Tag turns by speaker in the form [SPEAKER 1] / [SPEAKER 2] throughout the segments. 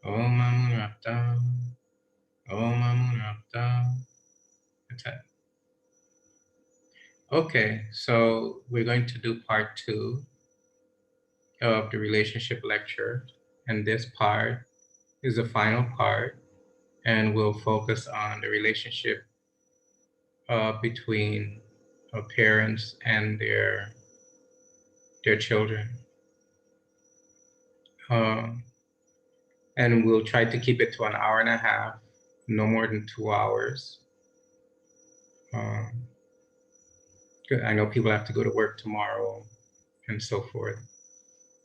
[SPEAKER 1] Om Amunaptam. Om Amunaptam. Okay, so we're going to do part 2 of the relationship lecture. And this part is the final part, and we'll focus on the relationship between parents and their children. And we'll try to keep it to an hour and a half, no more than 2 hours. I know people have to go to work tomorrow and so forth.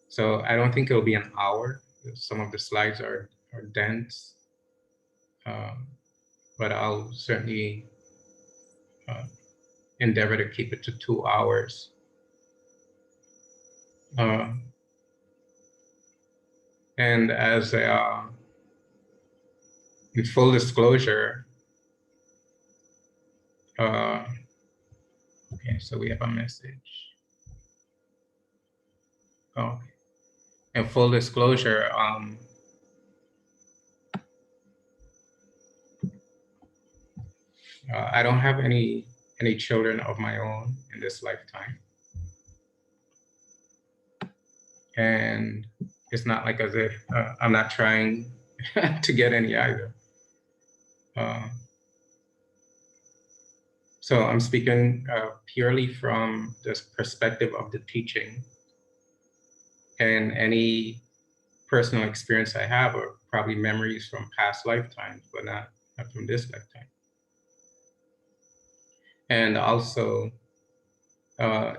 [SPEAKER 1] So I don't think it'll be an hour. Some of the slides are dense, but I'll certainly endeavor to keep it to 2 hours. And as in full disclosure, okay, so we have a message. Oh, in full disclosure, I don't have any children of my own in this lifetime, and it's not like as if I'm not trying to get any either. So I'm speaking purely from this perspective of the teaching, and any personal experience I have are probably memories from past lifetimes, but not from this lifetime. And also,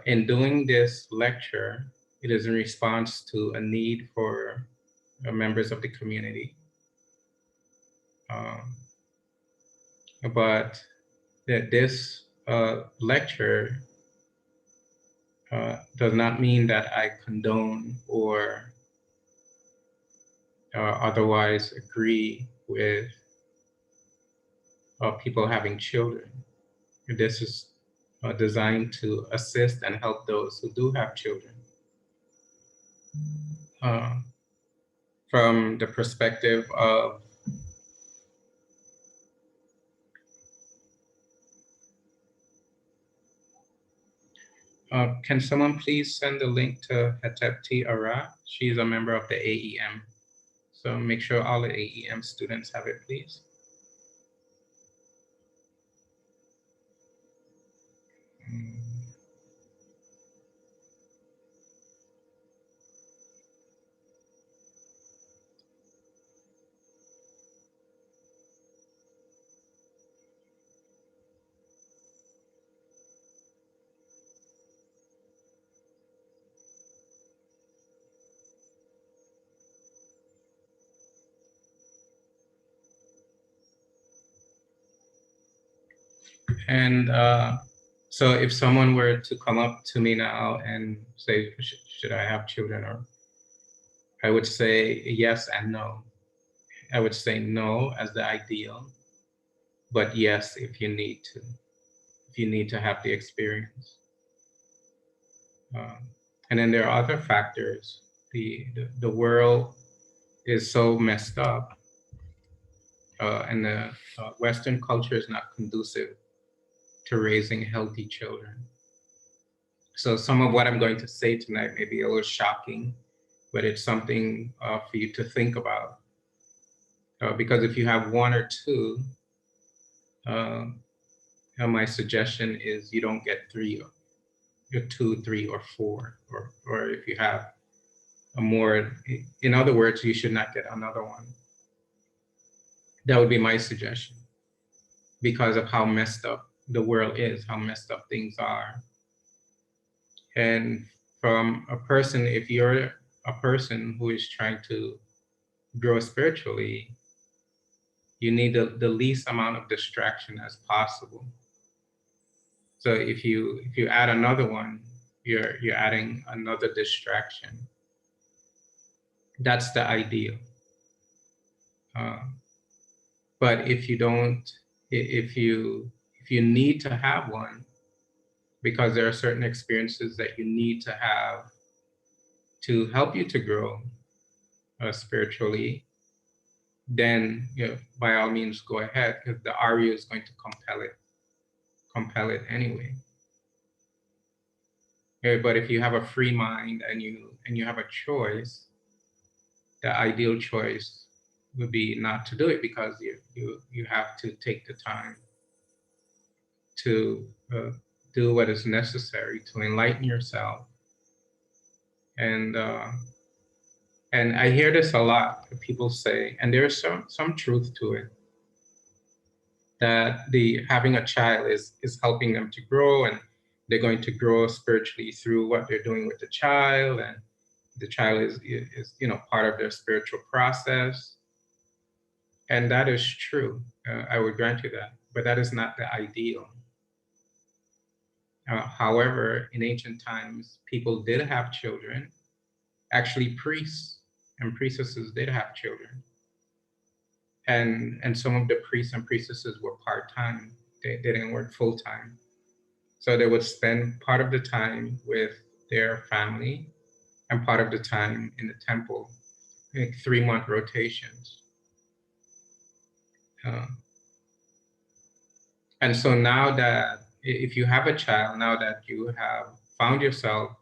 [SPEAKER 1] in doing this lecture, it is in response to a need for members of the community. But that this lecture does not mean that I condone or otherwise agree with people having children. This is designed to assist and help those who do have children. From the perspective of can someone please send the link to Hetepti Ara? She's a member of the AEM. So make sure all the AEM students have it, please. And so if someone were to come up to me now and say, should I have children? Or I would say yes and no. I would say no as the ideal, but yes, if you need to have the experience. And then there are other factors. The world is so messed up, and the Western culture is not conducive to raising healthy children. So some of what I'm going to say tonight may be a little shocking, but it's something for you to think about. Because if you have one or two, my suggestion is you don't get three, or two, three, or four, or if you have a more, in other words, you should not get another one. That would be my suggestion, because of how messed up the world is, how messed up things are. And from a person, if you're a person who is trying to grow spiritually, you need the least amount of distraction as possible. So if you add another one, you're adding another distraction. That's the ideal. But if you don't, if you need to have one, because there are certain experiences that you need to have to help you to grow spiritually, then by all means go ahead, because the Arya is going to compel it anyway. But if you have a free mind and you have a choice, the ideal choice would be not to do it, because you have to take the time to do what is necessary to enlighten yourself. And I hear this a lot. People say, and there's some truth to it, that having a child is helping them to grow, and they're going to grow spiritually through what they're doing with the child, and the child is part of their spiritual process. And that is true. I would grant you that, but that is not the ideal. However, in ancient times, people did have children. Actually, priests and priestesses did have children. And some of the priests and priestesses were part-time. They didn't work full-time. So they would spend part of the time with their family and part of the time in the temple, like 3-month rotations. And so now that if you have a child, now that you have found yourself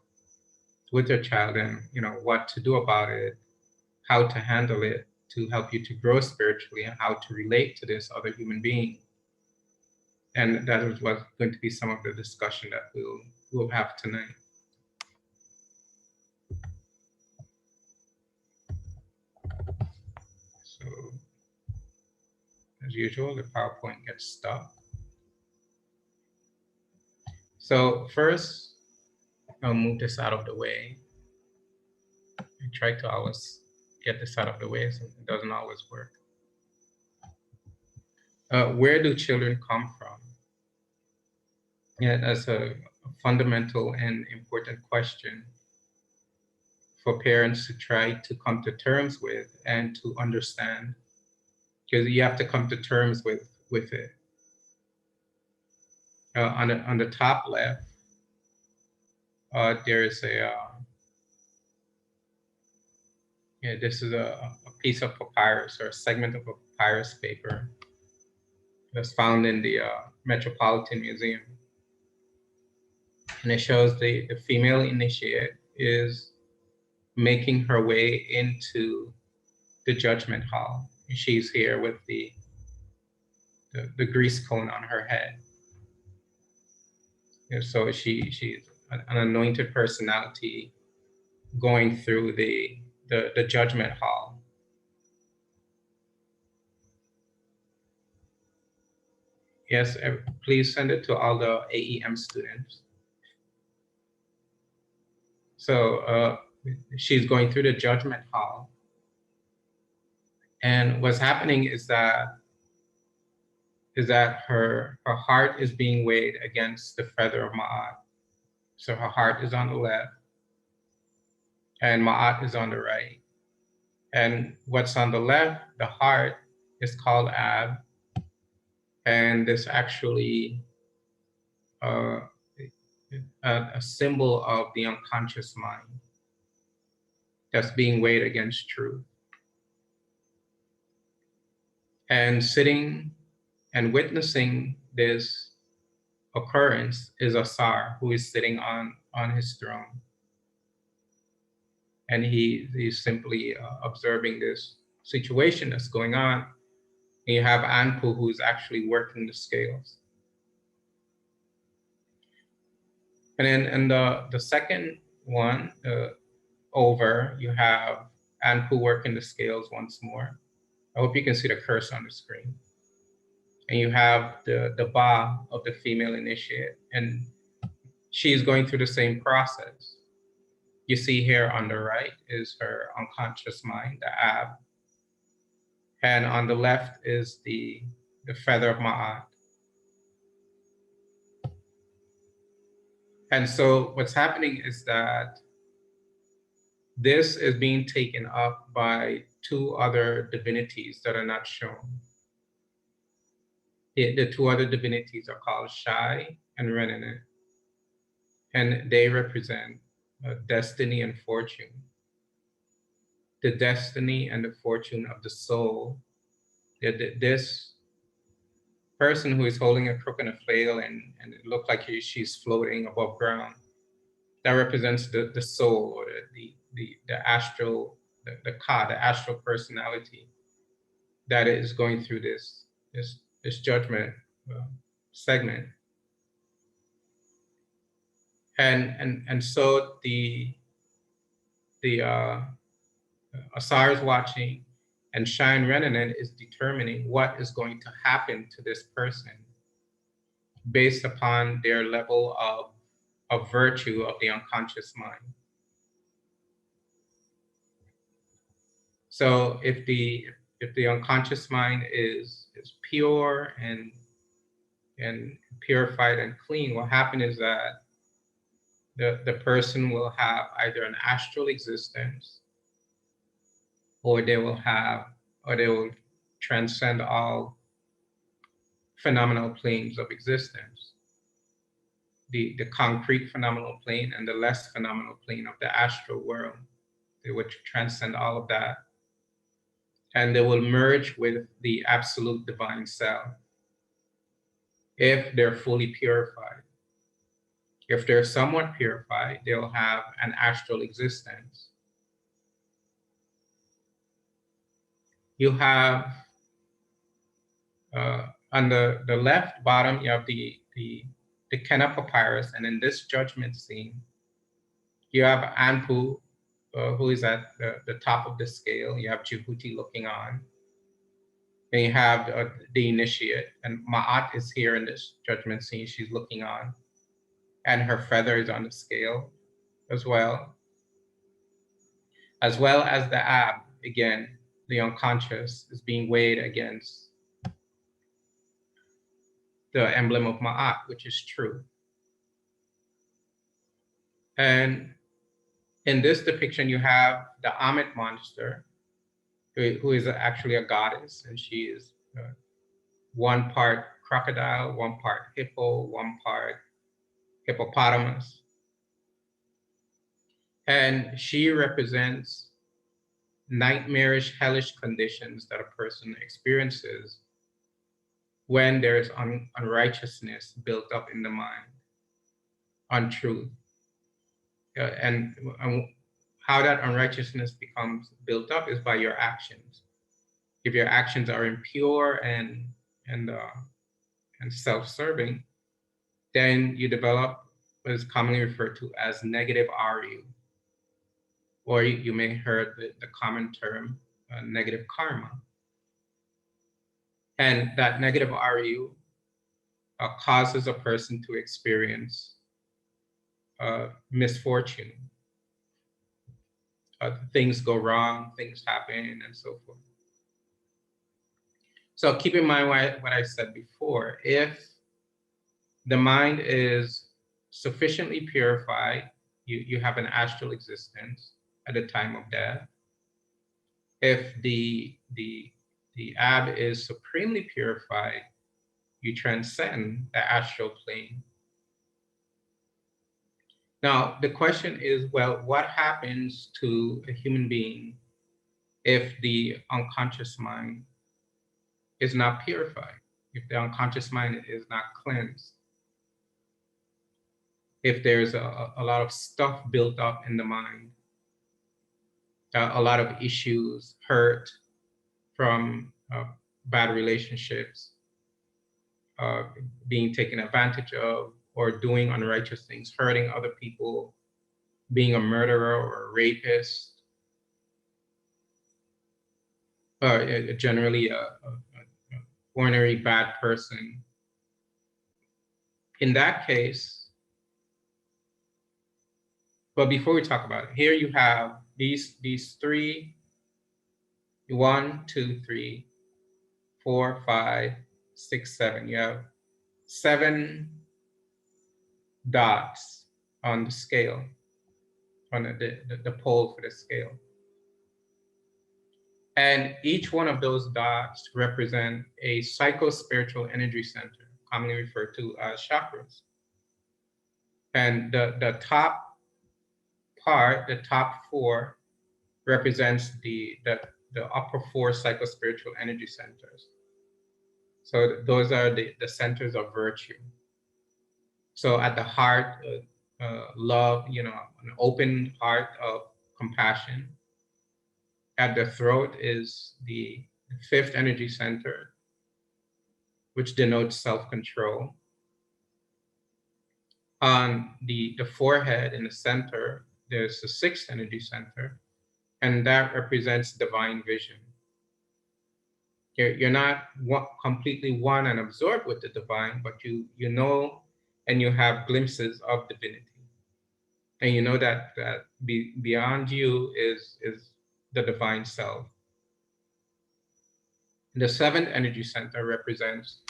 [SPEAKER 1] with your child and what to do about it, how to handle it to help you to grow spiritually, and how to relate to this other human being. And that is what's going to be some of the discussion that we'll have tonight. So as usual, the PowerPoint gets stuck. So first, I'll move this out of the way. I try to always get this out of the way, so it doesn't always work. Where do children come from? Yeah, that's a fundamental and important question for parents to try to come to terms with and to understand, because you have to come to terms with it. On the top left, there is this is a piece of papyrus, or a segment of a papyrus paper that's found in the Metropolitan Museum. And it shows the female initiate is making her way into the judgment hall. She's here with the grease cone on her head. And so she's an anointed personality going through the judgment hall. Yes, please send it to all the AEM students. So she's going through the judgment hall. And what's happening is that her heart is being weighed against the feather of Ma'at. So her heart is on the left and Ma'at is on the right. And what's on the left, the heart, is called Ab. And it's actually a symbol of the unconscious mind that's being weighed against truth. And sitting and witnessing this occurrence is Asar, who is sitting on his throne. And he's simply observing this situation that's going on. And you have Anpu, who's actually working the scales. And then in the second one over, you have Anpu working the scales once more. I hope you can see the cursor on the screen. And you have the Ba of the female initiate, and she's going through the same process. You see here on the right is her unconscious mind, the Ab. And on the left is the feather of Ma'at. And so what's happening is that this is being taken up by 2 other divinities that are not shown. The 2 other divinities are called Shai and Renene, and they represent destiny and fortune. The destiny and the fortune of the soul This person who is holding a crook and a flail, and it looks like she's floating above ground, that represents the soul, or the astral, the ka, the astral personality that is going through this judgment segment. And so the Asar is watching, and Shine Renanen is determining what is going to happen to this person based upon their level of virtue of the unconscious mind. So if the unconscious mind is pure and purified and clean, what happens is that the person will have either an astral existence, or they will transcend all phenomenal planes of existence, the concrete phenomenal plane and the less phenomenal plane of the astral world. They would transcend all of that, and they will merge with the absolute divine self if they're fully purified. If they're somewhat purified, they'll have an astral existence. You have on the left bottom, you have the Kenna papyrus, and in this judgment scene, you have Anpu, who is at the top of the scale. You have Djibouti looking on. And you have the initiate, and Ma'at is here in this judgment scene. She's looking on, and her feather is on the scale as well as the Ab. Again, the unconscious is being weighed against the emblem of Ma'at, which is true. And in this depiction, you have the Amit monster, who is actually a goddess, and she is one part crocodile, one part hippo, one part hippopotamus. And she represents nightmarish, hellish conditions that a person experiences when there's unrighteousness built up in the mind, untruth. And how that unrighteousness becomes built up is by your actions. If your actions are impure and self-serving, then you develop what is commonly referred to as negative RU, or you may heard the common term negative karma. And that negative RU causes a person to experience misfortune. Things go wrong, things happen, and so forth. So keep in mind what I said before. If the mind is sufficiently purified, you have an astral existence at the time of death. If the Ab is supremely purified, you transcend the astral plane. Now, the question is, well, what happens to a human being if the unconscious mind is not purified, if the unconscious mind is not cleansed? If there's a lot of stuff built up in the mind, a lot of issues, hurt from bad relationships, being taken advantage of, or doing unrighteous things, hurting other people, being a murderer or a rapist, generally a ordinary bad person. In that case, but before we talk about it, here you have these three, 1, 2, 3, 4, 5, 6, 7. You have 7 dots on the scale, on the pole for the scale. And each one of those dots represent a psycho-spiritual energy center, commonly referred to as chakras. And the top part, the top 4, represents the the upper four psychospiritual energy centers. So those are the centers of virtue. So at the heart, love, an open heart of compassion. At the throat is the fifth energy center, which denotes self-control. On the forehead in the center, there's the sixth energy center, and that represents divine vision. You're not completely one and absorbed with the divine, but you know and you have glimpses of divinity. And you know that beyond you is the divine self. The seventh energy center represents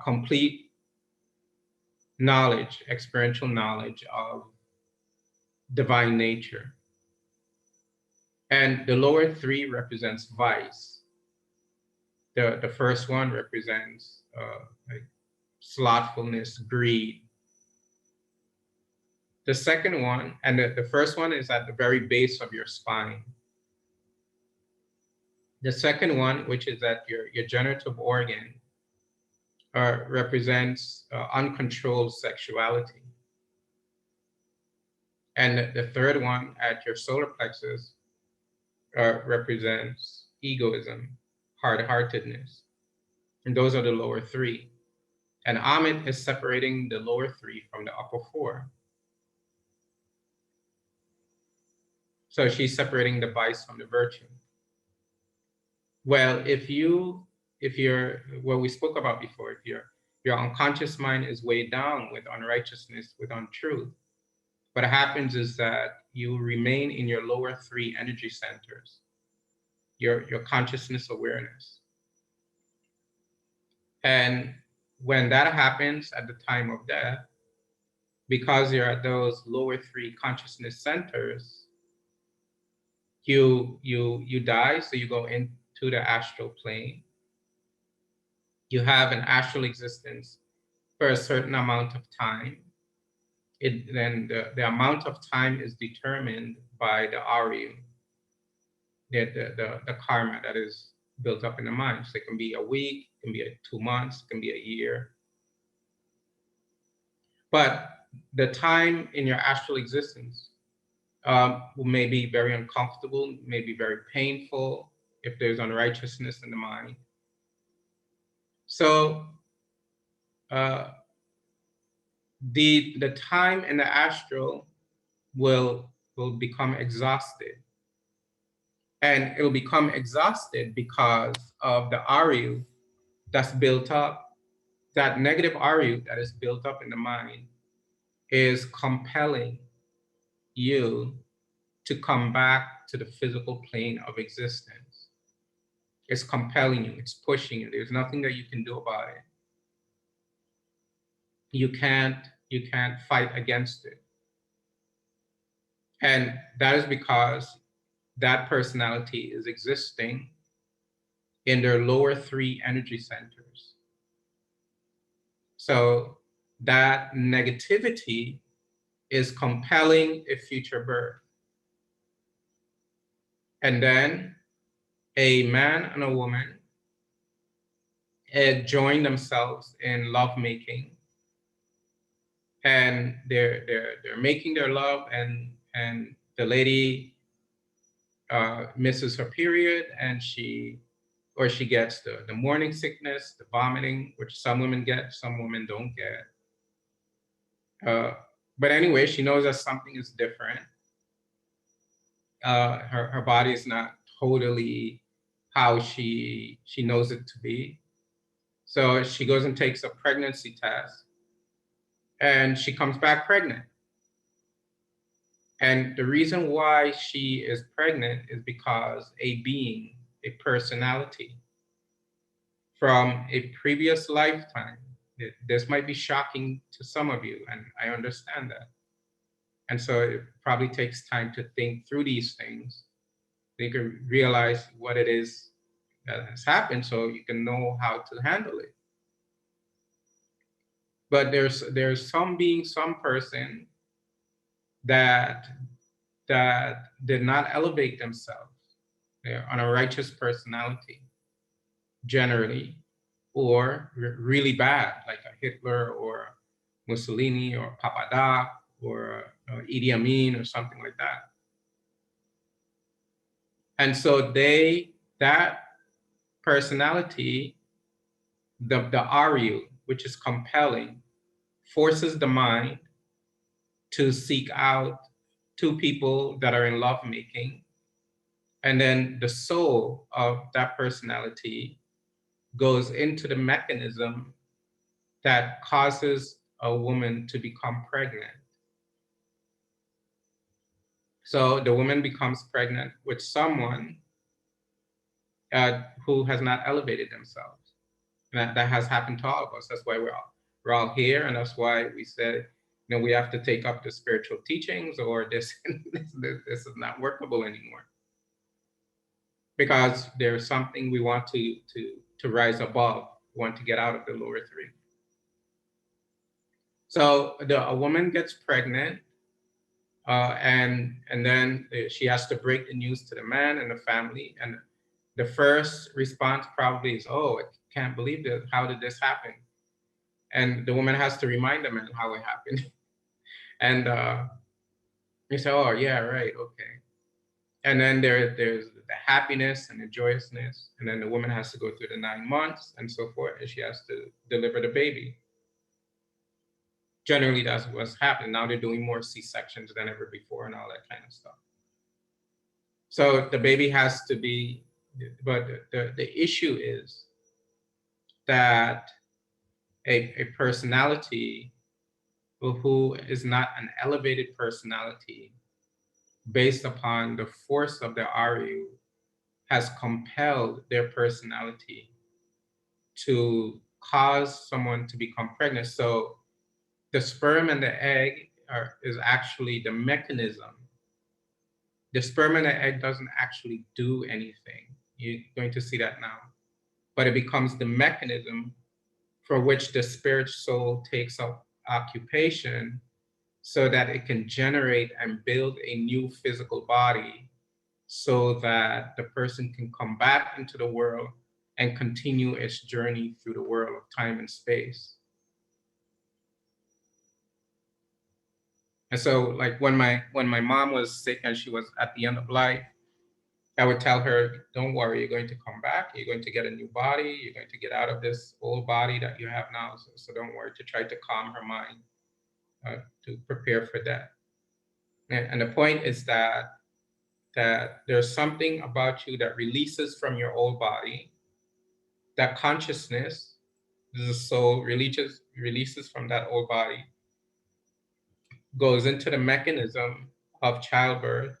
[SPEAKER 1] complete knowledge, experiential knowledge of divine nature. And the lower three represents vice. The first one represents like slothfulness, greed. The second one, and the first one is at the very base of your spine. The second one, which is at your generative organ, represents uncontrolled sexuality. And the third one at your solar plexus represents egoism, hard-heartedness. And those are the lower three. And Amit is separating the lower three from the upper four. So she's separating the vice from the virtue. Well, if you're what we spoke about before, if your unconscious mind is weighed down with unrighteousness, with untruth, what happens is that you remain in your lower three energy centers, your consciousness awareness. And when that happens at the time of death, because you're at those lower three consciousness centers, you die, so you go into the astral plane. You have an astral existence for a certain amount of time. Then the amount of time is determined by the Aryu, the karma that is built up in the mind. So it can be a week, it can be 2 months, it can be a year. But the time in your astral existence may be very uncomfortable, may be very painful if there's unrighteousness in the mind. So the time in the astral will become exhausted. And it'll become exhausted because of the Aryu that's built up. That negative Aryu that is built up in the mind is compelling you to come back to the physical plane of existence. It's compelling you, it's pushing you. There's nothing that you can do about it. You can't fight against it. And that is because that personality is existing in their lower three energy centers. So that negativity is compelling a future birth. And then a man and a woman join themselves in lovemaking, and they're making their love, and the lady misses her period, and she gets the morning sickness, the vomiting, which some women get, some women don't get. But anyway, she knows that something is different. Her body is not totally how she knows it to be. So she goes and takes a pregnancy test, and she comes back pregnant. And the reason why she is pregnant is because a being, a personality from a previous lifetime, this might be shocking to some of you, and I understand that. And so it probably takes time to think through these things. You can realize what it is that has happened so you can know how to handle it. But there's some being, some person that did not elevate themselves. on a righteous personality, generally, or really bad, like a Hitler or Mussolini or Papada or Idi Amin or something like that. And so that personality, the Aryu, which is compelling, forces the mind to seek out two people that are in lovemaking. And then the soul of that personality goes into the mechanism that causes a woman to become pregnant. So the woman becomes pregnant with someone who has not elevated themselves. And that has happened to all of us. That's why we're all here, and that's why we said, we have to take up the spiritual teachings, or this this is not workable anymore. Because there's something we want to rise above, we want to get out of the lower three. So a woman gets pregnant, and then she has to break the news to the man and the family. And the first response probably is, "Oh, I can't believe this. How did this happen?" And the woman has to remind the man how it happened. And you say, "Oh, yeah, right, okay." And then there's the happiness and the joyousness. And then the woman has to go through the 9 months and so forth, and she has to deliver the baby. Generally, that's what's happening. Now they're doing more C-sections than ever before and all that kind of stuff. So the baby has to be, but the issue is that a personality who is not an elevated personality based upon the force of the Aryu has compelled their personality to cause someone to become pregnant. So the sperm and the egg is actually the mechanism. The sperm and the egg doesn't actually do anything. You're going to see that now. But it becomes the mechanism for which the spirit soul takes up occupation so that it can generate and build a new physical body so that the person can come back into the world and continue its journey through the world of time and space. And so, like when my mom was sick and she was at the end of life, I would tell her, "Don't worry, you're going to come back. You're going to get a new body. You're going to get out of this old body that you have now. So don't worry," to try to calm her mind, to prepare for that. And the point is that there's something about you that releases from your old body. That consciousness, the soul releases from that old body, goes into the mechanism of childbirth,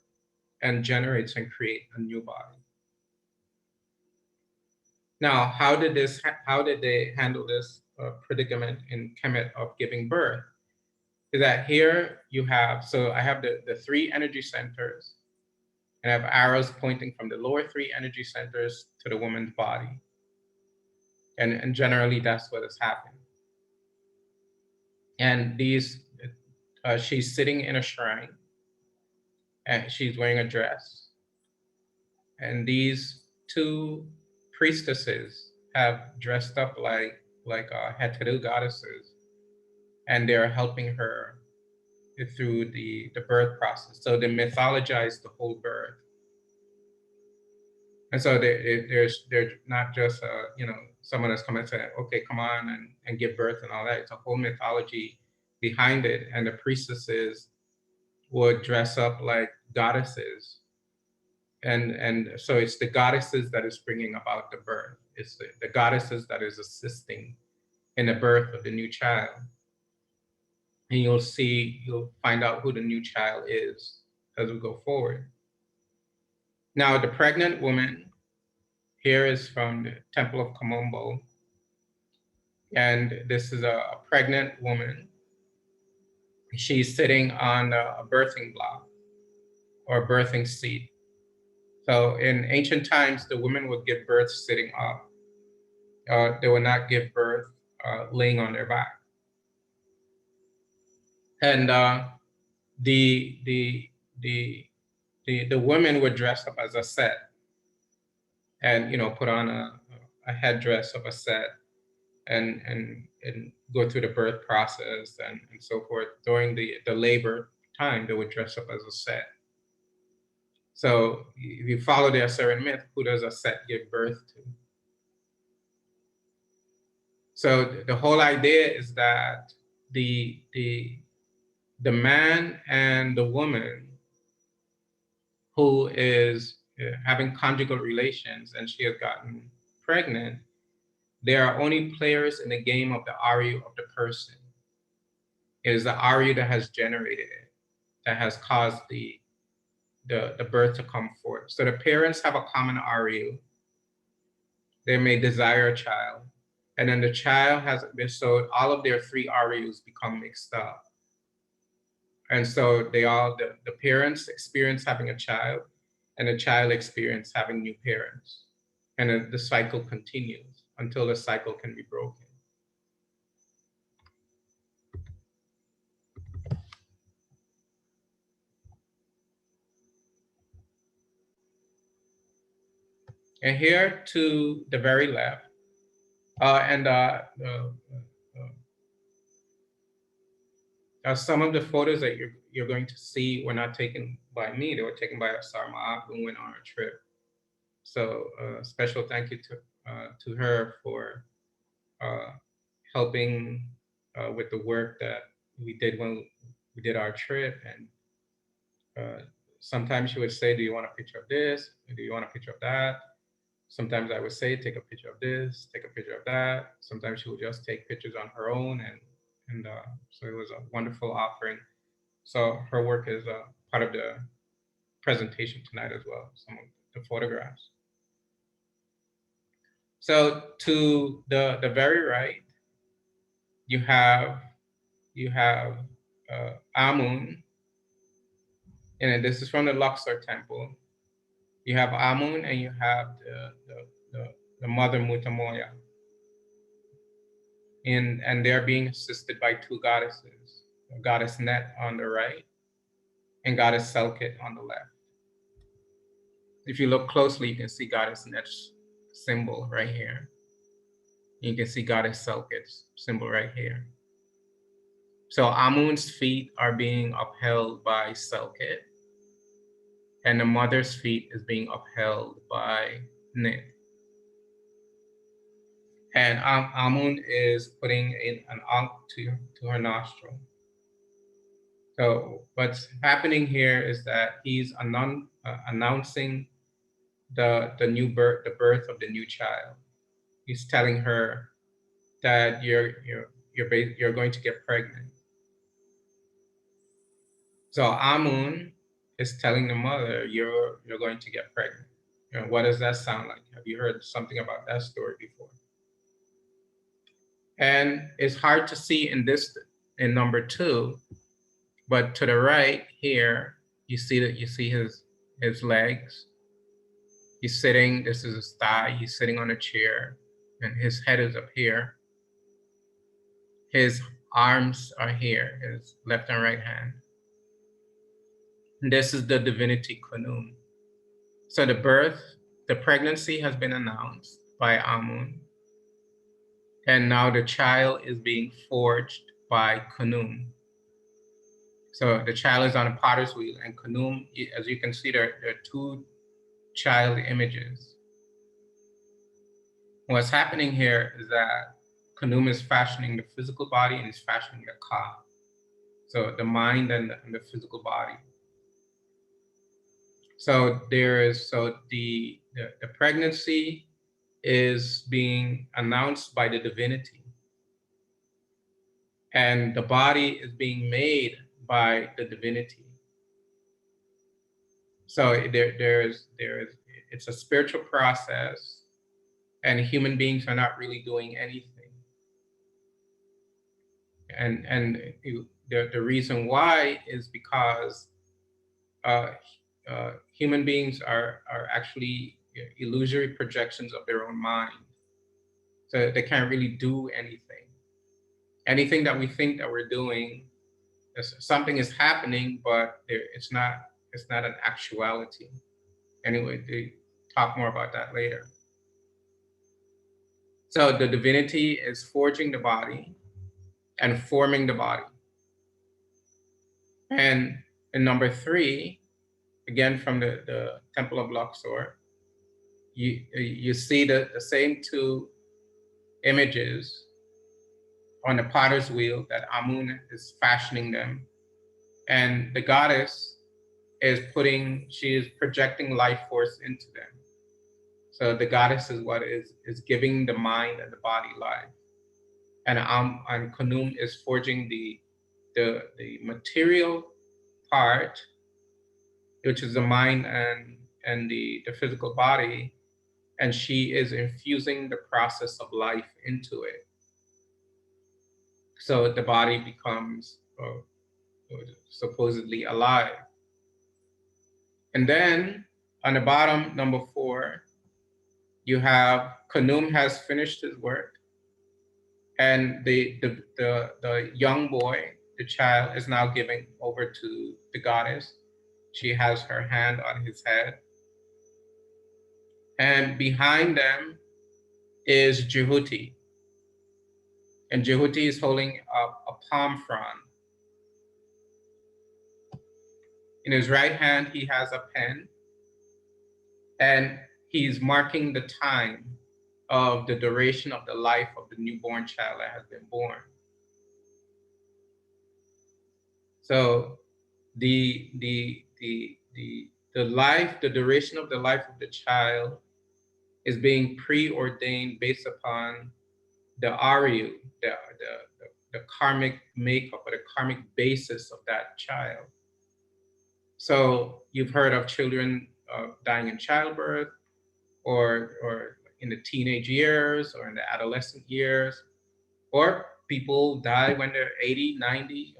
[SPEAKER 1] and generates and create a new body. Now, how did they handle this predicament in Kemet of giving birth? Is that here you have, so I have the 3 energy centers, and I have arrows pointing from the lower 3 energy centers to the woman's body. And generally that's what has happened. And she's sitting in a shrine, and she's wearing a dress. And these 2 priestesses have dressed up like Heteru goddesses, and they're helping her through the birth process. So they mythologize the whole birth. And so they're not just someone that's coming and saying, "Okay, come on and give birth," and all that. It's a whole mythology behind it. And the priestesses would dress up like goddesses. And so it's the goddesses that is bringing about the birth. It's the goddesses that is assisting in the birth of the new child. And you'll find out who the new child is as we go forward. Now, the pregnant woman here is from the Temple of Komombo. And this is a pregnant woman. She's sitting on a birthing block or a birthing seat. So in ancient times, the women would give birth sitting up. They would not give birth laying on their back. And the women were dressed up as a set. and put on a headdress of a set, and go through the birth process and so forth. During the labor time, they would dress up as a set. So if you follow the Assyrian myth, who does a set give birth to? So the whole idea is that the man and the woman who is having conjugal relations and she has gotten pregnant, they are only players in the game of the Aryu of the person. It is the Aryu that has generated it, that has caused the birth to come forth. So the parents have a common Aryu. They may desire a child. And then the child has been, so all of their three Aryus become mixed up. And so the parents experience having a child, and the child experience having new parents. And the cycle continues until the cycle can be broken. And here to the very left, some of the photos that you're going to see were not taken by me; they were taken by Sarma, who went on a trip. So special thank you to her for helping with the work that we did when we did our trip. And sometimes she would say, "Do you want a picture of this? Do you want a picture of that?" Sometimes I would say, "Take a picture of this, take a picture of that." Sometimes she would just take pictures on her own, and so it was a wonderful offering. So her work is part of the presentation tonight as well, some of the photographs. So to the very right, you have Amun, and this is from the Luxor temple. You have Amun, and you have the mother Mutamoya, and they're being assisted by two goddesses, Goddess Net on the right and Goddess Selkit on the left. If you look closely, you can see Goddess Net's symbol right here. You can see Goddess Selkit's symbol right here. So Amun's feet are being upheld by Selkit, and the mother's feet is being upheld by Nit. And Amun is putting in an ankh to her nostril. So what's happening here is that he's announcing the birth of the new child. He's telling her that you're going to get pregnant. So Amun is telling the mother, you're going to get pregnant. What does that sound like? Have you heard something about that story before? And it's hard to see in number 2, but to the right here, you see his legs. He's sitting, this is his thigh, he's sitting on a chair, and his head is up here. His arms are here, his left and right hand. And this is the divinity Khnum. So the pregnancy has been announced by Amun. And now the child is being forged by Khnum. So the child is on a potter's wheel, and Khnum, as you can see, there are 2 child images. What's happening here is that Khnum is fashioning the physical body and is fashioning the Ka. So the mind and the physical body. So the pregnancy is being announced by the divinity, and the body is being made by the divinity. So it's a spiritual process, and human beings are not really doing anything. And the reason why is because human beings are actually illusory projections of their own mind. So they can't really do anything. Anything that we think that we're doing, something is happening, but it's not an actuality. Anyway, they talk more about that later. So the divinity is forging the body and forming the body. And in number 3, again from the Temple of Luxor, you see the same 2 images on the potter's wheel that Amun is fashioning them. And the goddess she is projecting life force into them. So the goddess is what is giving the mind and the body life. And Khnum is forging the material part, which is the mind and the physical body, and she is infusing the process of life into it. So the body becomes supposedly alive. And then on the bottom, number 4, you have Khnum has finished his work, and the young boy, the child, is now giving over to the goddess. She has her hand on his head. And behind them is Jehuti. And Jehuti is holding a palm frond. In his right hand, he has a pen, and he's marking the time of the duration of the life of the newborn child that has been born. So the duration of the life of the child is being preordained based upon the Aryu, the karmic makeup or the karmic basis of that child. So you've heard of children dying in childbirth, or in the teenage years, or in the adolescent years, or people die when they're 80, 90,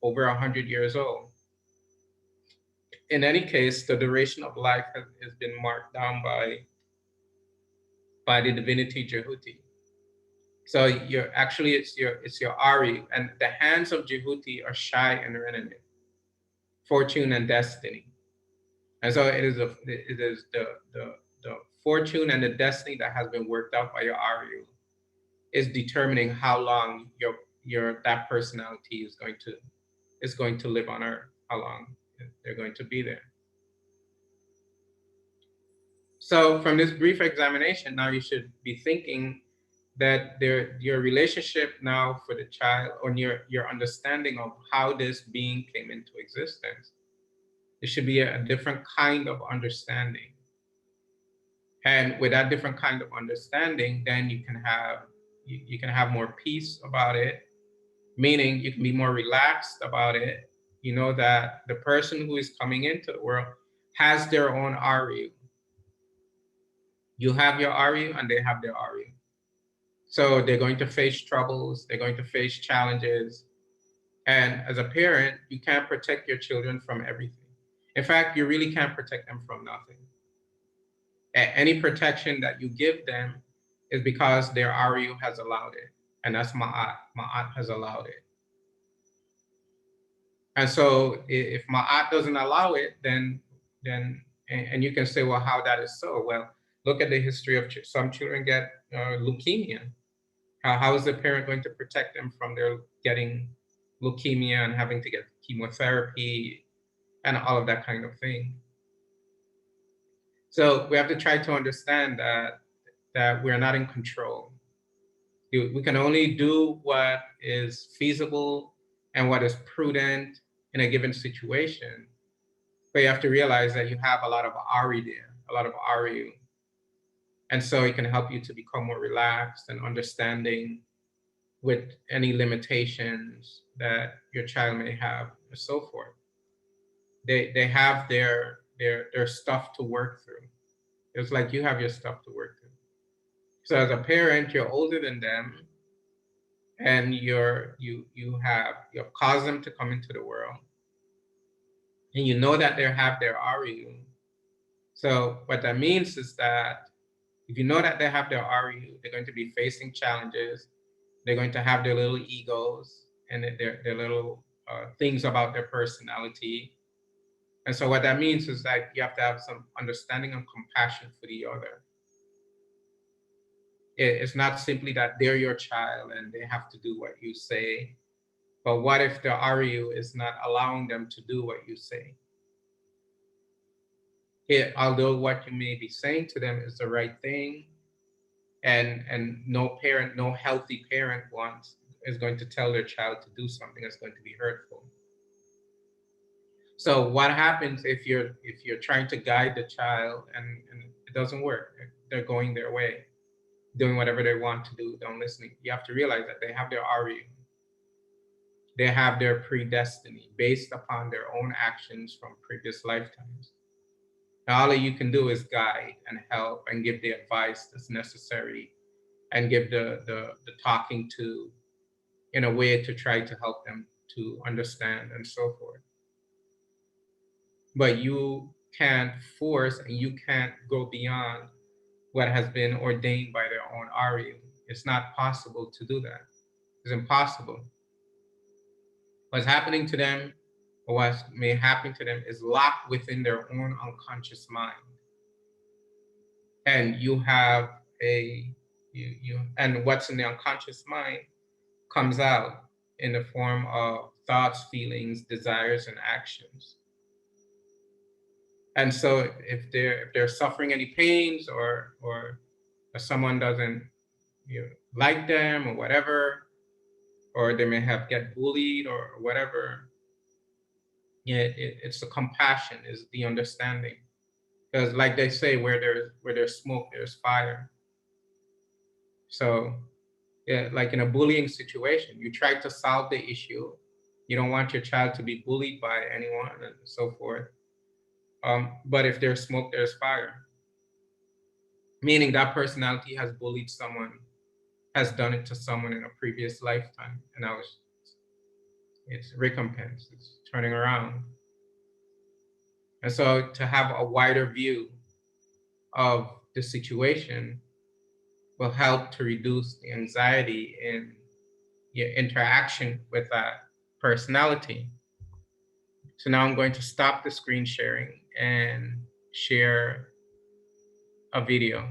[SPEAKER 1] over 100 years old. In any case, the duration of life has been marked down by the divinity Jehuti. So it's your Ari, and the hands of Jehuti are Shai and Renanit, fortune and destiny. And so it is the fortune and the destiny that has been worked out by your Ari is determining how long that personality is going to live on Earth, how long they're going to be there. So from this brief examination, now you should be thinking that your relationship now for the child, or your understanding of how this being came into existence, it should be a different kind of understanding. And with that different kind of understanding, then you can have more peace about it, meaning you can be more relaxed about it. You know that the person who is coming into the world has their own Aryu. You have your Aryu and they have their Aryu. So they're going to face troubles, they're going to face challenges. And as a parent, you can't protect your children from everything. In fact, you really can't protect them from nothing. Any protection that you give them is because their Aryu has allowed it. And that's Ma'at. Ma'at has allowed it. And so if Ma'at doesn't allow it, then and you can say, well, how that is so? Well, look at the history of some children get leukemia. How is the parent going to protect them from their getting leukemia and having to get chemotherapy and all of that kind of thing? So we have to try to understand that we're not in control. We can only do what is feasible and what is prudent in a given situation. But you have to realize that you have a lot of Ari there, a lot of Ari. And so it can help you to become more relaxed and understanding with any limitations that your child may have, and so forth. They have their stuff to work through. It's like you have your stuff to work through. So as a parent, you're older than them, and you have caused them to come into the world, and you know that they have their Aryu. So what that means is that if you know that they have their Aryu, they're going to be facing challenges. They're going to have their little egos and their little things about their personality. And so what that means is that you have to have some understanding and compassion for the other. It's not simply that they're your child and they have to do what you say, but what if the RU is not allowing them to do what you say? Although what you may be saying to them is the right thing, and no parent, no healthy parent is going to tell their child to do something that's going to be hurtful. So what happens if you're trying to guide the child and it doesn't work? They're going their way, doing whatever they want to do, don't listen. You have to realize that they have their RU. They have their predestiny based upon their own actions from previous lifetimes. Now, all you can do is guide and help and give the advice that's necessary and give the talking to in a way to try to help them to understand and so forth. But you can't force and you can't go beyond what has been ordained by their own RU. It's not possible to do that. It's impossible. What's happening to them or what may happen to them is locked within their own unconscious mind. And you have and what's in the unconscious mind comes out in the form of thoughts, feelings, desires, and actions. And so if they're suffering any pains or someone doesn't like them or whatever, or they may have get bullied or whatever, it's the compassion, is the understanding. Because like they say, where there's smoke, there's fire. So yeah, like in a bullying situation, you try to solve the issue. You don't want your child to be bullied by anyone and so forth. But if there's smoke, there's fire. Meaning that personality has bullied someone, has done it to someone in a previous lifetime, and now it's recompense, it's turning around. And so to have a wider view of the situation will help to reduce the anxiety in your interaction with that personality. So now I'm going to stop the screen sharing and share a video.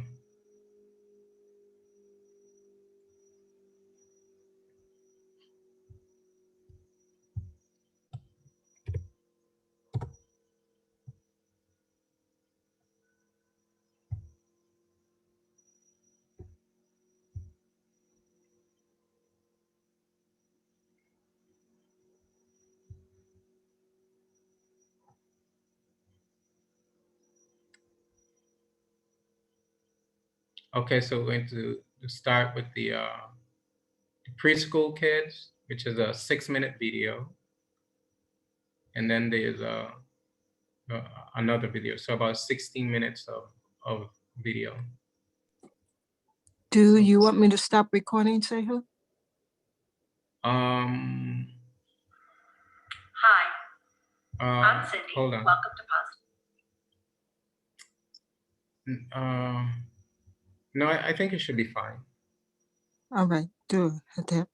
[SPEAKER 1] Okay, so we're going to start with the preschool kids, which is a 6-minute video. And then there's another video, so about 16 minutes of video.
[SPEAKER 2] Do you want me to stop recording, Sehu?
[SPEAKER 1] Hi,
[SPEAKER 3] I'm Cindy.
[SPEAKER 1] Hold on.
[SPEAKER 3] Welcome to Positive.
[SPEAKER 1] No, I think it should be fine.
[SPEAKER 2] All right, do it.
[SPEAKER 1] That's it.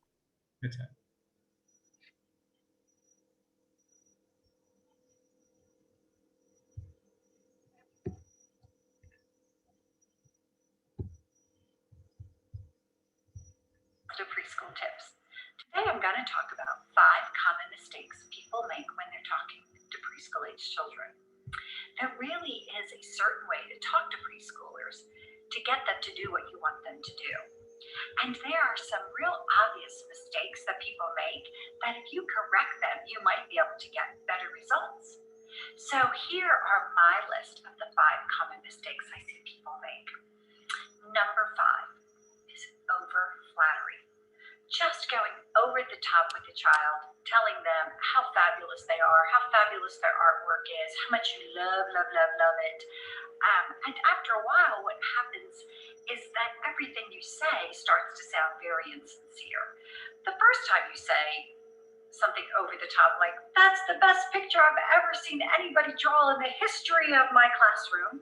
[SPEAKER 3] Preschool tips. Today I'm going to talk about 5 common mistakes people make when they're talking to preschool age children. There really is a certain way to talk to preschoolers to get them to do what you want them to do. And there are some real obvious mistakes that people make that if you correct them, you might be able to get better results. So here are my list of the 5 common mistakes I see people make. Number 5 is over flattery. Just going over the top with the child, telling them how fabulous they are, how fabulous their artwork is, how much you love it. And after a while, what happens is that everything you say starts to sound very insincere. The first time you say something over the top, like, that's the best picture I've ever seen anybody draw in the history of my classroom,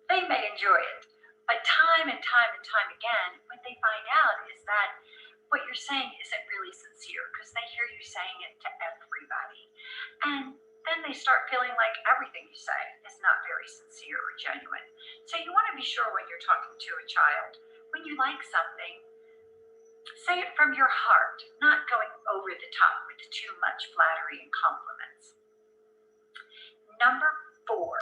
[SPEAKER 3] they may enjoy it. But time and time again, what they find out is that what you're saying isn't really sincere because they hear you saying it to everybody. And then they start feeling like everything you say is not very sincere or genuine. So you want to be sure when you're talking to a child, when you like something, say it from your heart, not going over the top with too much flattery and compliments. Number four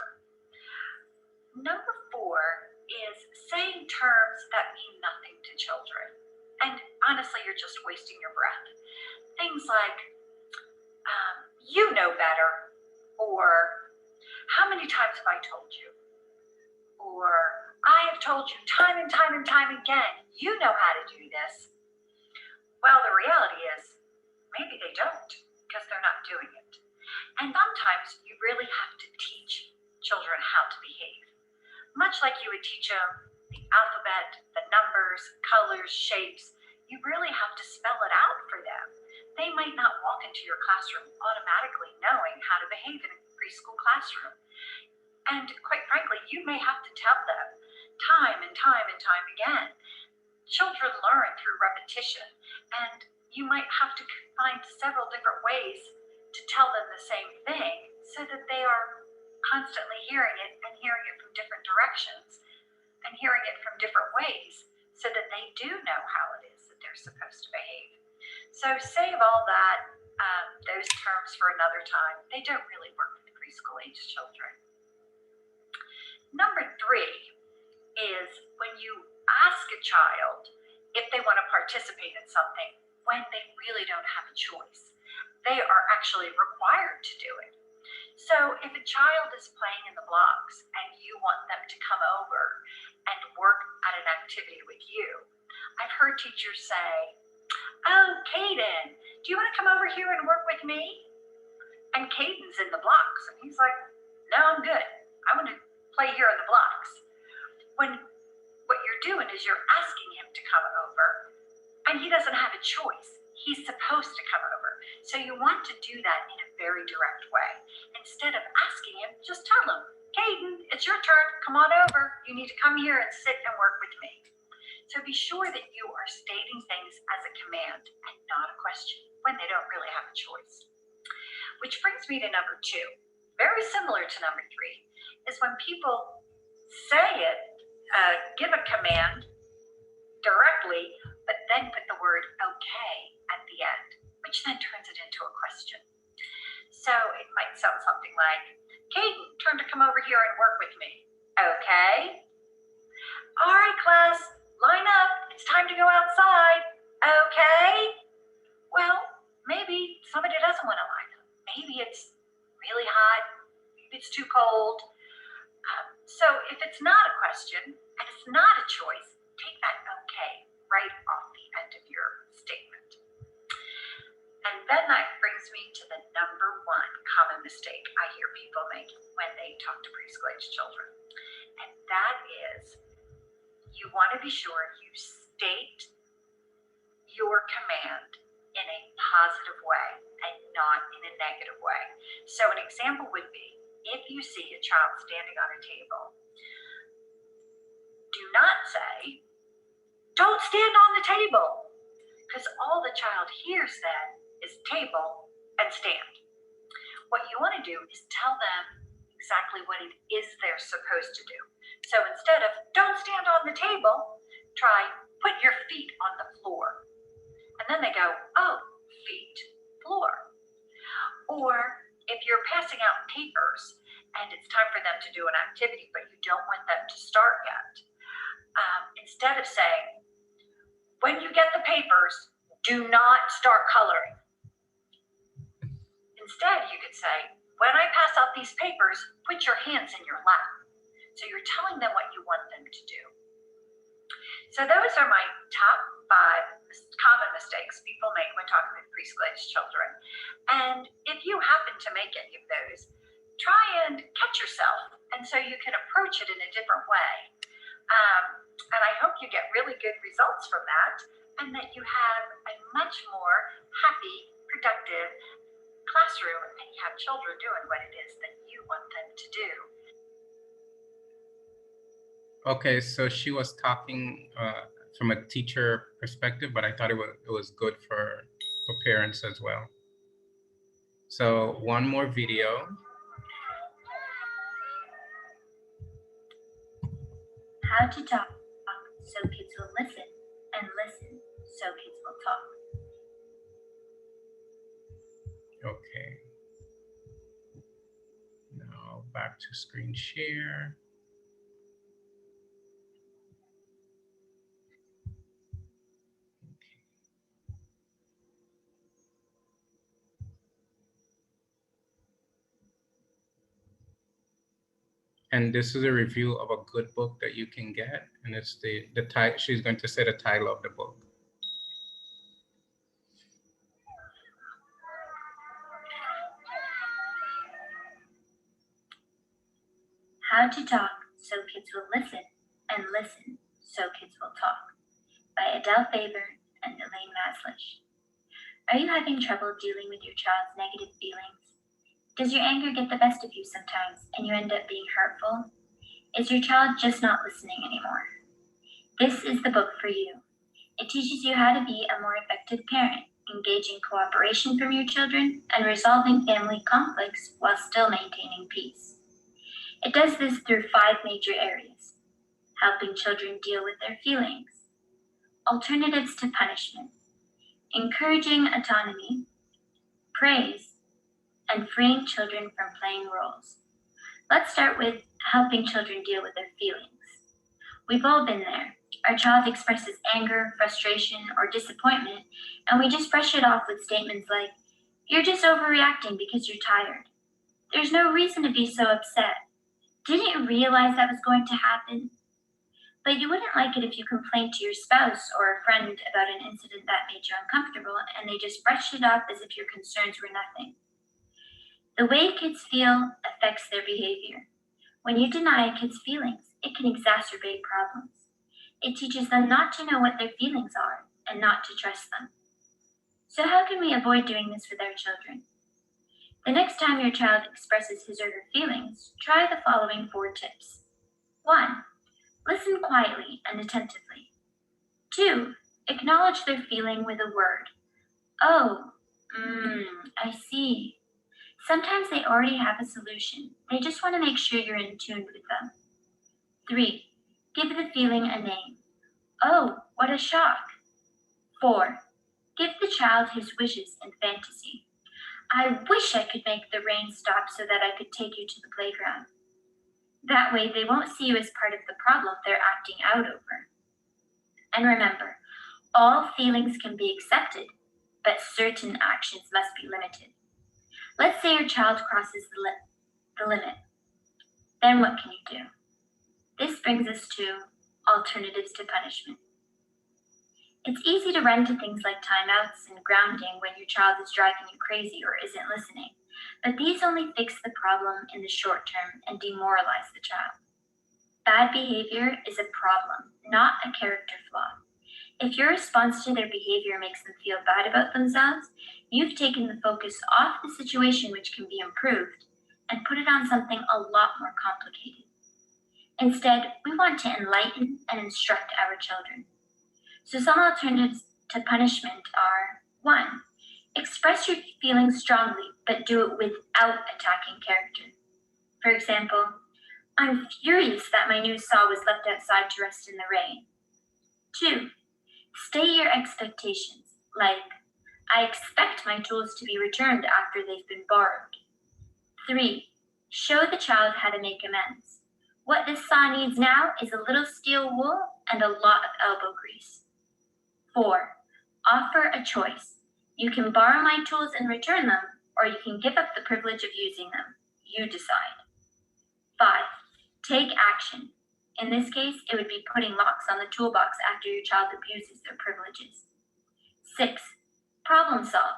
[SPEAKER 3] is saying terms that mean nothing to children. And honestly, you're just wasting your breath. Things like, you know better, or how many times have I told you? Or I have told you time and time and time again, you know how to do this. Well, the reality is maybe they don't because they're not doing it. And sometimes you really have to teach children how to behave. Much like you would teach them the alphabet, the numbers, colors, shapes, you really have to spell it out for them. They might not walk into your classroom automatically knowing how to behave in a preschool classroom. And quite frankly, you may have to tell them time and time and time again. Children learn through repetition, and you might have to find several different ways to tell them the same thing so that they are constantly hearing it and hearing it from different directions and hearing it from different ways so that they do know how it is that they're supposed to behave. So save all that, those terms for another time. They don't really work with preschool age children. Number 3 is when you ask a child if they want to participate in something when they really don't have a choice. They are actually required to do it. So if a child is playing in the blocks and you want them to come over and work at an activity with you, I've heard teachers say, "Oh, Caden, do you want to come over here and work with me?" And Caden's in the blocks and he's like, "No, I'm good. I want to play here in the blocks." When what you're doing is you're asking him to come over and he doesn't have a choice. He's supposed to come over. So you want to do that in a very direct way. Instead of asking him, just tell him, "Caden, it's your turn. Come on over. You need to come here and sit and work with me." So be sure that you are stating things as a command and not a question when they don't really have a choice. Which brings me to number 2. Very similar to number 3 is when people say it, give a command directly, but then put the word okay at the end, which then turns it into a question. So it might sound something like, "Caden, turn to come over here and work with me." Okay. "All right, class, line up. It's time to go outside." Okay. Well, maybe somebody doesn't want to line up. Maybe it's really hot. Maybe it's too cold. So if it's not a question and it's not a choice, take that okay right off the end of your statement. And then that brings me to the number 1 common mistake I hear people make when they talk to preschool age children. And that is, you want to be sure you state your command in a positive way and not in a negative way. So an example would be, if you see a child standing on a table, do not say, "Don't stand on the table," because all the child hears then is table and stand. What you want to do is tell them exactly what it is they're supposed to do. So instead of "Don't stand on the table," try "Put your feet on the floor." And then they go, "Oh, feet, floor." Or if you're passing out papers and it's time for them to do an activity, but you don't want them to start yet, instead of saying, "When you get the papers, do not start coloring." Instead, you could say, "When I pass out these papers, put your hands in your lap." So you're telling them what you want them to do. So those are my top 5 common mistakes people make when talking with preschool age children. And if you happen to make any of those, try and catch yourself, and so you can approach it in a different way. And I hope you get really good results from that, and that you have a much more happy, productive classroom, and you have children doing what it is that you want them to do.
[SPEAKER 1] Okay, so she was talking from a teacher perspective, but I thought it was good for parents as well. So one more video.
[SPEAKER 3] How to talk so kids will listen, and listen so kids will talk.
[SPEAKER 1] Okay. Now back to screen share. And this is a review of a good book that you can get. And it's the title, she's going to say the title of the book.
[SPEAKER 3] How to Talk So Kids Will Listen, and Listen So Kids Will Talk by Adele Faber and Elaine Maslish. Are you having trouble dealing with your child's negative feelings? Does your anger get the best of you sometimes and you end up being hurtful? Is your child just not listening anymore? This is the book for you. It teaches you how to be a more effective parent, engaging cooperation from your children and resolving family conflicts while still maintaining peace. It does this through 5 major areas: helping children deal with their feelings, alternatives to punishment, encouraging autonomy, praise, and freeing children from playing roles. Let's start with helping children deal with their feelings. We've all been there. Our child expresses anger, frustration, or disappointment, and we just brush it off with statements like, "You're just overreacting because you're tired. There's no reason to be so upset. Didn't you realize that was going to happen?" But you wouldn't like it if you complained to your spouse or a friend about an incident that made you uncomfortable and they just brushed it off as if your concerns were nothing. The way kids feel affects their behavior. When you deny a kid's feelings, it can exacerbate problems. It teaches them not to know what their feelings are and not to trust them. So how can we avoid doing this with our children? The next time your child expresses his or her feelings, try the following 4 tips. 1. Listen quietly and attentively. 2. Acknowledge their feeling with a word. "Oh, I see." Sometimes they already have a solution. They just want to make sure you're in tune with them. 3. Give the feeling a name. "Oh, what a shock." 4. Give the child his wishes and fantasy. "I wish I could make the rain stop so that I could take you to the playground." That way, they won't see you as part of the problem they're acting out over. And remember, all feelings can be accepted, but certain actions must be limited. Let's say your child crosses the limit. Then what can you do? This brings us to alternatives to punishment. It's easy to run to things like timeouts and grounding when your child is driving you crazy or isn't listening, but these only fix the problem in the short term and demoralize the child. Bad behavior is a problem, not a character flaw. If your response to their behavior makes them feel bad about themselves, you've taken the focus off the situation, which can be improved, and put it on something a lot more complicated. Instead, we want to enlighten and instruct our children. So some alternatives to punishment are: 1. Express your feelings strongly, but do it without attacking character. For example, "I'm furious that my new saw was left outside to rust in the rain." 2. State your expectations, like, "I expect my tools to be returned after they've been borrowed." 3. Show the child how to make amends. "What this saw needs now is a little steel wool and a lot of elbow grease." 4. Offer a choice. "You can borrow my tools and return them, or you can give up the privilege of using them. You decide." 5. Take action. In this case, it would be putting locks on the toolbox after your child abuses their privileges. 6. Problem solve.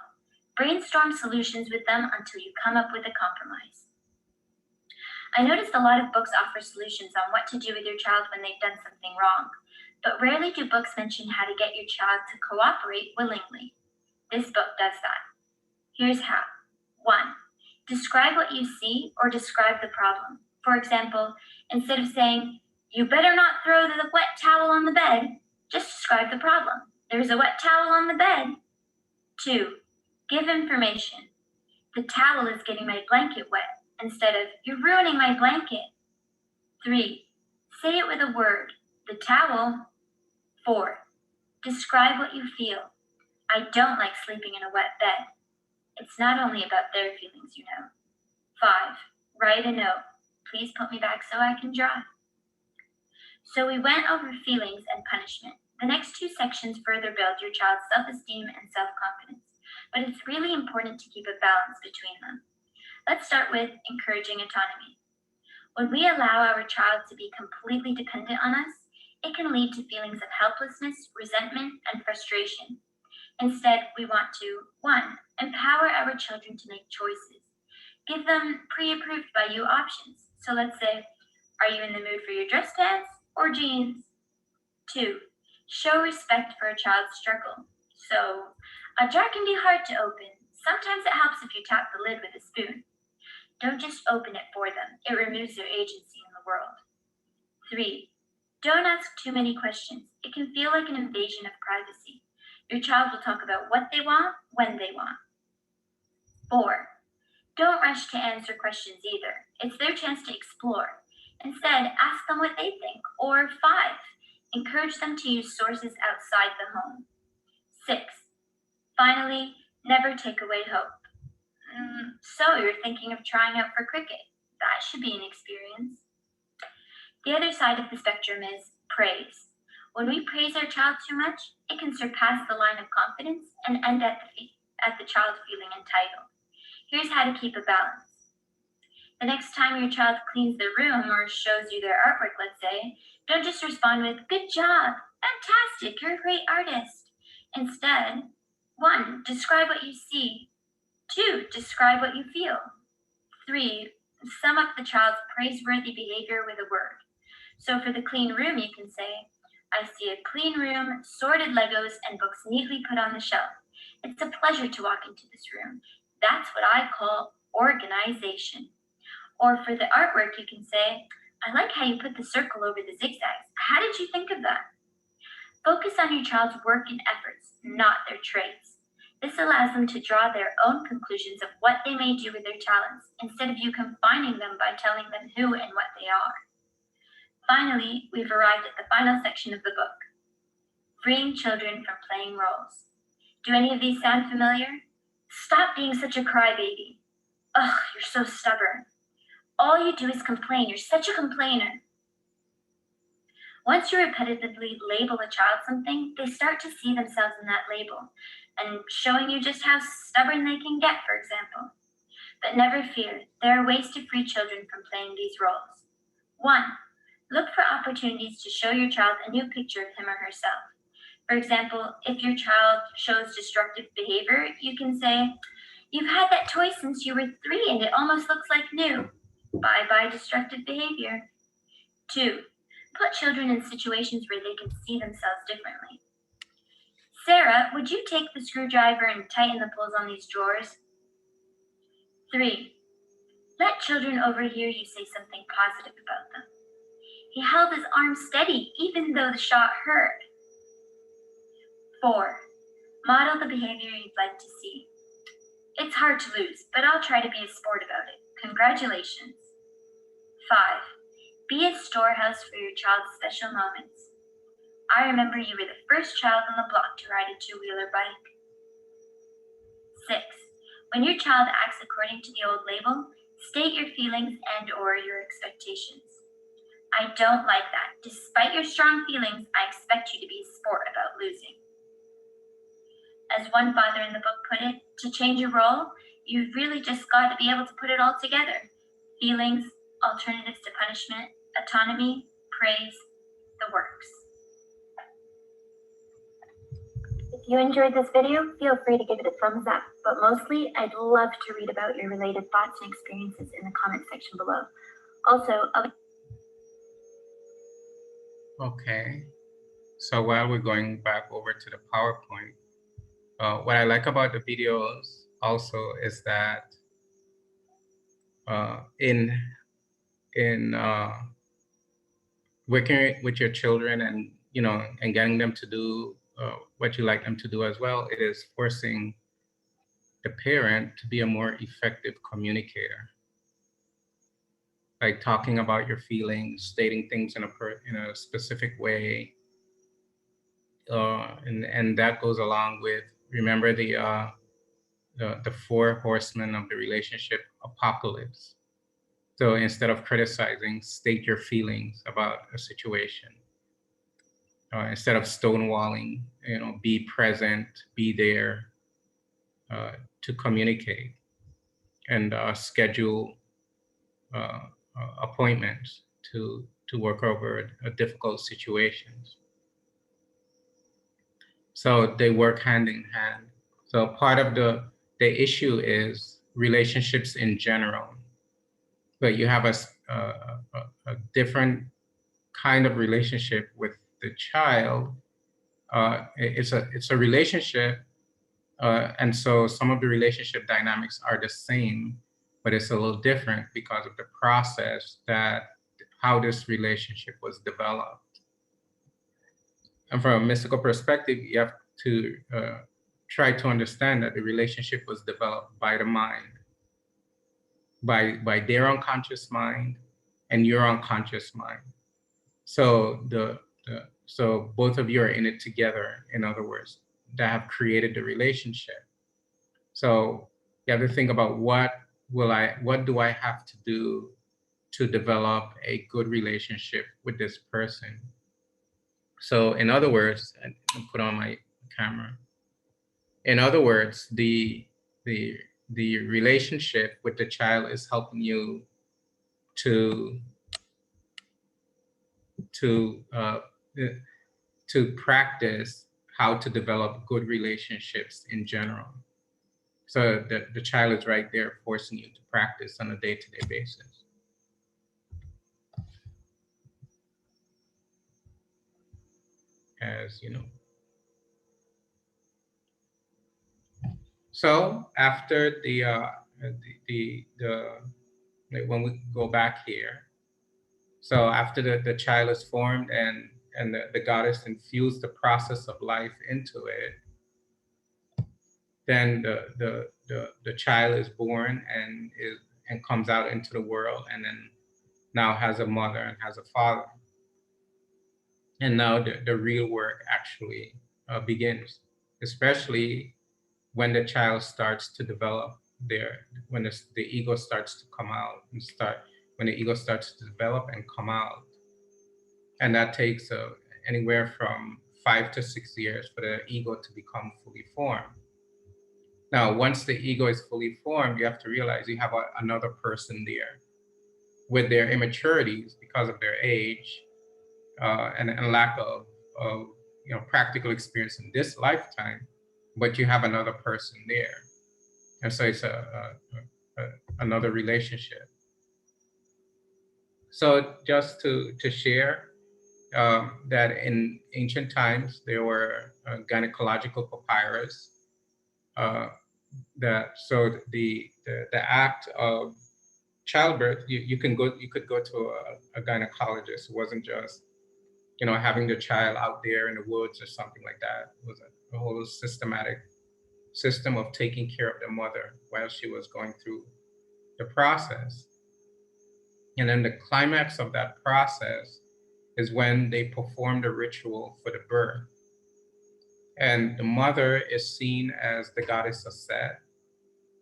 [SPEAKER 3] Brainstorm solutions with them until you come up with a compromise. I noticed a lot of books offer solutions on what to do with your child when they've done something wrong, but rarely do books mention how to get your child to cooperate willingly. This book does that. Here's how. 1. Describe what you see or describe the problem. For example, instead of saying, "You better not throw the wet towel on the bed," just describe the problem. "There's a wet towel on the bed." 2. Give information.
[SPEAKER 4] The towel is getting my blanket wet, instead of, you're ruining my blanket. 3. Say it with a word. The towel. 4. Describe what you feel. I don't like sleeping in a wet bed. It's not only about their feelings, you know. 5. Write a note. Please put me back so I can dry. So we went over feelings and punishment. The next 2 sections further build your child's self-esteem and self-confidence, but it's really important to keep a balance between them. Let's start with encouraging autonomy. When we allow our child to be completely dependent on us, it can lead to feelings of helplessness, resentment, and frustration. Instead, we want to 1. Empower our children to make choices. Give them pre-approved by you options. So let's say, are you in the mood for your dress pants or jeans? 2. Show respect for a child's struggle. So, a jar can be hard to open. Sometimes it helps if you tap the lid with a spoon. Don't just open it for them. It removes their agency in the world. 3. Don't ask too many questions. It can feel like an invasion of privacy. Your child will talk about what they want, when they want. 4. Don't rush to answer questions either. It's their chance to explore. Instead, ask them what they think. Or 5. Encourage them to use sources outside the home. 6. Finally, never take away hope. So you're thinking of trying out for cricket. That should be an experience. The other side of the spectrum is praise. When we praise our child too much, it can surpass the line of confidence and end at the child feeling entitled. Here's how to keep a balance. The next time your child cleans their room or shows you their artwork, let's say, don't just respond with, good job, fantastic, you're a great artist. Instead, 1, describe what you see. 2, describe what you feel. 3, sum up the child's praiseworthy behavior with a word. So for the clean room, you can say, I see a clean room, sorted Legos, and books neatly put on the shelf. It's a pleasure to walk into this room. That's what I call organization. Or for the artwork, you can say, I like how you put the circle over the zigzags. How did you think of that? Focus on your child's work and efforts, not their traits. This allows them to draw their own conclusions of what they may do with their talents, instead of you confining them by telling them who and what they are. Finally, we've arrived at the final section of the book, freeing children from playing roles. Do any of these sound familiar? Stop being such a crybaby. Ugh, you're so stubborn. All you do is complain. You're such a complainer. Once you repetitively label a child something, they start to see themselves in that label, and showing you just how stubborn they can get, for example. But never fear, there are ways to free children from playing these roles. 1. Look for opportunities to show your child a new picture of him or herself. For example, if your child shows destructive behavior, you can say, you've had that toy since you were 3 and it almost looks like new. Bye-bye destructive behavior. 2. Put children in situations where they can see themselves differently. Sarah, would you take the screwdriver and tighten the pulls on these drawers? 3. Let children overhear you say something positive about them. He held his arm steady even though the shot hurt. 4. Model the behavior you'd like to see. It's hard to lose, but I'll try to be a sport about it. Congratulations. 5. Be a storehouse for your child's special moments. I remember you were the first child on the block to ride a 2-wheeler bike. 6. When your child acts according to the old label, state your feelings and/or your expectations. I don't like that. Despite your strong feelings, I expect you to be a sport about losing. As one father in the book put it, to change a role, you've really just got to be able to put it all together. Feelings, alternatives to punishment, autonomy, praise, the works. If you enjoyed this video, feel free to give it a thumbs up, but mostly I'd love to read about your related thoughts and experiences in the comment section below. Also,
[SPEAKER 1] Okay. So while we're going back over to the PowerPoint, what I like about the videos also is that in working with your children and and getting them to do what you like them to do as well, it is forcing the parent to be a more effective communicator. Like talking about your feelings, stating things in a specific way, and that goes along with, remember the four horsemen of the relationship apocalypse. So instead of criticizing, state your feelings about a situation. Instead of stonewalling, be present, be there, to communicate, and schedule appointments to work over difficult situations. So they work hand in hand. So part of the issue is relationships in general, but you have a different kind of relationship with the child. It's a relationship, and so some of the relationship dynamics are the same, but it's a little different because of the process how this relationship was developed. And from a mystical perspective, you have to try to understand that the relationship was developed by the mind, by their unconscious mind and your unconscious mind. So so both of you are in it together, in other words, that have created the relationship. So you have to think about what do I have to do to develop a good relationship with this person. So in other words, and I'll put on my camera. In other words, the relationship with the child is helping you to practice how to develop good relationships in general. So the child is right there forcing you to practice on a day-to-day basis. As you know. So after when we go back here, so after the child is formed and the goddess infused the process of life into it, then the child is born and comes out into the world, and then now has a mother and has a father. And now the real work actually begins, especially when the child starts to develop when the ego starts to come out when the ego starts to develop and come out. And that takes anywhere from 5 to 6 years for the ego to become fully formed. Now, once the ego is fully formed, you have to realize you have another person there with their immaturities because of their age and lack of practical experience in this lifetime, but you have another person there. And so it's another relationship. So just to share that in ancient times, there were gynecological papyrus so the act of childbirth, you could go to a gynecologist. It wasn't just having the child out there in the woods or something like that. It was a whole systematic system of taking care of the mother while she was going through the process. And then the climax of that process is when they perform the ritual for the birth. And the mother is seen as the goddess of Set,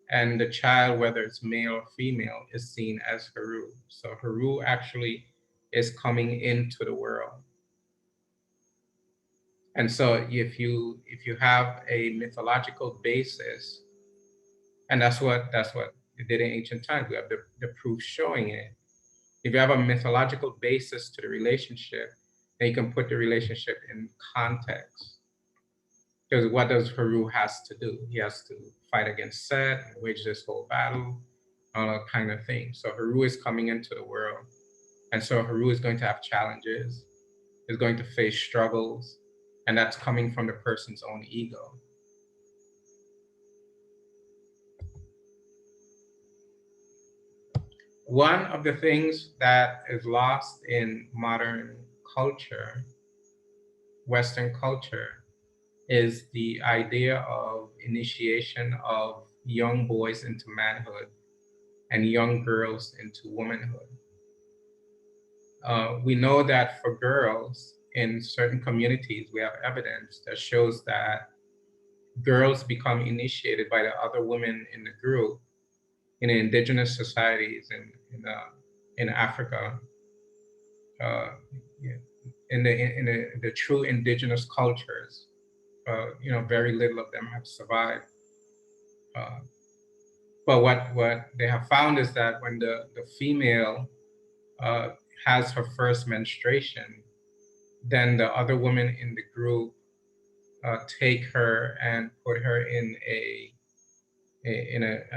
[SPEAKER 1] and the child, whether it's male or female, is seen as Heru. So Heru actually is coming into the world. And so if you have a mythological basis, and that's what they did in ancient times, we have the proof showing it. If you have a mythological basis to the relationship, then you can put the relationship in context. Because what does Heru has to do? He has to fight against Set and wage this whole battle, all that kind of thing. So Heru is coming into the world. And so Heru is going to have challenges, is going to face struggles, and that's coming from the person's own ego. One of the things that is lost in modern culture, Western culture, is the idea of initiation of young boys into manhood and young girls into womanhood. We know that for girls in certain communities, we have evidence that shows that girls become initiated by the other women in the group in indigenous societies in Africa, uh, in the true indigenous cultures. Very little of them have survived. But what they have found is that when the female has her first menstruation, then the other women in the group take her and put her in a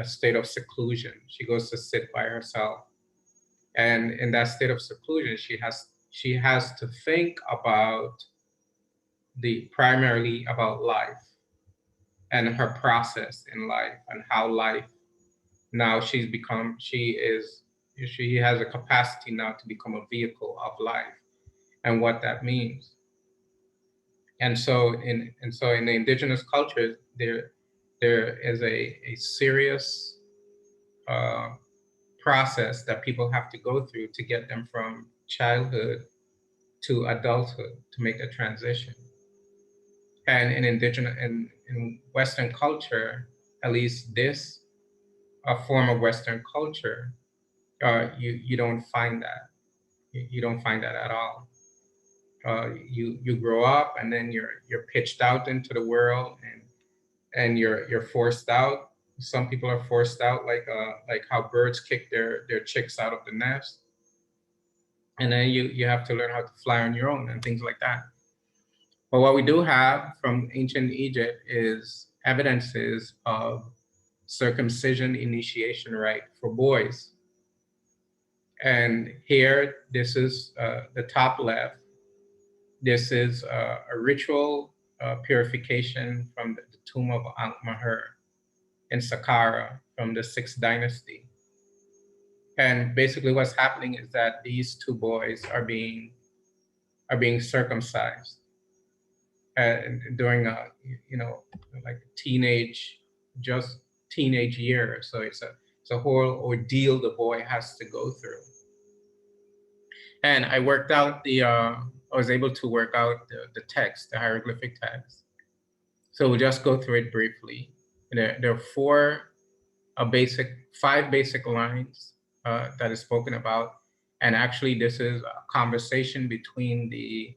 [SPEAKER 1] state of seclusion. She goes to sit by herself, and in that state of seclusion, she has to think about primarily about life and her process in life and how life now she has a capacity now to become a vehicle of life and what that means. And so in the indigenous cultures, there is a serious process that people have to go through to get them from childhood to adulthood to make a transition. And in Western culture, at least this a form of Western culture, you don't find that. You don't find that at all. You grow up and then you're pitched out into the world and you're forced out. Some people are forced out like how birds kick their chicks out of the nest. And then you have to learn how to fly on your own and things like that. But what we do have from ancient Egypt is evidences of circumcision initiation rite for boys. And here, this is the top left. This is a ritual purification from the tomb of Ankh-Maher in Saqqara from the 6th dynasty. And basically what's happening is that these two boys are being circumcised during like teenage year. So it's a whole ordeal the boy has to go through. And I worked out I was able to work out the text, the hieroglyphic text. So we'll just go through it briefly. There are 5 basic lines that is spoken about. And actually this is a conversation between the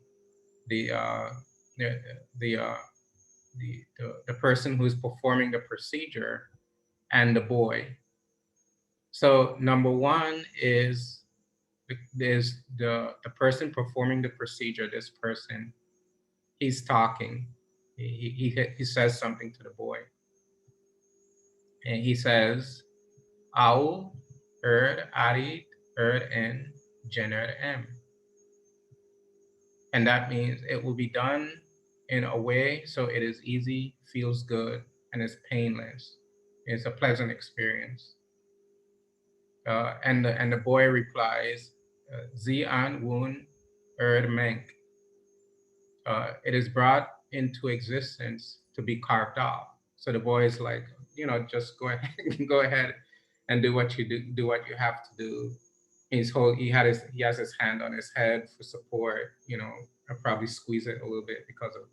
[SPEAKER 1] person who's performing the procedure and the boy. So number 1 is there's the person performing the procedure. This person, he's talking. He says something to the boy, and he says, "Au arit en gener em," and that means it will be done in a way so it is easy, feels good, and is painless. It's a pleasant experience. And the boy replies, "Zian wun menk." It is brought into existence to be carved off. So the boy is like, just go ahead and do what you have to do. He has his hand on his head for support, I'll probably squeeze it a little bit because of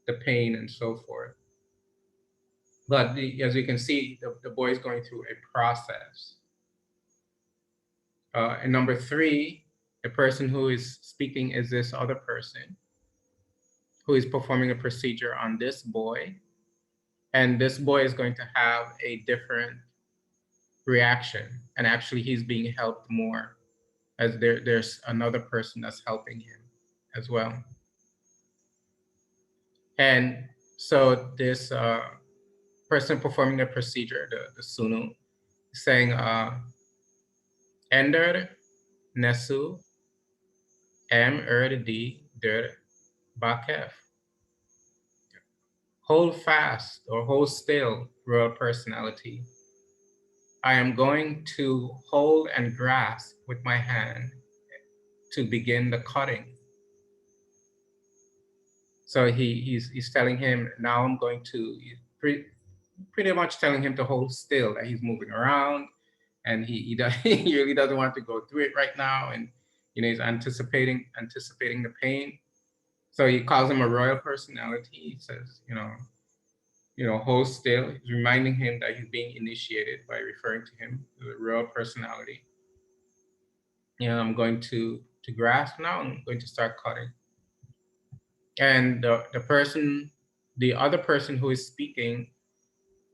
[SPEAKER 1] the pain and so forth. But as you can see, the boy is going through a process. And number 3, the person who is speaking is this other person who is performing a procedure on this boy. And this boy is going to have a different reaction. And actually he's being helped more as there's another person that's helping him as well. And so this person performing the procedure, the Sunu, is saying, Ender Nesu M di der Bakef. Hold fast or hold still, royal personality. I am going to hold and grasp with my hand to begin the cutting. So he's telling him, now I'm going to, pretty much telling him to hold still, that he's moving around, and he really doesn't want to go through it right now, and he's anticipating the pain. So he calls him a royal personality. He says, hold still. He's reminding him that he's being initiated by referring to him as a royal personality. I'm going to grasp now. I'm going to start cutting. And the other person who is speaking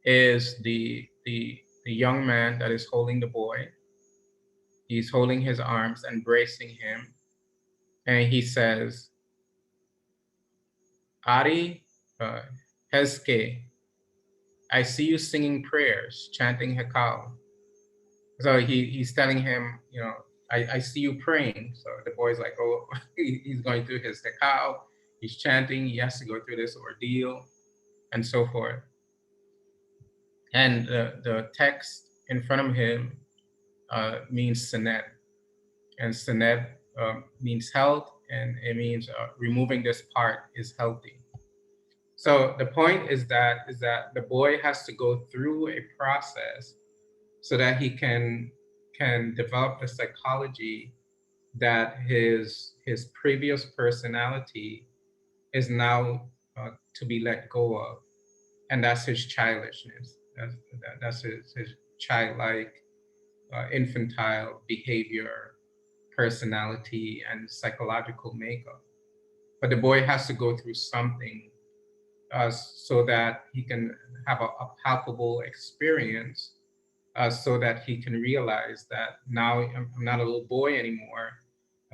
[SPEAKER 1] is the young man that is holding the boy. He's holding his arms and bracing him. And he says, Ari Hezke, I see you singing prayers, chanting Hekal. So he's telling him, I see you praying. So the boy's like, oh, he's going through his Hekal. He's chanting. He has to go through this ordeal and so forth. And the text in front of him means Sened. And Sened means health, and it means removing this part is healthy. So the point is that the boy has to go through a process so that he can develop the psychology that his previous personality is now to be let go of, and that's his childishness. That's his childlike, infantile behavior, personality, and psychological makeup. But the boy has to go through something so that he can have a palpable experience, so that he can realize that now I'm not a little boy anymore.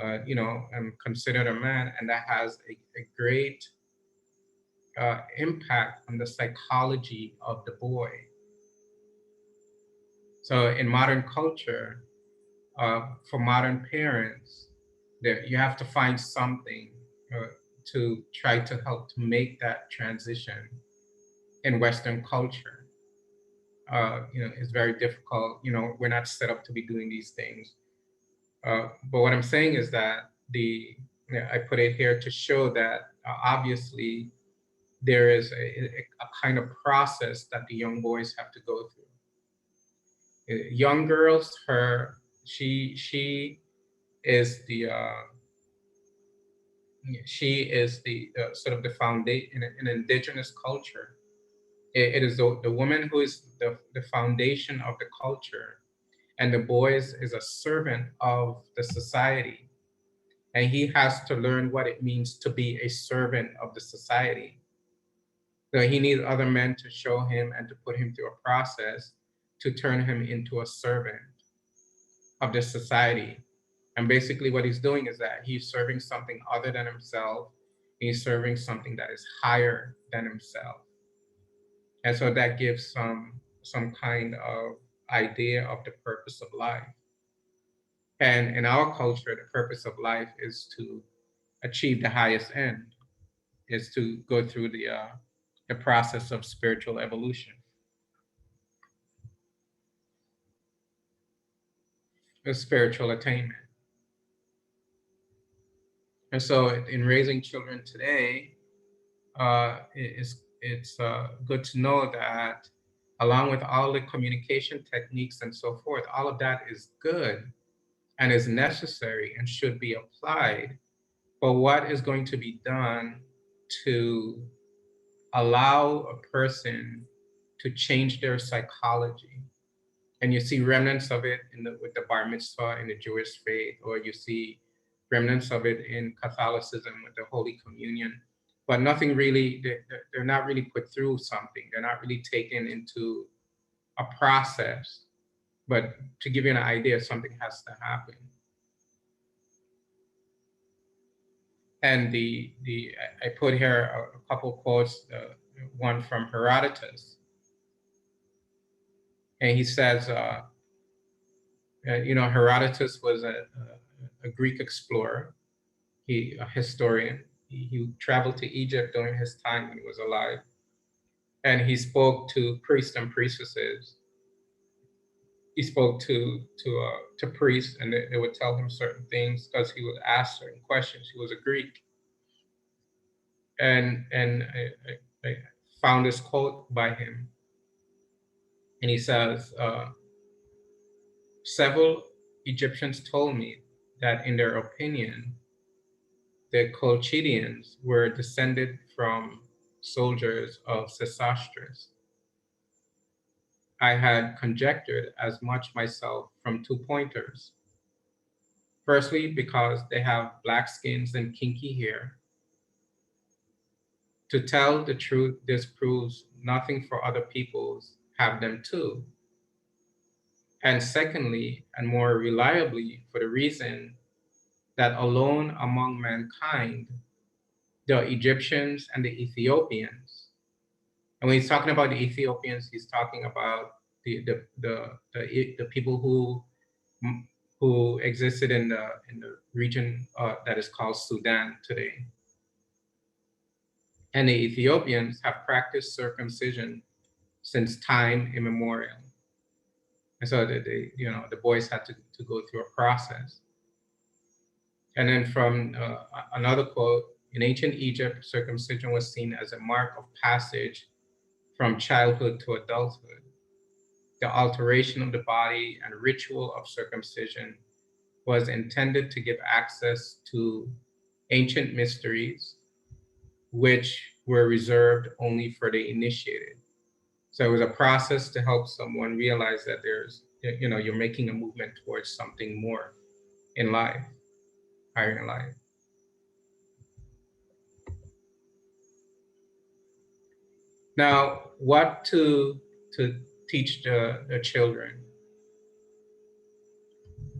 [SPEAKER 1] I'm considered a man, and that has a great impact on the psychology of the boy. So in modern culture, for modern parents, you have to find something to try to help to make that transition in Western culture. It's very difficult. We're not set up to be doing these things. But what I'm saying is that I put it here to show that obviously there is a kind of process that the young boys have to go through. Young girls, she is the sort of the foundation in indigenous culture. It is the woman who is the foundation of the culture, and the boy is a servant of the society, and he has to learn what it means to be a servant of the society. So he needs other men to show him and to put him through a process to turn him into a servant of the society. And basically what he's doing is that he's serving something other than himself. He's serving something that is higher than himself. And so that gives some kind of idea of the purpose of life. And in our culture, the purpose of life is to achieve the highest end, is to go through the process of spiritual evolution. The spiritual attainment. And so in raising children today, it's good to know that along with all the communication techniques and so forth, all of that is good and is necessary and should be applied. But what is going to be done to allow a person to change their psychology? And you see remnants of it with the bar mitzvah in the Jewish faith, or you see remnants of it in Catholicism with the Holy Communion, but nothing really, they're not really put through something. They're not really taken into a process. But to give you an idea, something has to happen. And I put here a couple quotes, one from Herodotus. And he says, Herodotus was a Greek explorer, a historian. He traveled to Egypt during his time when he was alive. And he spoke to priests and priestesses. He spoke to priests, and they would tell him certain things because he would ask certain questions. He was a Greek. And I found this quote by him. And he says, several Egyptians told me that in their opinion, the Colchidians were descended from soldiers of Sesostris. I had conjectured as much myself from 2 pointers. Firstly, because they have black skins and kinky hair. To tell the truth, this proves nothing for other peoples have them too. And secondly, and more reliably, for the reason that alone among mankind, the Egyptians and the Ethiopians, and when he's talking about the Ethiopians, he's talking about the people who existed in the region that is called Sudan today. And the Ethiopians have practiced circumcision since time immemorial. And so the boys had to go through a process. And then from another quote, in ancient Egypt, circumcision was seen as a mark of passage from childhood to adulthood. The alteration of the body and ritual of circumcision was intended to give access to ancient mysteries, which were reserved only for the initiated. So it was a process to help someone realize that you're making a movement towards something more in life, higher in life. Now, what to teach the children?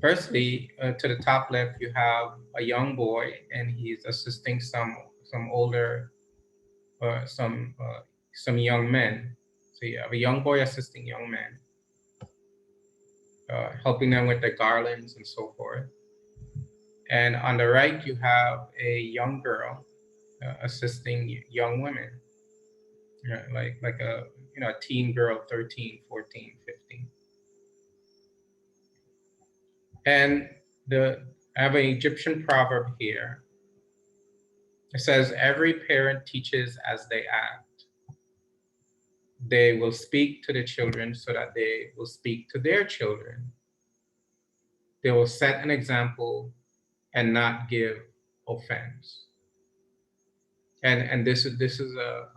[SPEAKER 1] Firstly, to the top left, you have a young boy, and he's assisting some older, some young men. So you have a young boy assisting young men, helping them with their garlands and so forth. And on the right, you have a young girl assisting young women, like a teen girl, 13, 14, 15. And I have an Egyptian proverb here. It says, every parent teaches as they act. They will speak to the children so that they will speak to their children. They will set an example and not give offense. And this is a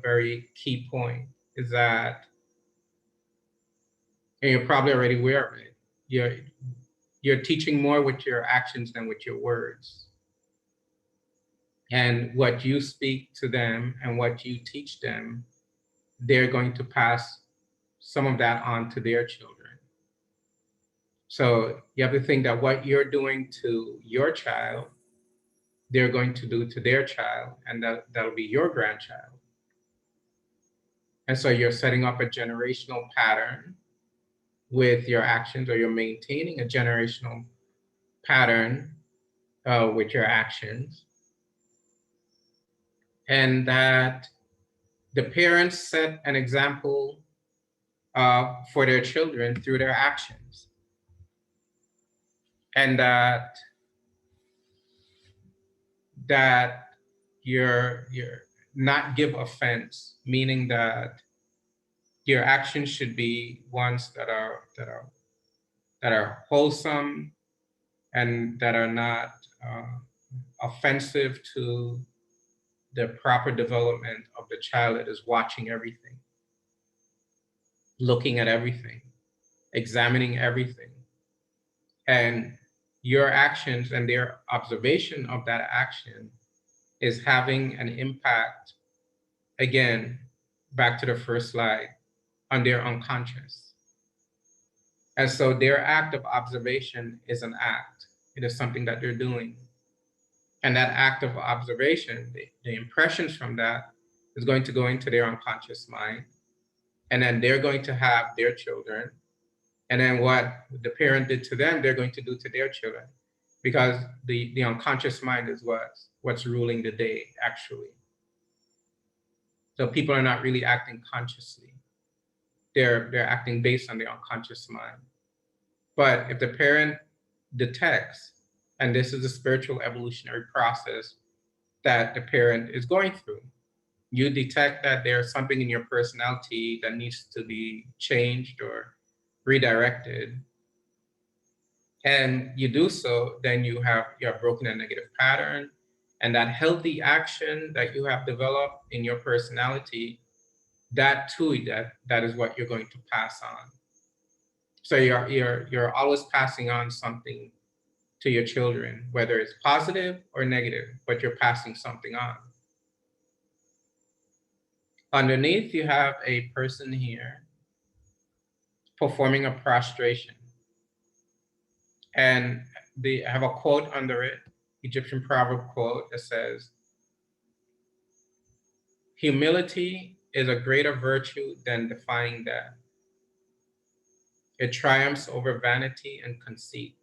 [SPEAKER 1] very key point, is that, and you're probably already aware of it, you're teaching more with your actions than with your words. And what you speak to them and what you teach them, they're going to pass some of that on to their children. So you have to think that what you're doing to your child, they're going to do to their child, and that'll be your grandchild. And so you're setting up a generational pattern with your actions, or you're maintaining a generational pattern with your actions. And that the parents set an example for their children through their actions. And that you're not give offense, meaning that your actions should be ones that are wholesome and that are not offensive to the proper development of the child that is watching everything, looking at everything, examining everything. And your actions and their observation of that action is having an impact, again, back to the first slide, on their unconscious. And so their act of observation is an act. It is something that they're doing. And that act of observation, the impressions from that is going to go into their unconscious mind. And then they're going to have their children. And then what the parent did to them, they're going to do to their children. Because the unconscious mind is what's ruling the day, actually. So people are not really acting consciously. They're acting based on the unconscious mind. But if the parent detects, and this is a spiritual evolutionary process that the parent is going through, you detect that there's something in your personality that needs to be changed or redirected, and you do so, then you have broken a negative pattern, and that healthy action that you have developed in your personality, that too, that is what you're going to pass on. So you're always passing on something to your children, whether it's positive or negative, but you're passing something on. Underneath, you have a person here performing a prostration. And they have a quote under it, Egyptian proverb quote that says, "Humility is a greater virtue than defying death. It triumphs over vanity and conceit.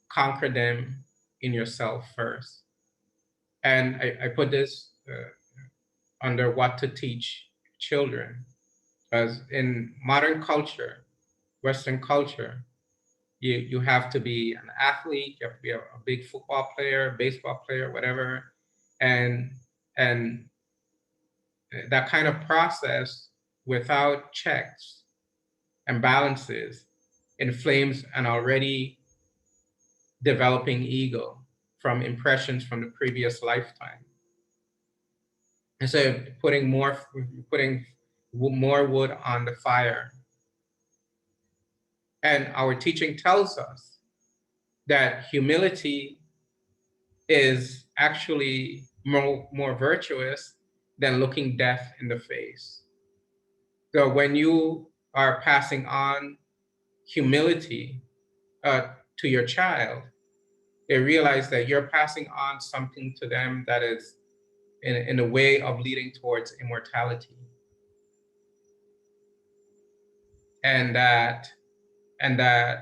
[SPEAKER 1] Conquer them in yourself first." And I put this under what to teach children, because in modern culture, Western culture, you have to be an athlete, you have to be a big football player, baseball player, whatever. And that kind of process without checks and balances inflames an already developing ego from impressions from the previous lifetime. And so putting more wood on the fire. And our teaching tells us that humility is actually more virtuous than looking death in the face. So when you are passing on humility to your child, they realize that you're passing on something to them that is in a way of leading towards immortality. And that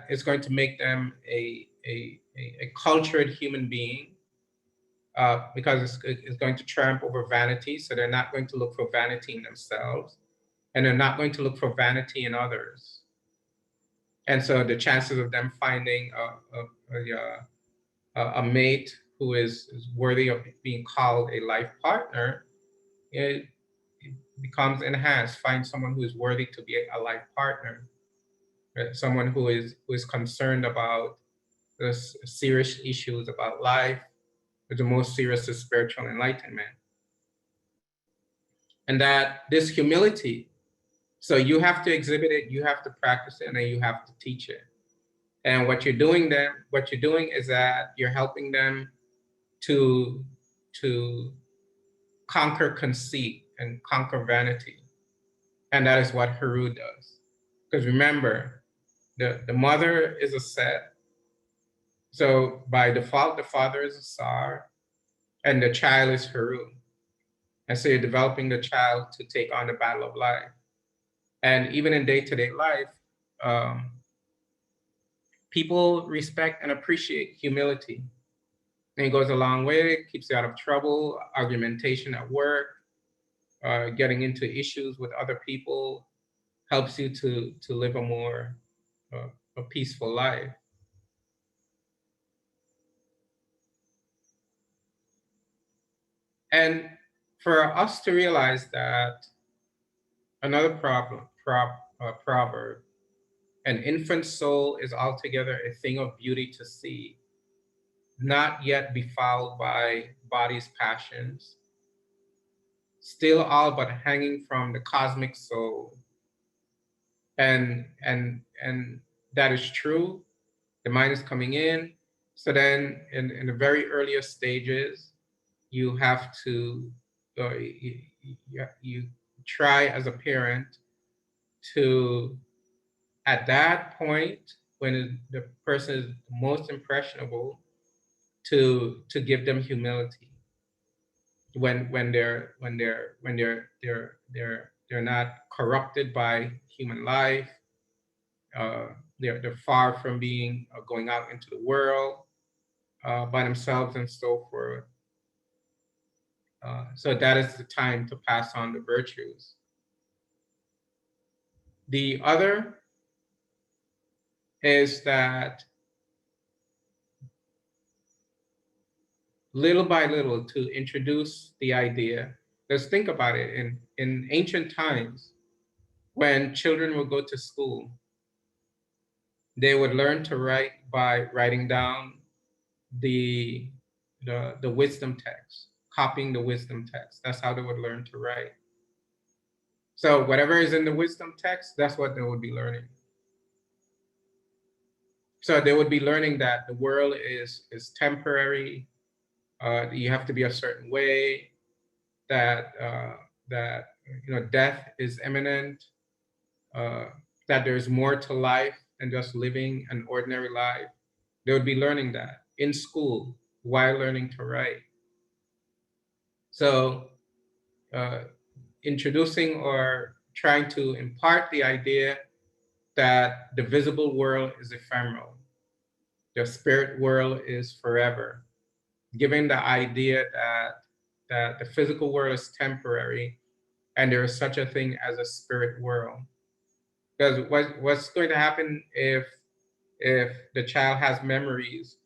[SPEAKER 1] it's going to make them a cultured human being, because it's going to triumph over vanity. So they're not going to look for vanity in themselves, and they're not going to look for vanity in others. And so the chances of them finding a mate who is worthy of being called a life partner, it becomes enhanced. Find someone who is worthy to be a life partner, right? Someone who is concerned about the serious issues about life. The most serious is spiritual enlightenment. And that this humility, so you have to exhibit it, you have to practice it, and then you have to teach it. And what you're doing is that you're helping them to conquer conceit and conquer vanity. And that is what Heru does. Because remember, the mother is a Set. So by default, the father is a Sar, and the child is Heru. And so you're developing the child to take on the battle of life. And even in day-to-day life, people respect and appreciate humility. And it goes a long way, keeps you out of trouble, argumentation at work, getting into issues with other people, helps you to live a more a peaceful life. And for us to realize that another proverb, an infant soul is altogether a thing of beauty to see, not yet befouled by body's passions, still all but hanging from the cosmic soul. And that is true. The mind is coming in. So then in the very earliest stages, you have to, you try as a parent to, at that point, when the person is most impressionable, to give them humility. When they're not corrupted by human life, they're far from being going out into the world by themselves and so forth. So that is the time to pass on the virtues. The other is that little by little to introduce the idea Let's think about it. In ancient times, when children would go to school, they would learn to write by writing down the the wisdom text, copying the wisdom text. That's how they would learn to write. So whatever is in the wisdom text, that's what they would be learning. So they would be learning that the world is temporary. You have to be a certain way. That death is imminent. That there's more to life than just living an ordinary life. They would be learning that in school while learning to write. So introducing or trying to impart the idea that the visible world is ephemeral, the spirit world is forever, giving the idea that the physical world is temporary and there is such a thing as a spirit world. Because what's going to happen if the child has memories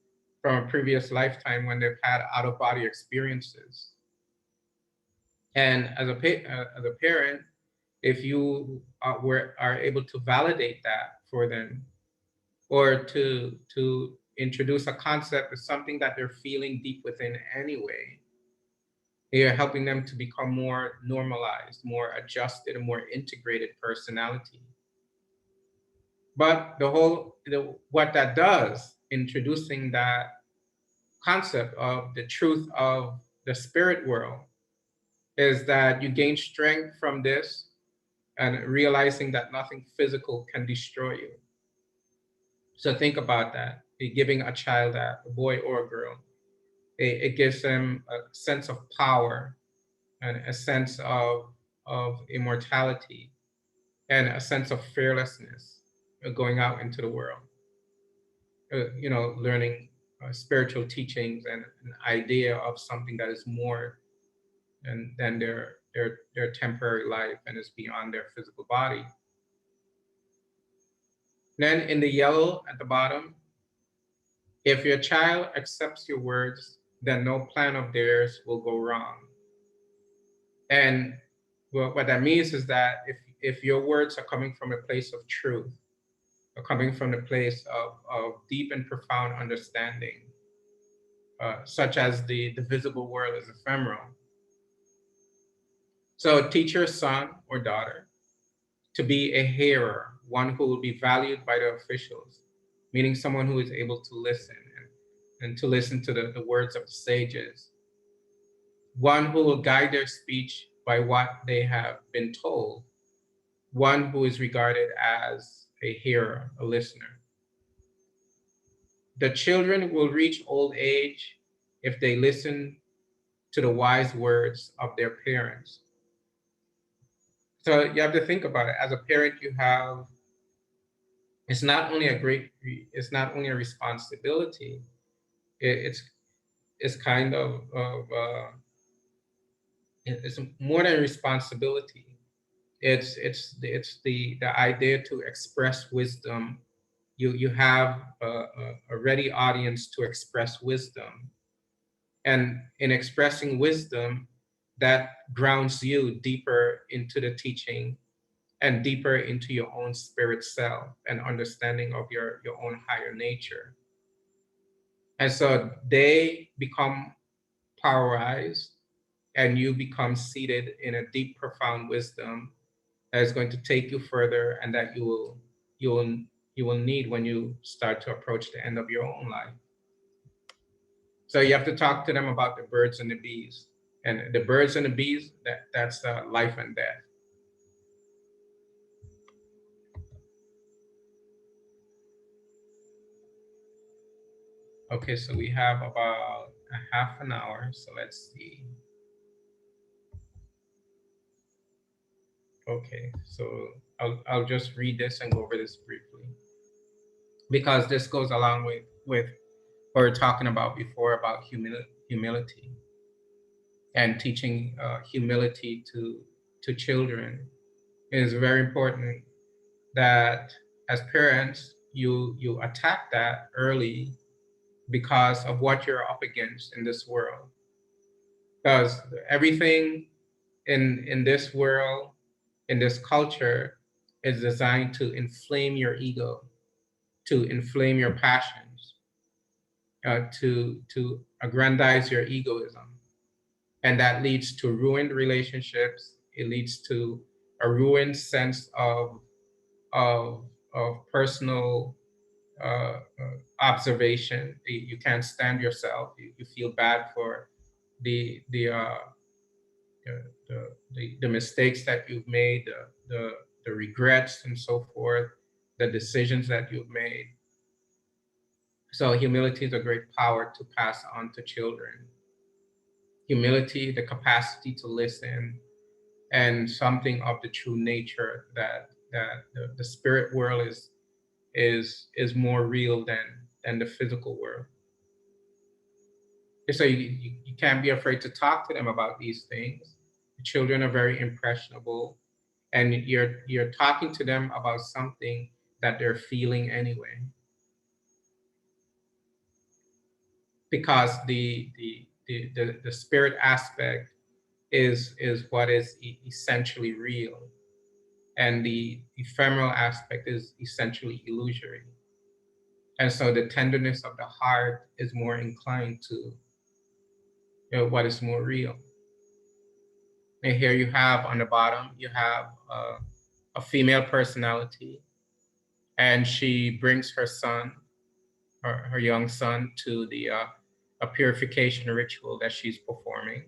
[SPEAKER 1] from a previous lifetime when they've had out-of-body experiences? And as a parent, if you are able to validate that for them, or to introduce a concept of something that they're feeling deep within anyway, you're helping them to become more normalized, more adjusted, a more integrated personality. But what that does, introducing that concept of the truth of the spirit world, is that you gain strength from this and realizing that nothing physical can destroy you. So think about that. You're giving a child that, a boy or a girl, it gives them a sense of power and a sense of immortality and a sense of fearlessness going out into the world. Learning spiritual teachings and an idea of something that is more than their temporary life and is beyond their physical body. Then in the yellow at the bottom, if your child accepts your words, then no plan of theirs will go wrong. And what that means is that if your words are coming from a place of truth, or coming from the place of deep and profound understanding, such as the visible world is ephemeral. So teach your son or daughter to be a hearer, one who will be valued by the officials, meaning someone who is able to listen and to listen to the words of the sages, one who will guide their speech by what they have been told, one who is regarded as a hearer, a listener. The children will reach old age if they listen to the wise words of their parents. So you have to think about it. As a parent, it's not only a responsibility, it's kind of it's more than a responsibility. It's the idea to express wisdom. You have a ready audience to express wisdom, and in expressing wisdom, that grounds you deeper into the teaching and deeper into your own spirit self and understanding of your own higher nature. And so they become powerized and you become seated in a deep, profound wisdom that is going to take you further and that you will need when you start to approach the end of your own life. So you have to talk to them about the birds and the bees. And the birds and the bees, that's life and death. Okay, so we have about a half an hour, so let's see. Okay, so I'll just read this and go over this briefly, because this goes along with what we were talking about before about humility and teaching humility to children. It is very important that as parents, you attack that early because of what you're up against in this world. Because everything in this world, in this culture, is designed to inflame your ego, to inflame your passions, to aggrandize your egoism. And that leads to ruined relationships. It leads to a ruined sense of, of personal observation. You can't stand yourself. You feel bad for the the, uh, the mistakes that you've made, the regrets and so forth, the decisions that you've made. So humility is a great power to pass on to children. Humility, the capacity to listen, and something of the true nature that the spirit world is more real than the physical world. So you can't be afraid to talk to them about these things. The children are very impressionable, and you're talking to them about something that they're feeling anyway. Because the spirit aspect is what is essentially real, and the ephemeral aspect is essentially illusory. And so the tenderness of the heart is more inclined to what is more real. And here you have on the bottom, you have a female personality, and she brings her son, her young son, to the a purification ritual that she's performing.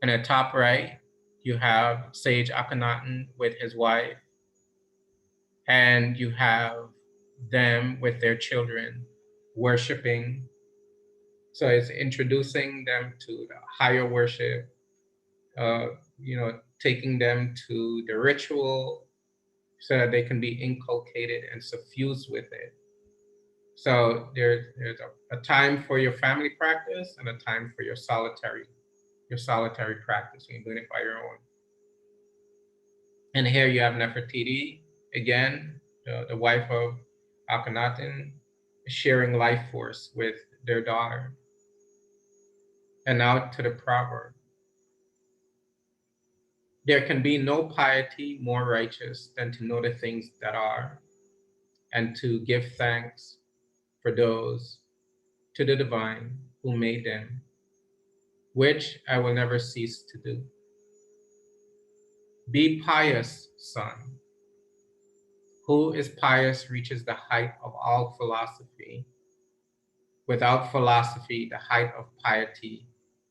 [SPEAKER 1] And at top right, you have Sage Akhenaten with his wife, and you have them with their children worshiping. So it's introducing them to the higher worship, taking them to the ritual so that they can be inculcated and suffused with it. So there's a time for your family practice and a time for your solitary practice. You're doing it by your own. And here you have Nefertiti, again, the wife of Akhenaten, sharing life force with their daughter. And now to the proverb. There can be no piety more righteous than to know the things that are, and to give thanks for those to the divine who made them, which I will never cease to do. Be pious, son. Who is pious reaches the height of all philosophy. Without philosophy, the height of piety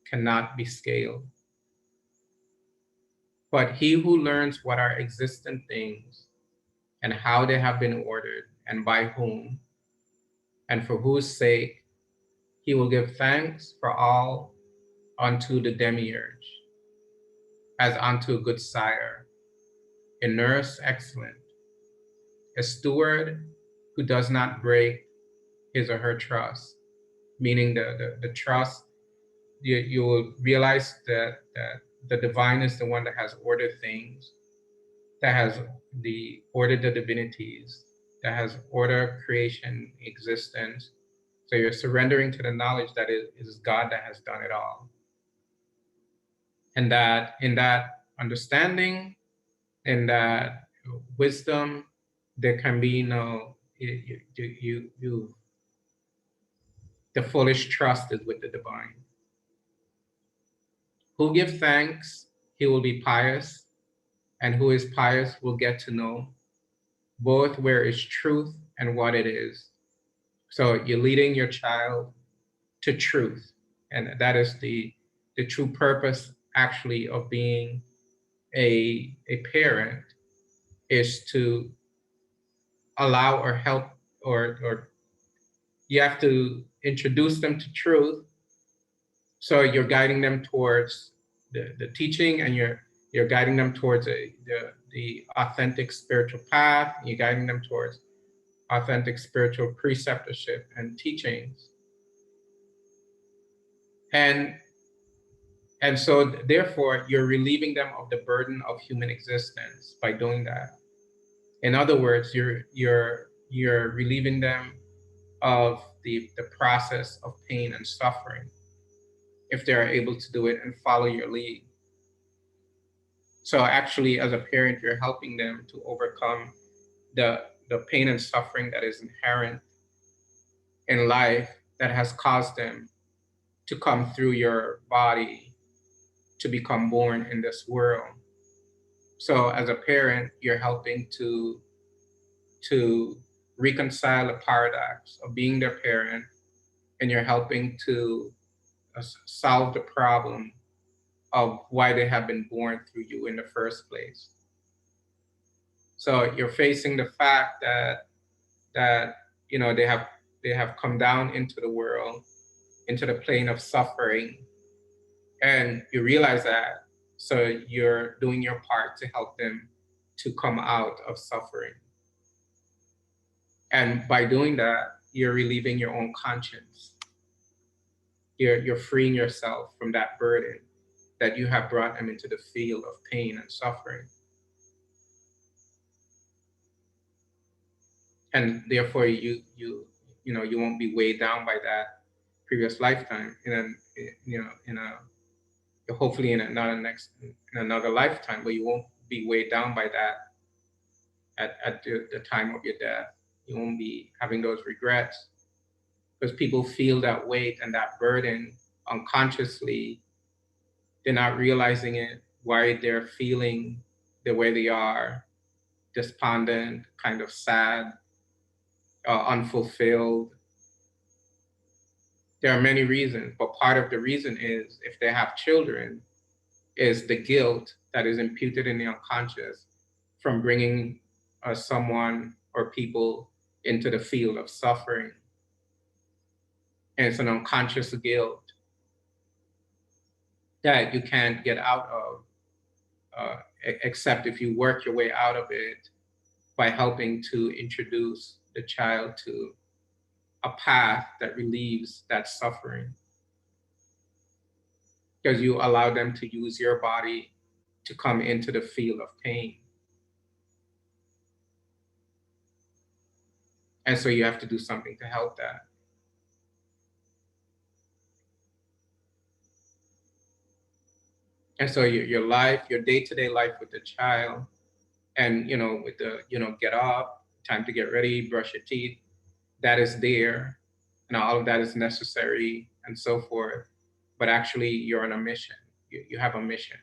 [SPEAKER 1] cannot be scaled. But he who learns what are existent things and how they have been ordered and by whom and for whose sake, he will give thanks for all unto the demiurge, as unto a good sire, a nurse excellent, a steward who does not break his or her trust, meaning the trust. You will realize that the divine is the one that has ordered things, that has ordered the divinities, that has ordered creation, existence. So you're surrendering to the knowledge that it is God that has done it all. And that in that understanding, in that wisdom, there can be no, the foolish trust is with the divine. Who gives thanks, he will be pious, and who is pious will get to know both where is truth and what it is. So you're leading your child to truth, and that is the true purpose actually of being a parent, is to allow or help, or you have to introduce them to truth. So you're guiding them towards the teaching, and you're guiding them towards the authentic spiritual path. You're guiding them towards authentic spiritual preceptorship and teachings. And so therefore you're relieving them of the burden of human existence by doing that. In other words, you're relieving them of the process of pain and suffering. if they're able to do it and follow your lead. So actually, as a parent, you're helping them to overcome the pain and suffering that is inherent in life that has caused them to come through your body to become born in this world. So as a parent, you're helping to reconcile the paradox of being their parent, and you're helping to solve the problem of why they have been born through you in the first place. So you're facing the fact that you know they have come down into the world, into the plane of suffering, and you realize that. So you're doing your part to help them to come out of suffering. And by doing that, you're relieving your own conscience. You're freeing yourself from that burden that you have brought them into the field of pain and suffering. And therefore you won't be weighed down by that previous lifetime hopefully in another lifetime, but you won't be weighed down by that at the time of your death. You won't be having those regrets, because people feel that weight and that burden unconsciously. They're not realizing it, why they're feeling the way they are, despondent, kind of sad, unfulfilled. There are many reasons, but part of the reason is, if they have children, is the guilt that is imputed in the unconscious from bringing someone or people into the field of suffering. And it's an unconscious guilt that you can't get out of, except if you work your way out of it by helping to introduce the child to a path that relieves that suffering. Because you allow them to use your body to come into the field of pain. And so you have to do something to help that. And so your life, your day-to-day life with the child, and with the get up, time to get ready, brush your teeth, that is there, and all of that is necessary and so forth. But actually, you're on a mission. You have a mission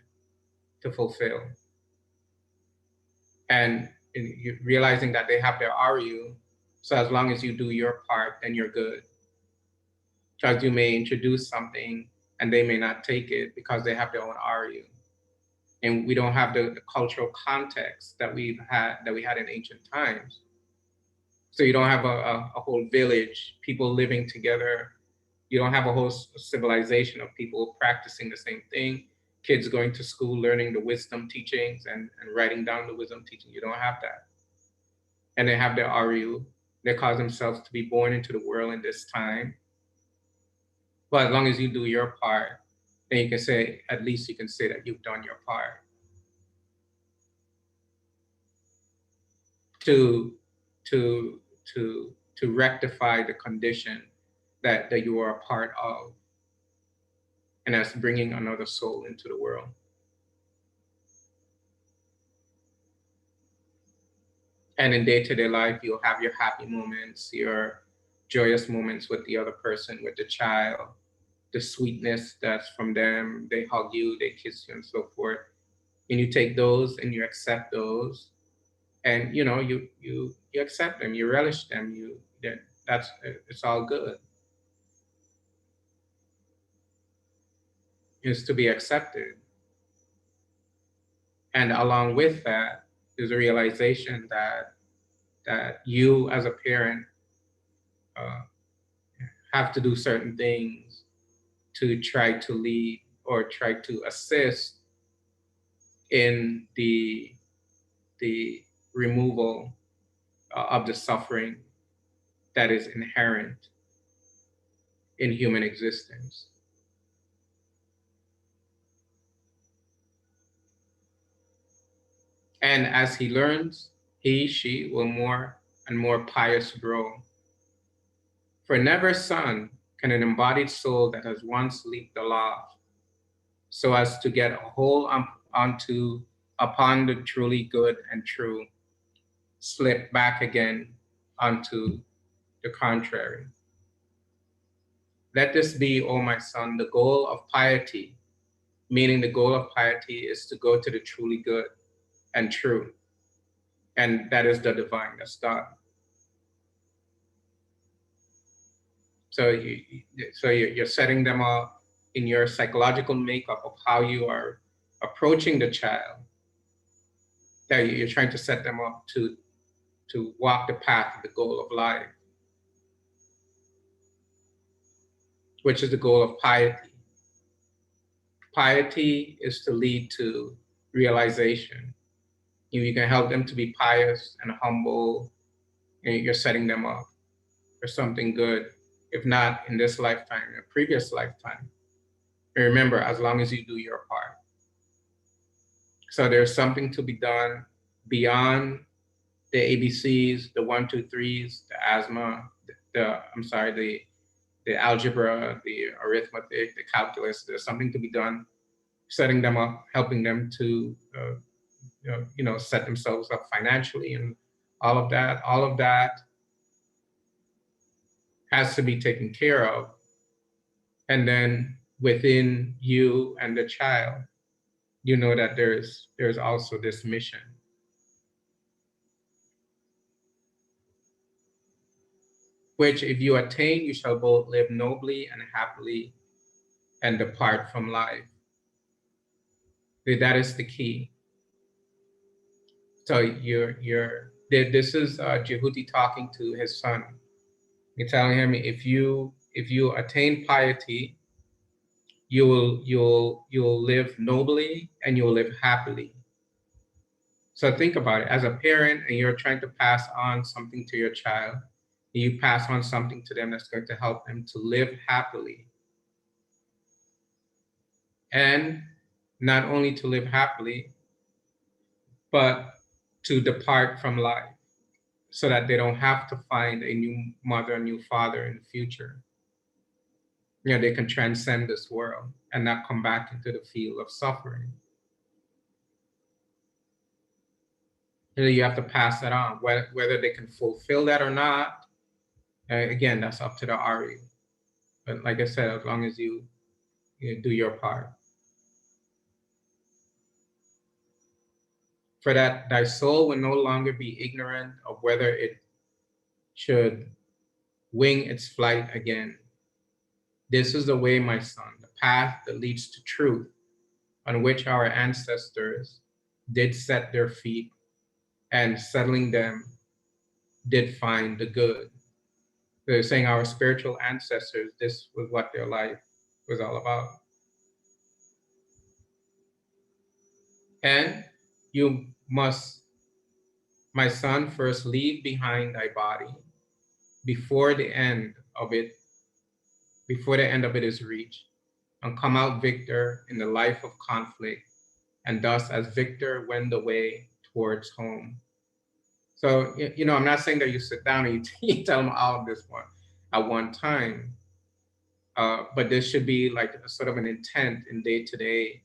[SPEAKER 1] to fulfill. And you realizing that they have their RU, so as long as you do your part, then you're good. Because you may introduce something and they may not take it because they have their own RU. And we don't have the cultural context that we had in ancient times. So you don't have a whole village, people living together. You don't have a whole civilization of people practicing the same thing. Kids going to school, learning the wisdom teachings and writing down the wisdom teaching. You don't have that. And they have their RU. They cause themselves to be born into the world in this time. But as long as you do your part, then you can say, at least you can say that you've done your part. To rectify the condition that you are a part of. And that's bringing another soul into the world. And in day-to-day life, you'll have your happy moments, your joyous moments with the other person, with the child, the sweetness that's from them. They hug you, they kiss you, and so forth. And you take those and you accept those, and you accept them, you relish them. It's all good. It's to be accepted. And along with that, there's a realization that you as a parent have to do certain things to try to lead or try to assist in the removal of the suffering that is inherent in human existence. And as he learns, she will more and more pious grow. For never son can an embodied soul that has once leaped aloft so as to get a hold upon the truly good and true, slip back again onto the contrary. Let this be, O my son, the goal of piety, meaning the goal of piety is to go to the truly good and true. And that is the divine, that's God. So you're setting them up in your psychological makeup of how you are approaching the child. That you're trying to set them up to walk the path of the goal of life, which is the goal of piety. Piety is to lead to realization. You can help them to be pious and humble, and you're setting them up for something good, if not in this lifetime, in a previous lifetime. And remember, as long as you do your part. So there's something to be done beyond the ABCs, the 1, 2, 3s, the asthma, the algebra, the arithmetic, the calculus. There's something to be done, setting them up, helping them to set themselves up financially, and all of that. All of that has to be taken care of. And then within you and the child, you know that there's also this mission. Which if you attain, you shall both live nobly and happily and depart from life. That is the key. So this is Jehuti talking to his son. You're telling him, if you attain piety, you'll live nobly and you'll live happily. So think about it. As a parent, and you're trying to pass on something to your child, you pass on something to them that's going to help them to live happily. And not only to live happily, but to depart from life, so that they don't have to find a new mother, a new father in the future. They can transcend this world and not come back into the field of suffering. You have to pass that on, whether they can fulfill that or not. Again, that's up to the Ari. But like I said, as long as you do your part. For that thy soul will no longer be ignorant of whether it should wing its flight again. This is the way, my son, the path that leads to truth, on which our ancestors did set their feet, and settling them did find the good. They're saying our spiritual ancestors, this was what their life was all about. And you must, my son, first leave behind thy body before the end of it is reached, and come out victor in the life of conflict, and thus as victor wend the way towards home. So, I'm not saying that you sit down and you tell them all of this at one time, but this should be like a sort of an intent in day-to-day,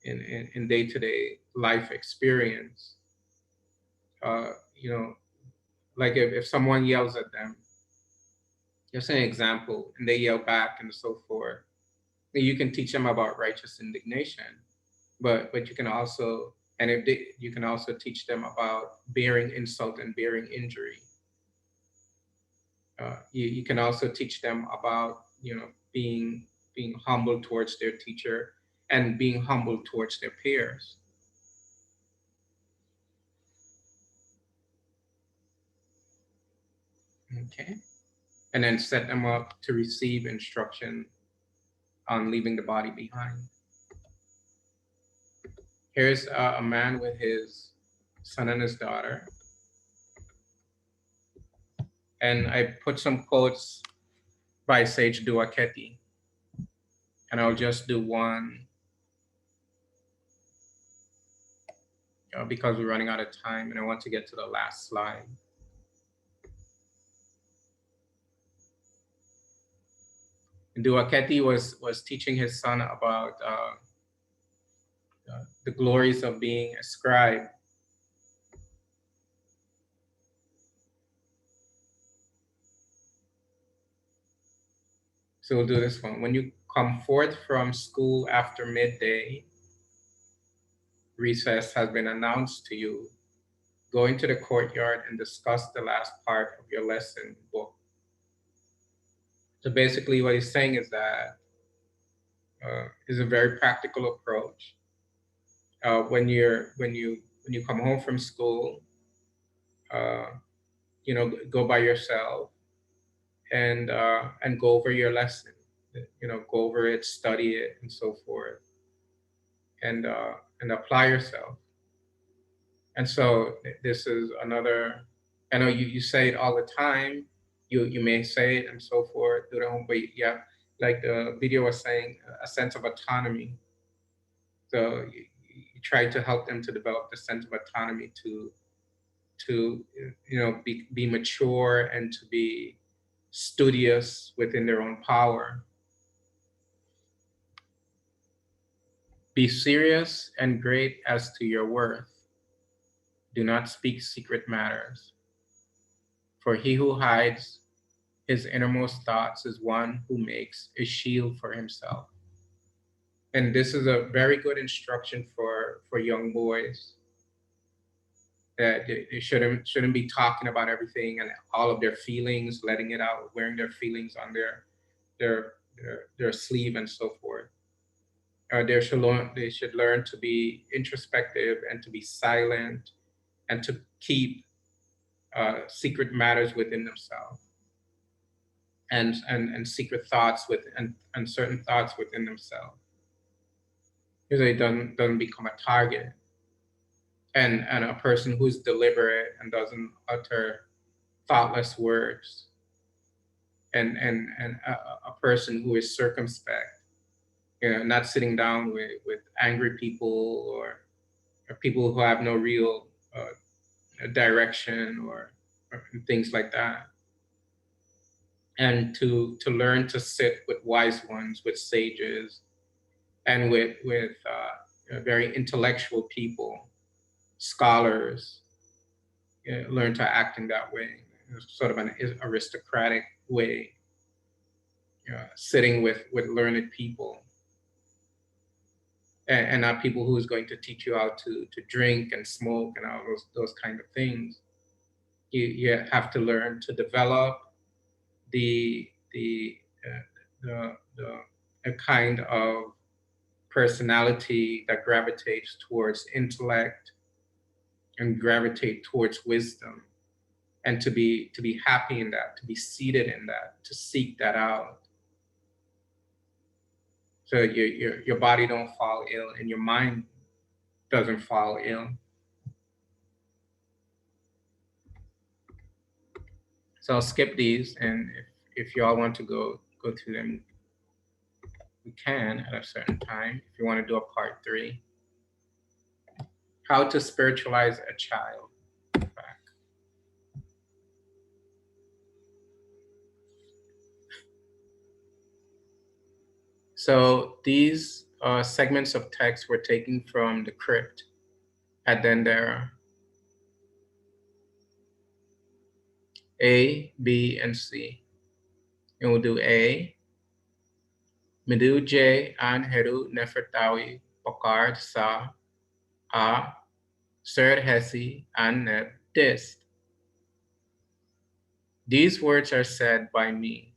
[SPEAKER 1] in day-to-day life experience. Like if someone yells at them, just an example, and they yell back and so forth, then you can teach them about righteous indignation, but you can also, you can also teach them about bearing insult and bearing injury. You can also teach them about, being humble towards their teacher and being humble towards their peers. Okay. And then set them up to receive instruction on leaving the body behind. Here's a man with his son and his daughter. And I put some quotes by Sage Duaketi. And I'll just do one because we're running out of time and I want to get to the last slide. Duaketi was teaching his son about the glories of being a scribe. So we'll do this one. When you come forth from school after midday, recess has been announced to you. Go into the courtyard and discuss the last part of your lesson book. So basically what he's saying is that is a very practical approach. When you come home from school, go by yourself and go over your lesson. Go over it, study it, and so forth, and apply yourself. And so this is another. I know you say it all the time. You may say it and so forth. Do the home, but yeah, like the video was saying, a sense of autonomy. So you try to help them to develop the sense of autonomy to be mature and to be studious within their own power. Be serious and great as to your worth. Do not speak secret matters. For he who hides his innermost thoughts is one who makes a shield for himself. And this is a very good instruction for young boys, that they shouldn't be talking about everything and all of their feelings, letting it out, wearing their feelings on their sleeve and so forth. They should learn to be introspective and to be silent and to keep secret matters within themselves and secret thoughts and certain thoughts within themselves, because they don't become a target. And a person who's deliberate and doesn't utter thoughtless words, and a person who is circumspect, not sitting down with angry people or people who have no real direction or things like that. And to learn to sit with wise ones, with sages, and with very intellectual people, scholars, learn to act in that way, sort of an aristocratic way, sitting with learned people, and not people who's going to teach you how to drink and smoke and all those kind of things. You have to learn to develop a kind of personality that gravitates towards intellect and gravitate towards wisdom, and to be happy in that, to be seated in that, to seek that out. So your body don't fall ill and your mind doesn't fall ill. So I'll skip these, and if you all want to go through them, we can at a certain time. If you want to do a part 3, how to spiritualize a child. So these segments of text were taken from the crypt at Dendera. A, B, and C. And we'll do A. Medu J an Heru Nefertawi Pokart Sa A Sir Hesi an Neb Dist. These words are said by me,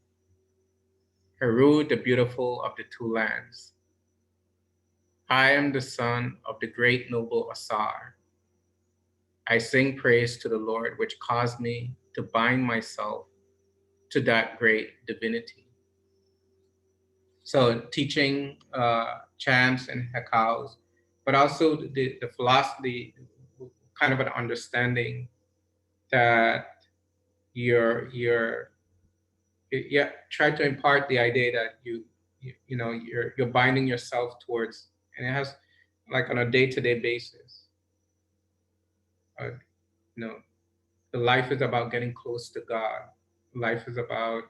[SPEAKER 1] Heru the beautiful of the two lands. I am the son of the great noble Asar. I sing praise to the Lord, which caused me to bind myself to that great divinity. So teaching chants and hekaus, but also the philosophy, kind of an understanding that try to impart the idea that you're binding yourself towards, and it has like on a day-to-day basis. The life is about getting close to God. Life is about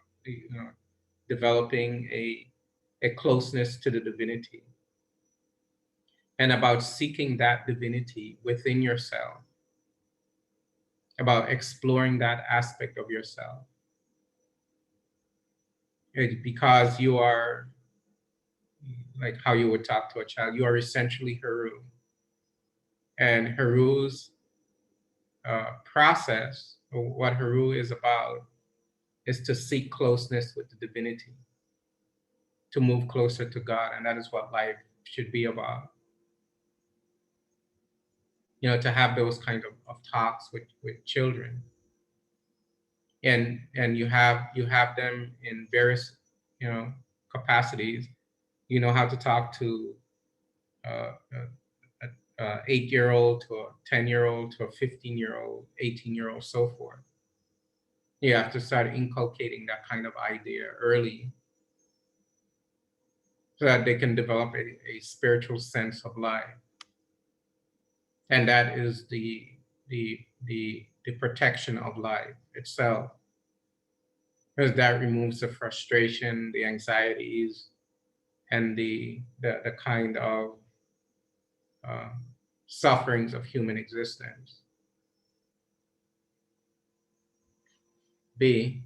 [SPEAKER 1] developing a closeness to the divinity, and about seeking that divinity within yourself, about exploring that aspect of yourself. Because you are, like how you would talk to a child, you are essentially Heru. And Heru's process, or what Heru is about, is to seek closeness with the divinity, to move closer to God. And that is what life should be about. You know, to have those kind of talks with children. And you have them in various, you know, capacities. You know how to talk to a 8-year-old, to a 10-year-old, to a 15-year-old, 18-year-old, so forth. You have to start inculcating that kind of idea early, so that they can develop a spiritual sense of life. And that is the protection of life itself, because that removes the frustration, the anxieties, and the kind of sufferings of human existence. B.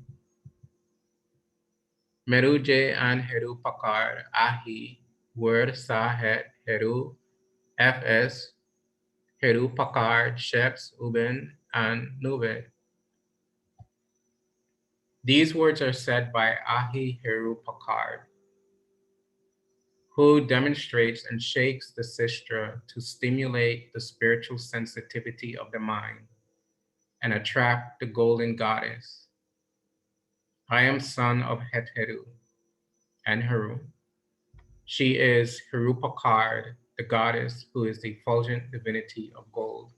[SPEAKER 1] Meruje an Heru Pakar Ahi Word Sahet Heru FS Heru Pakar Sheps Uben and Nubed. These words are said by Ahi Heru Pakar, who demonstrates and shakes the Sistra to stimulate the spiritual sensitivity of the mind and attract the golden goddess. I am son of Hetheru and Heru. She is Heru Pakar, the goddess who is the effulgent divinity of gold.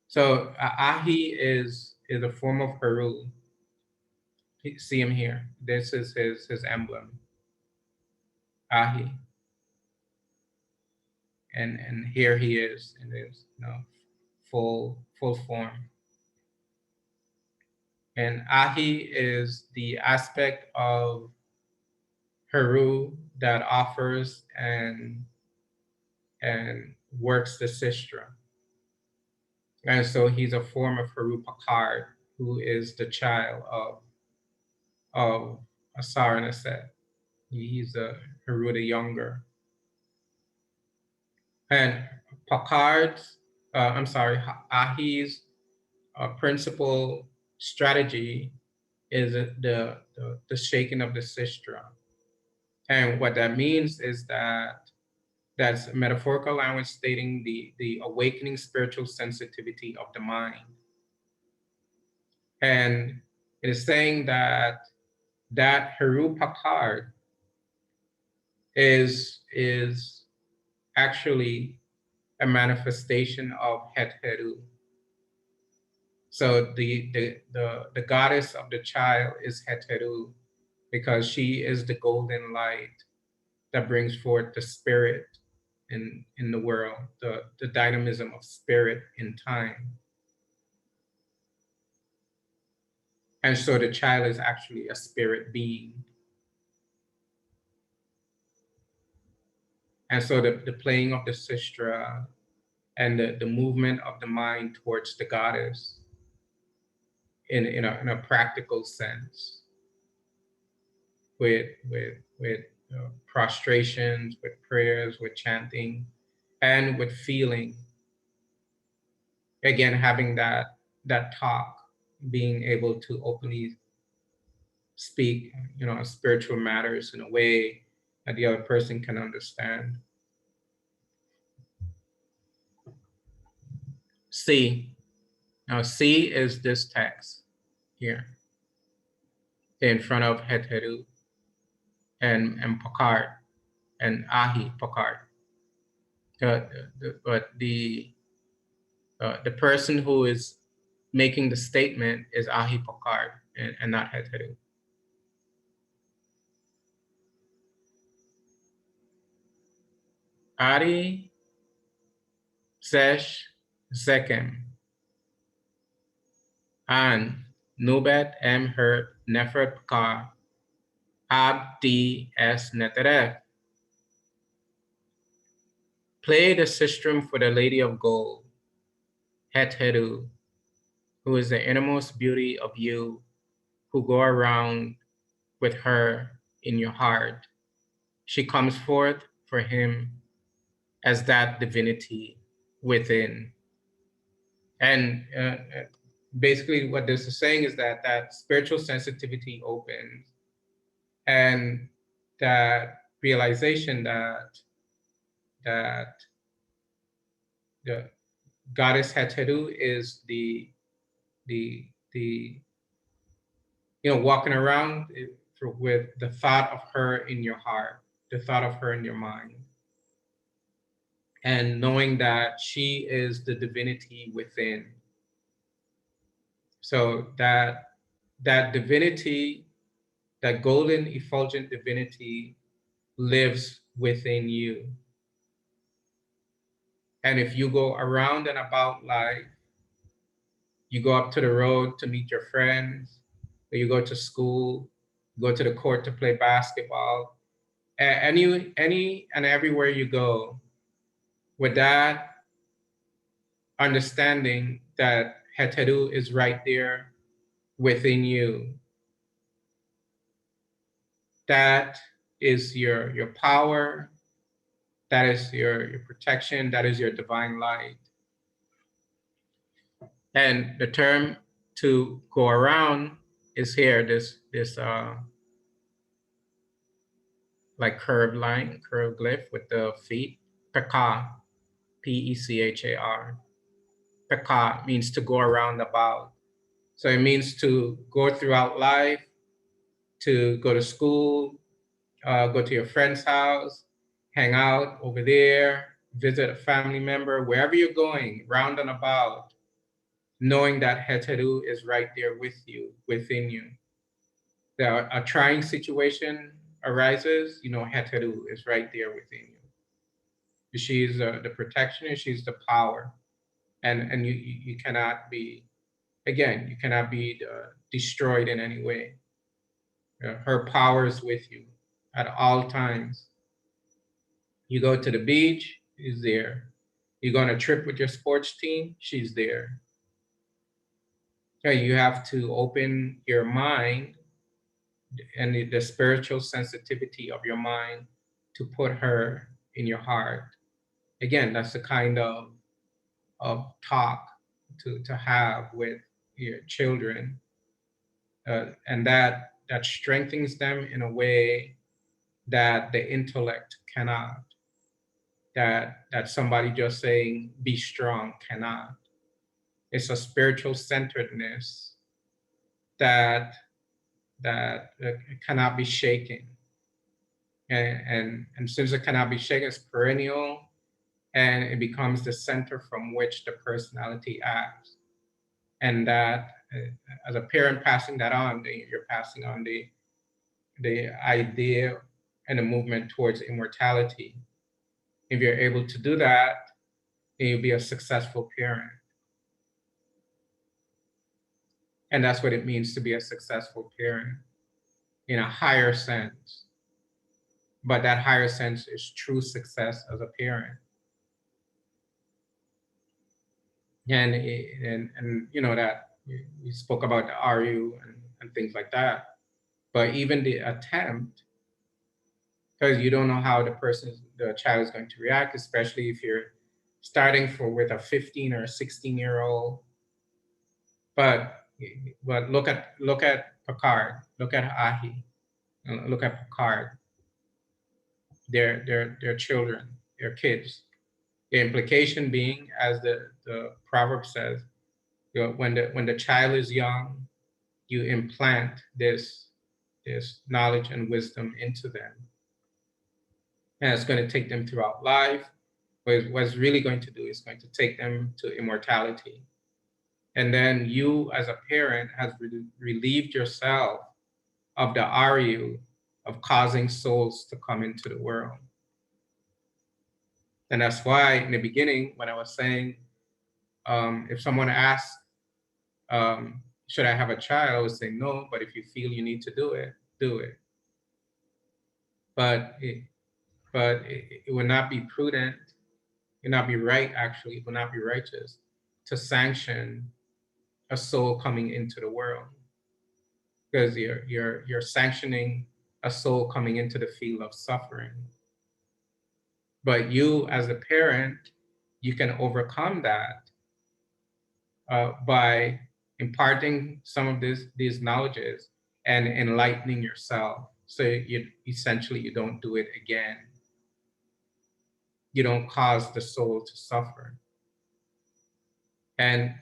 [SPEAKER 1] So Ahi is a form of Heru. See him here. This is his emblem. Ahi. And here he is in his, you know, full form. And Ahi is the aspect of Heru that offers and works the Sistra. And so he's a form of Heru Pakar, who is the child of Asaranaset. He's a Heru the younger. And Pakard's, Ahi's principal strategy is the shaking of the Sistra. And what that means is that that's metaphorical language stating the awakening spiritual sensitivity of the mind. And it is saying that Heru Pakard is actually a manifestation of Het Heru. So the goddess of the child is Het Heru, because she is the golden light that brings forth the spirit in the world, the dynamism of spirit in time. And so the child is actually a spirit being. And so the playing of the Sistra and the movement of the mind towards the goddess in a practical sense, with prostrations, with prayers, with chanting, and with feeling. Again, having that talk, being able to openly speak, you know, spiritual matters in a way that the other person can understand. C. Now C is this text here in front of Het Heru and Pakard and Ahi Pakard. But the person who is making the statement is Ahi Pakard and not Het Heru. Ari Sesh Zekem An Nubet M. Hurt Nefert Pkar Abdi S. Neteref. Play the sistrum for the Lady of Gold, Het Heru, who is the innermost beauty of you, who go around with her in your heart. She comes forth for him as that divinity within. And basically what this is saying is that that spiritual sensitivity opens, and that realization that the goddess Heteru is the walking around with the thought of her in your heart, the thought of her in your mind, and knowing that she is the divinity within. So that divinity, that golden effulgent divinity, lives within you. And if you go around and about life, you go up to the road to meet your friends, or you go to school, go to the court to play basketball, any and everywhere you go, with that understanding that Heteru is right there within you, that is your power, that is your protection, that is your divine light. And the term to go around is here, this like curved line, curved glyph with the feet, Pekar, P-E-C-H-A-R. Pekar means to go around about. So it means to go throughout life, to go to school, go to your friend's house, hang out over there, visit a family member, wherever you're going, round and about, knowing that Heteru is right there with you, within you. That a trying situation arises, Heteru is right there within you. She's the protection, she's the power. And you cannot be, again, you cannot be destroyed in any way. Her power is with you at all times. You go to the beach, she's there. You go on a trip with your sports team, she's there. You have to open your mind and the spiritual sensitivity of your mind to put her in your heart. Again, that's the kind of talk to have with your children, and that strengthens them in a way that the intellect cannot, that somebody just saying be strong cannot. It's a spiritual centeredness that cannot be shaken, and since it cannot be shaken, it's perennial, and it becomes the center from which the personality acts. And that as a parent passing that on, you're passing on the idea and the movement towards immortality. If you're able to do that, then you'll be a successful parent. And that's what it means to be a successful parent in a higher sense. But that higher sense is true success as a parent. And that you spoke about the RU and things like that. But even the attempt, because you don't know how the child is going to react, especially if you're starting with a 15 or a 16-year-old. But look at Picard, look at Ahi, look at Picard. They're children, they're kids. The implication being, as the proverb says, when the child is young, you implant this knowledge and wisdom into them. And it's going to take them throughout life. But what it's really going to do is going to take them to immortality. And then you, as a parent, has relieved yourself of the RU of causing souls to come into the world. And that's why in the beginning, when I was saying, if someone asks, should I have a child? I would say no, but if you feel you need to do it, do it. But it would not be prudent, it would not be right, actually, it would not be righteous to sanction a soul coming into the world, because you're sanctioning a soul coming into the field of suffering. But you, as a parent, you can overcome that by imparting some of these knowledges and enlightening yourself. So you essentially, you don't do it again. You don't cause the soul to suffer. And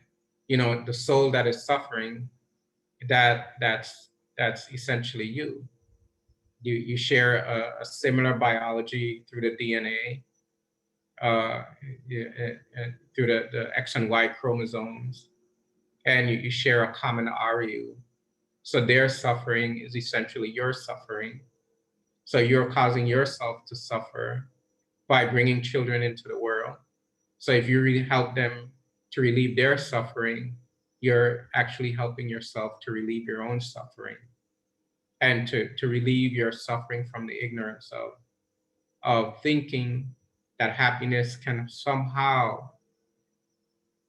[SPEAKER 1] the soul that is suffering, that's essentially you. You share a similar biology through the DNA, through the X and Y chromosomes, and you share a common RU. So their suffering is essentially your suffering. So you're causing yourself to suffer by bringing children into the world. So if you really help them to relieve their suffering, you're actually helping yourself to relieve your own suffering, and to relieve your suffering from the ignorance of thinking that happiness can somehow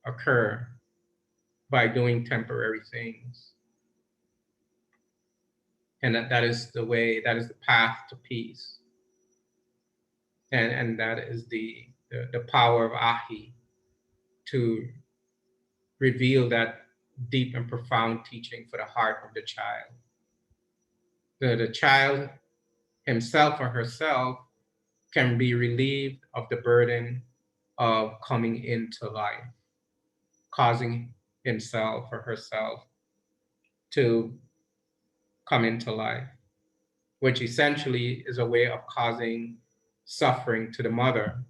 [SPEAKER 1] occur by doing temporary things. And that is the way, that is the path to peace. And that is the power of Ahi, to reveal that deep and profound teaching for the heart of the child. The child himself or herself can be relieved of the burden of coming into life, causing himself or herself to come into life, which essentially is a way of causing suffering to the mother.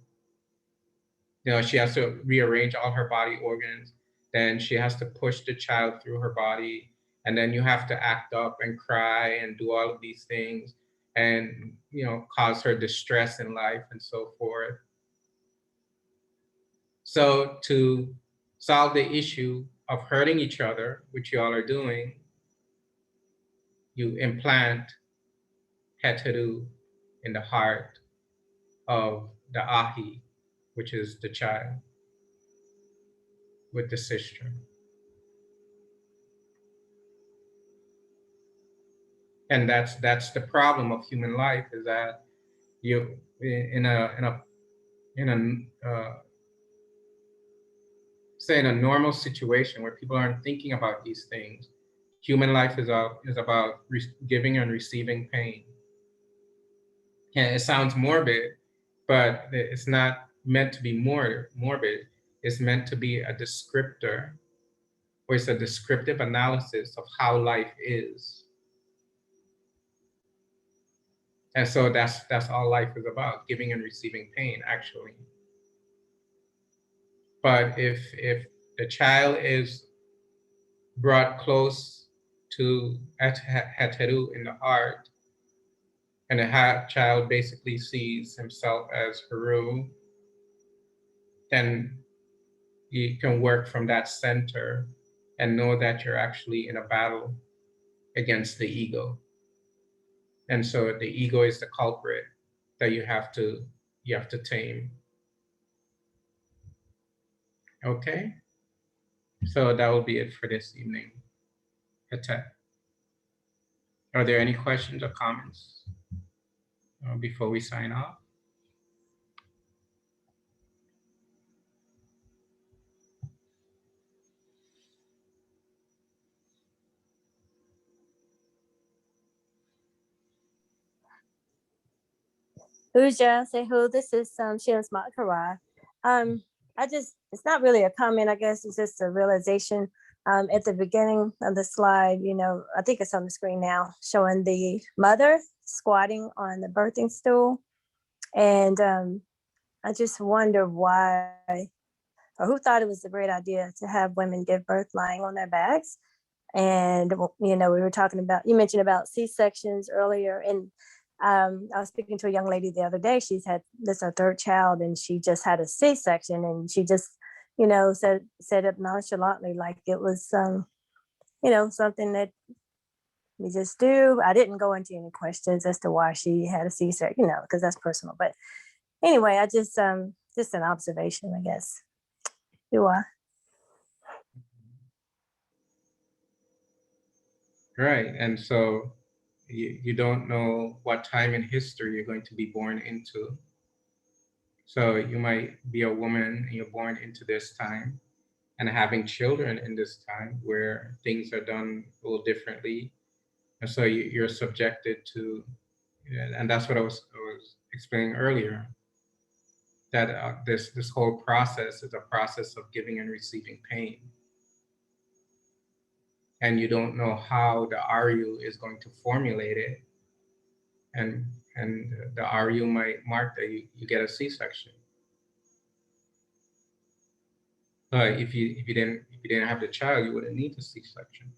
[SPEAKER 1] She has to rearrange all her body organs, then she has to push the child through her body, and then you have to act up and cry and do all of these things and cause her distress in life and so forth. So to solve the issue of hurting each other, which you all are doing, you implant Heteru in the heart of the Ahi, which is the child, with the sister. And that's the problem of human life, is that you say in a normal situation where people aren't thinking about these things, human life is about giving and receiving pain. And it sounds morbid, but it's not meant to be morbid. It's meant to be a descriptor, or it's a descriptive analysis of how life is. And so that's all life is about, giving and receiving pain, actually. But if the child is brought close to Heteru in the heart, and the child basically sees himself as Haru, then you can work from that center and know that you're actually in a battle against the ego. And so the ego is the culprit that you have to tame. Okay? So that will be it for this evening. Hetet. Are there any questions or comments before we sign off?
[SPEAKER 5] Uja, say who, this is Shields Makara. It's not really a comment, I guess it's just a realization. At the beginning of the slide, I think it's on the screen now, showing the mother squatting on the birthing stool. And I just wonder why, or who thought it was a great idea to have women give birth lying on their backs. And, we were talking about, you mentioned about C-sections earlier, and I was speaking to a young lady the other day. She's had her third child, and she just had a C-section, and she just, said it nonchalantly, like it was, something that we just do. I didn't go into any questions as to why she had a C-section, because that's personal. But anyway, I just an observation, I guess. Do I?
[SPEAKER 1] Right. And so you don't know what time in history you're going to be born into. So you might be a woman and you're born into this time, and having children in this time where things are done a little differently. And so you're subjected to, and that's what I was explaining earlier, that this whole process is a process of giving and receiving pain. And you don't know how the RU is going to formulate it. And the RU might mark that you get a C-section. But if you didn't have the child, you wouldn't need a C-section.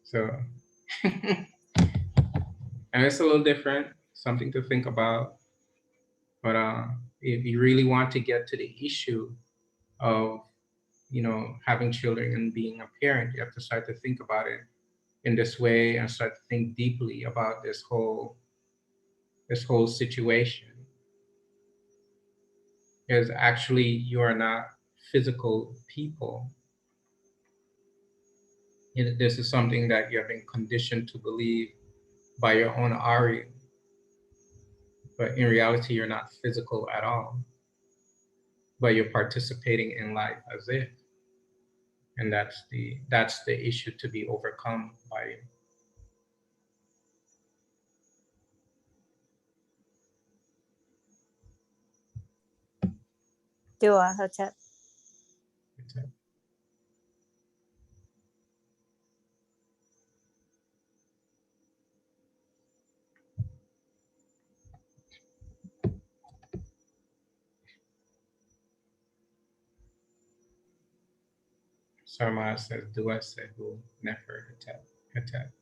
[SPEAKER 1] So, and it's a little different, something to think about. But if you really want to get to the issue of, having children and being a parent, you have to start to think about it in this way and start to think deeply about this whole situation. Is actually, you are not physical people. This is something that you have been conditioned to believe by your own RU. But in reality, you're not physical at all. But you're participating in life as if. And that's the issue to be overcome by you.
[SPEAKER 5] Do I, Hotep?
[SPEAKER 1] Sarma says, Dua Sehu Nefer Hetep.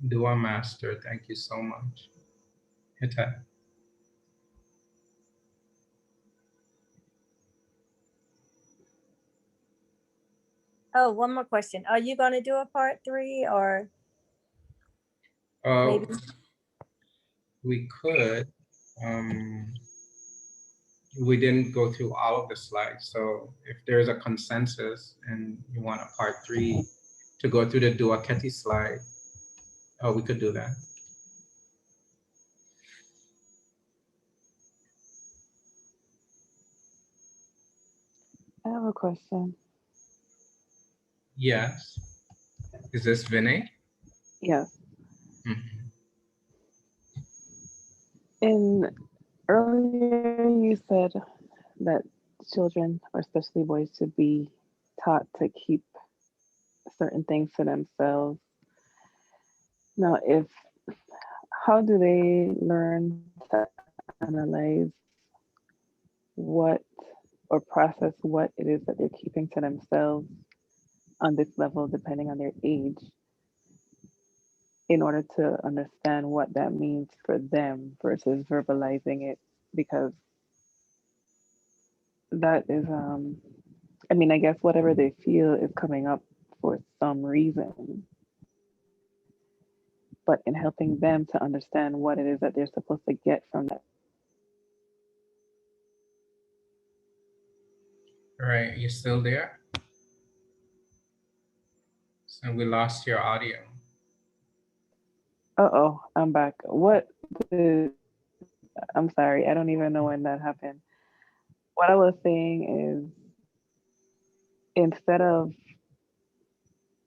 [SPEAKER 1] Dua Master, thank you so much. Hetep.
[SPEAKER 5] Oh, one more question. Are you going to do a part 3 or maybe?
[SPEAKER 1] We could. We didn't go through all of the slides. So if there's a consensus and you want a part 3 to go through the Dua Keti slide, we could do that.
[SPEAKER 6] I have a question.
[SPEAKER 1] Yes. Is this Vinay?
[SPEAKER 6] Yes.
[SPEAKER 1] Mm-hmm.
[SPEAKER 6] Earlier you said that children, or especially boys, should be taught to keep certain things to themselves. Now, how do they learn to analyze what or process what it is that they're keeping to themselves on this level, depending on their age, in order to understand what that means for them versus verbalizing it? Because that is, I guess whatever they feel is coming up for some reason. But in helping them to understand what it is that they're supposed to get from that.
[SPEAKER 1] All right, you still there? So we lost your audio.
[SPEAKER 6] Uh-oh, I'm back. I'm sorry, I don't even know when that happened. What I was saying is, instead of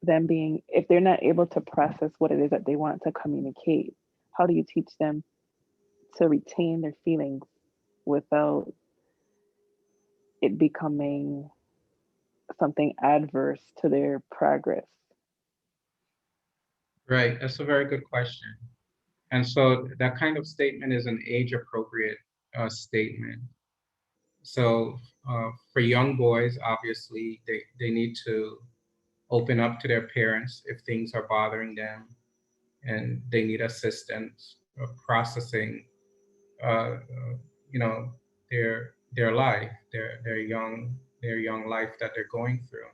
[SPEAKER 6] them if they're not able to process what it is that they want to communicate, how do you teach them to retain their feelings without it becoming something adverse to their progress?
[SPEAKER 1] Right, that's a very good question. And so that kind of statement is an age-appropriate statement. So for young boys, obviously, they need to open up to their parents if things are bothering them and they need assistance processing you know, their life, their young life that they're going through.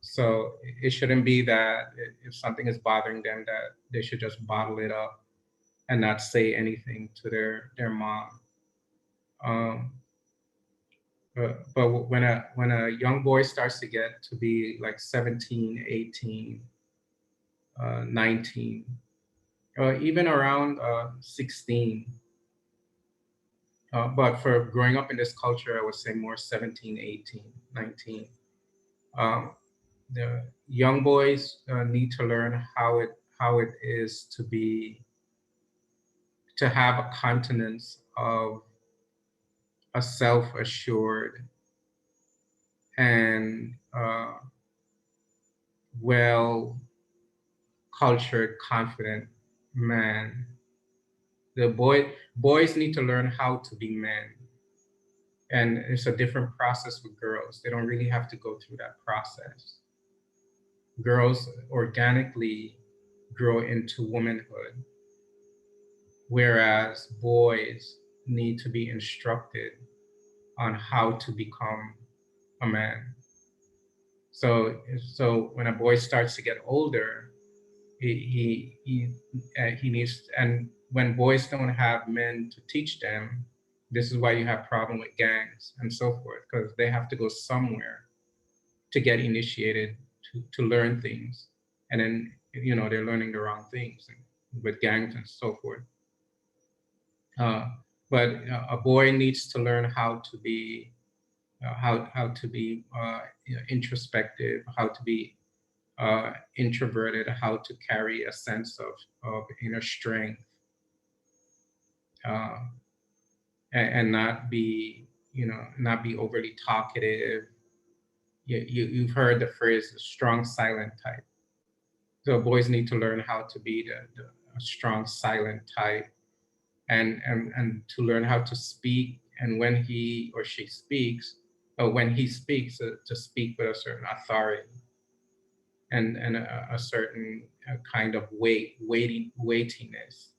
[SPEAKER 1] So it shouldn't be that if something is bothering them, that they should just bottle it up and not say anything to their mom. Um, but when a young boy starts to get to be like 17, 18, 19, or even around 16, but for growing up in this culture, I would say more 17, 18, 19. Um, the young boys need to learn how it is to have a continence of a self-assured and well cultured, confident man. The boys need to learn how to be men, and it's a different process with girls. They don't really have to go through that process. Girls organically grow into womanhood, whereas boys need to be instructed on how to become a man. So when a boy starts to get older, he needs, and when boys don't have men to teach them, this is why you have problem with gangs and so forth, because they have to go somewhere to get initiated to learn things, and then they're learning the wrong things with gangs and so forth. But a boy needs to learn how to be introspective, how to be introverted, how to carry a sense of inner strength, uh, and not be overly talkative. You've heard the phrase the strong silent type. So boys need to learn how to be a strong silent type, and to learn how to speak, and when he or she speaks, or when he speaks, to speak with a certain authority and a certain kind of weightiness.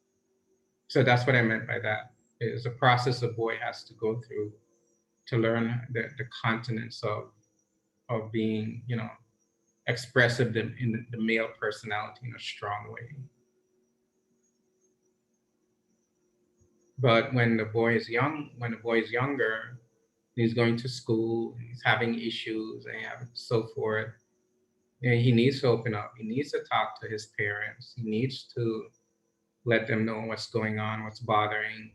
[SPEAKER 1] So that's what I meant by that. It's a process a boy has to go through to learn the continents of being, expressive in the male personality in a strong way. But when the boy is younger, he's going to school, he's having issues, and so forth. And he needs to open up. He needs to talk to his parents. He needs to let them know what's going on, what's bothering.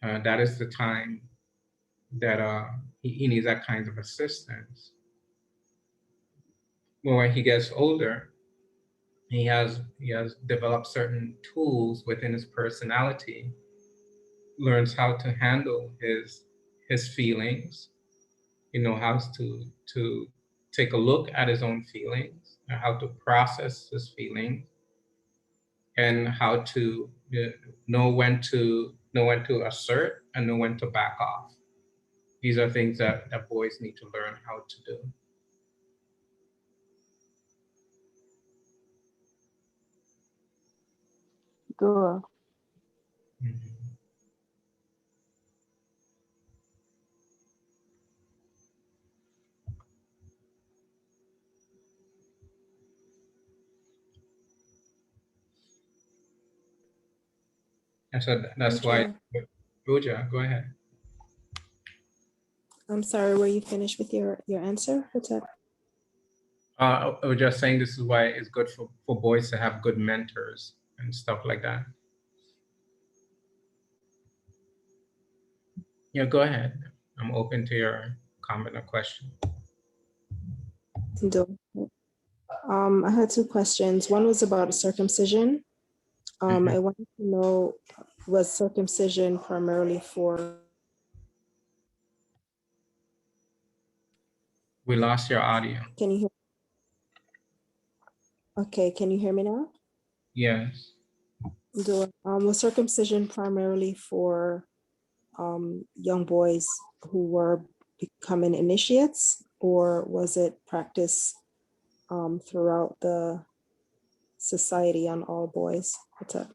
[SPEAKER 1] That is the time that he needs that kind of assistance. Well, when he gets older, he has developed certain tools within his personality, learns how to handle his feelings. He knows how to take a look at his own feelings, and how to process his feelings, and how to know when to assert and know when to back off. These are things that boys need to learn how to do.
[SPEAKER 6] Dua.
[SPEAKER 1] Mhm. And so that's why, Pooja, go ahead.
[SPEAKER 7] I'm sorry, were you finished with your answer? What's that?
[SPEAKER 1] I was just saying this is why it's good for boys to have good mentors and stuff like that. Yeah, go ahead. I'm open to your comment or question.
[SPEAKER 7] I had two questions. One was about circumcision. I wanted to know, was circumcision primarily for?
[SPEAKER 1] We lost your audio.
[SPEAKER 7] Can you hear? Okay, can you hear me now?
[SPEAKER 1] Yes.
[SPEAKER 7] Was circumcision primarily for young boys who were becoming initiates, or was it practiced throughout the society on all boys? What's up?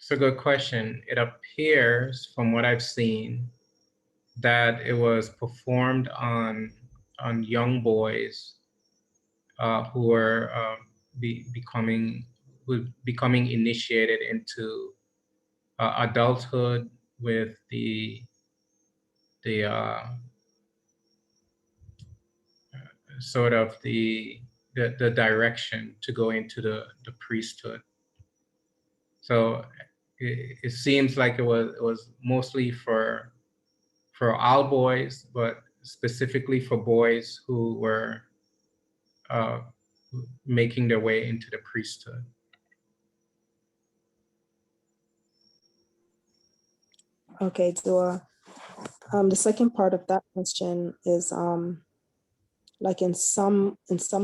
[SPEAKER 1] It's a good question. It appears, from what I've seen, that it was performed on young boys who were becoming initiated into adulthood with the sort of the direction to go into the priesthood. So it seems like it was mostly for all boys, but specifically for boys who were making their way into the priesthood.
[SPEAKER 7] Okay, Dua. The second part of that question is like in some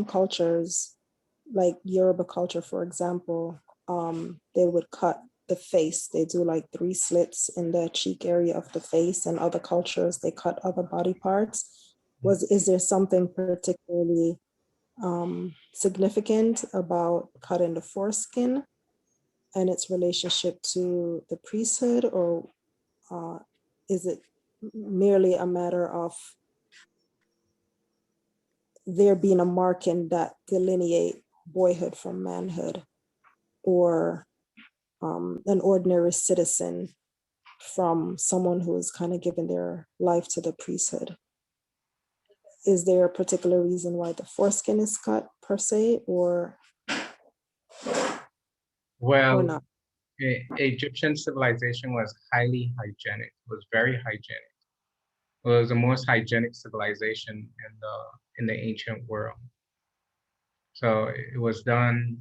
[SPEAKER 7] cultures, like Yoruba culture, for example, they would cut the face. They do like 3 slits in the cheek area of the face, and other cultures they cut other body parts. Is there something particularly significant about cutting the foreskin and its relationship to the priesthood, or is it merely a matter of there being a marking that delineate boyhood from manhood, or an ordinary citizen from someone who is kind of given their life to the priesthood? Is there a particular reason why the foreskin is cut per se, or
[SPEAKER 1] Well,
[SPEAKER 7] not?
[SPEAKER 1] Egyptian civilization was highly hygienic. It was very hygienic. It was the most hygienic civilization in the ancient world. So it was done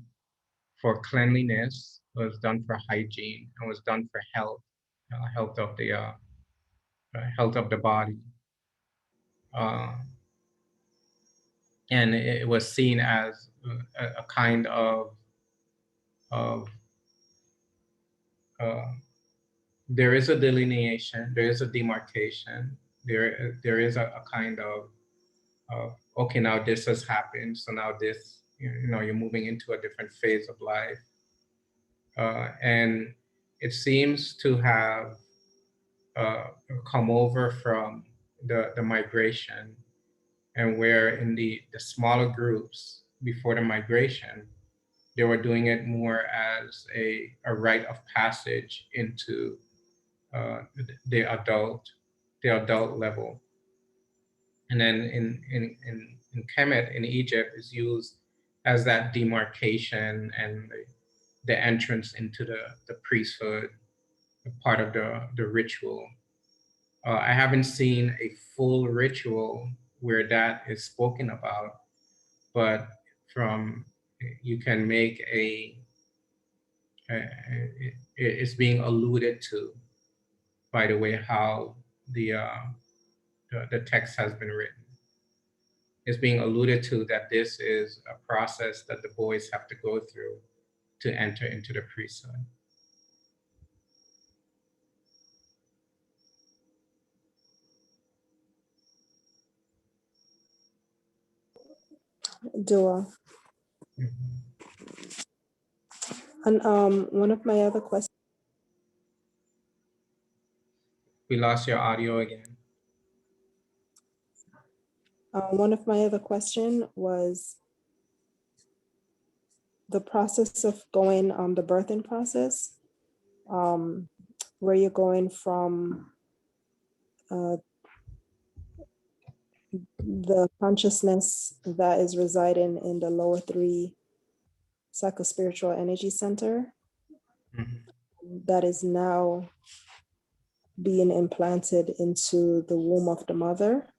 [SPEAKER 1] for cleanliness. It was done for hygiene. It was done for health, health of the body, and it was seen as a kind of there is a delineation, there is a demarcation, there is a kind of okay, now this has happened, so now this, you're moving into a different phase of life, and it seems to have come over from the migration, and where in the smaller groups before the migration, they were doing it more as a rite of passage into the adult level. And then in Kemet in Egypt is used as that demarcation and the entrance into the priesthood, part of the ritual. I haven't seen a full ritual where that is spoken about, but you can make it's being alluded to by the way how the text has been written. It's being alluded to that this is a process that the boys have to go through to enter into the priesthood.
[SPEAKER 7] Dua.
[SPEAKER 1] Mhm.
[SPEAKER 7] And one of my other questions.
[SPEAKER 1] We lost your audio again.
[SPEAKER 7] One of my other question was the process of going the birthing process, where you're going from the consciousness that is residing in the lower 3 psychospiritual energy center,
[SPEAKER 1] Mhm.
[SPEAKER 7] that is now being implanted into the womb of the mother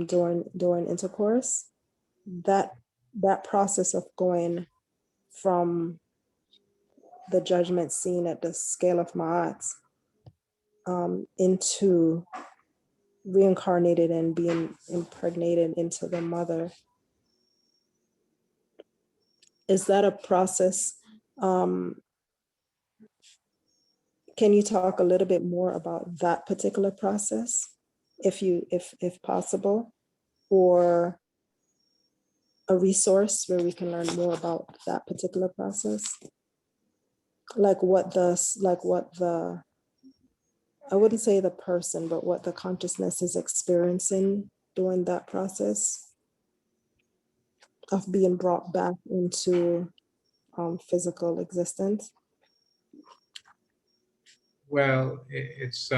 [SPEAKER 7] during intercourse. That process of going from the judgment scene at the scale of Ma'at into reincarnated and being impregnated into the mother. Is that a process? Can you talk a little bit more about that particular process, if possible, or a resource where we can learn more about that particular process? like what the I wouldn't say the person, but what the consciousness is experiencing during that process of being brought back into physical existence.
[SPEAKER 1] Well, it's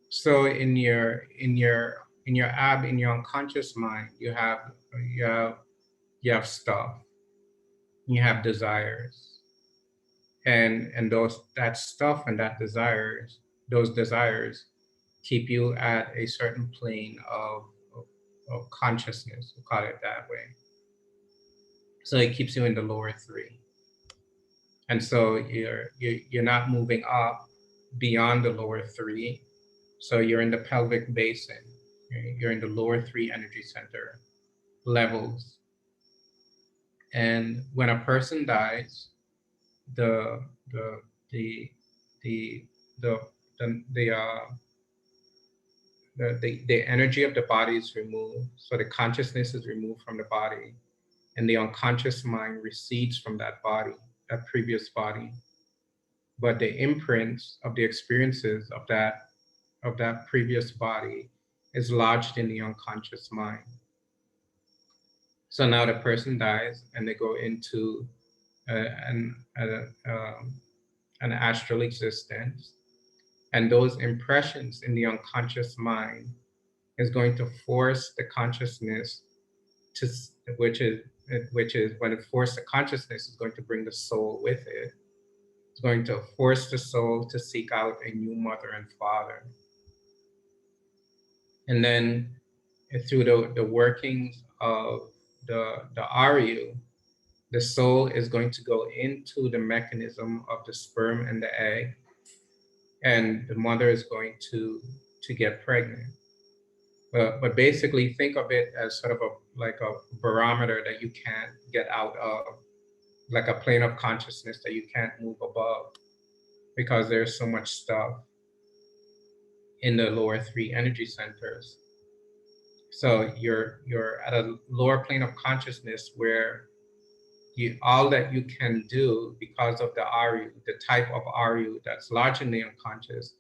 [SPEAKER 1] so in your unconscious mind, you have stuff, you have desires, and that stuff and those desires keep you at a certain plane of consciousness, we'll call it that way. So it keeps you in the lower three. And so you're not moving up beyond the lower three. So you're in the pelvic basin. You're in the lower three energy center levels. And when a person dies, the the the the the the energy of the body is removed. So the consciousness is removed from the body, and the unconscious mind recedes from that body, that previous body. But the imprints of the experiences of that previous body is lodged in the unconscious mind. So now the person dies and they go into an astral existence, and those impressions in the unconscious mind is going to force the consciousness to, which is when it forces the consciousness, is going to bring the soul with it. It's going to force the soul to seek out a new mother and father. And then through the workings of the Aryu, the soul is going to go into the mechanism of the sperm and the egg, and the mother is going to get pregnant. But basically think of it as sort of like a barometer that you can't get out of, like a plane of consciousness that you can't move above, because there's so much stuff in the lower three energy centers. So you're at a lower plane of consciousness where all that you can do because of the Aryu, the type of Aryu that's lodged in the unconscious,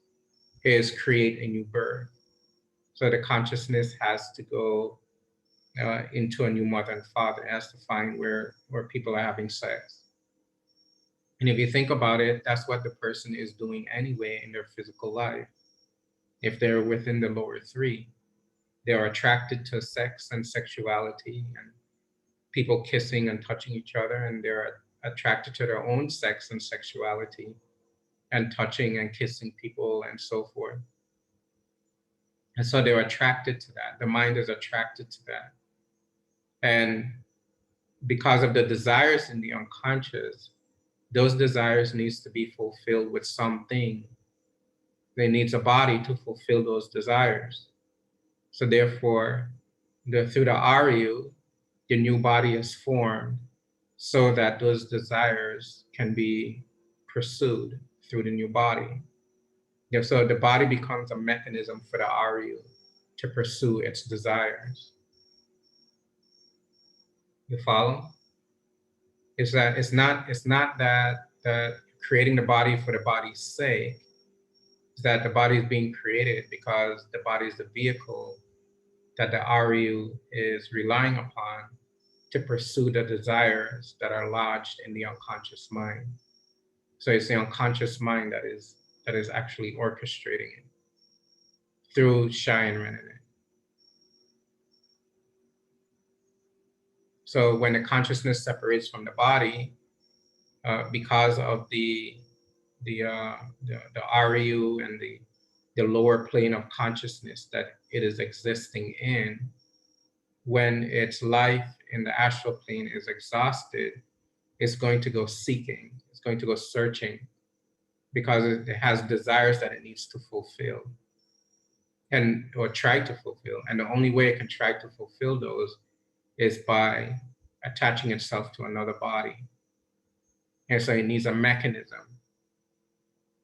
[SPEAKER 1] is create a new birth. So the consciousness has to go into a new mother and father. It has to find where people are having sex. And if you think about it, that's what the person is doing anyway in their physical life. If they're within the lower three, they are attracted to sex and sexuality and people kissing and touching each other, and they're attracted to their own sex and sexuality and touching and kissing people and so forth. And so they're attracted to that. The mind is attracted to that. And because of the desires in the unconscious, those desires needs to be fulfilled with something. They needs a body to fulfill those desires. So therefore, through the Aryu, the new body is formed so that those desires can be pursued through the new body. So the body becomes a mechanism for the Aryu to pursue its desires. You follow? It's not that creating the body for the body's sake. It's that the body is being created because the body is the vehicle that the Aryu is relying upon to pursue the desires that are lodged in the unconscious mind. So it's the unconscious mind that is actually orchestrating it through Cheyenne Renene. So when the consciousness separates from the body, because of the Aryu and the lower plane of consciousness that it is existing in, when its life in the astral plane is exhausted, it's going to go seeking, it's going to go searching, because it has desires that it needs to fulfill or try to fulfill. And the only way it can try to fulfill those is by attaching itself to another body. And so it needs a mechanism.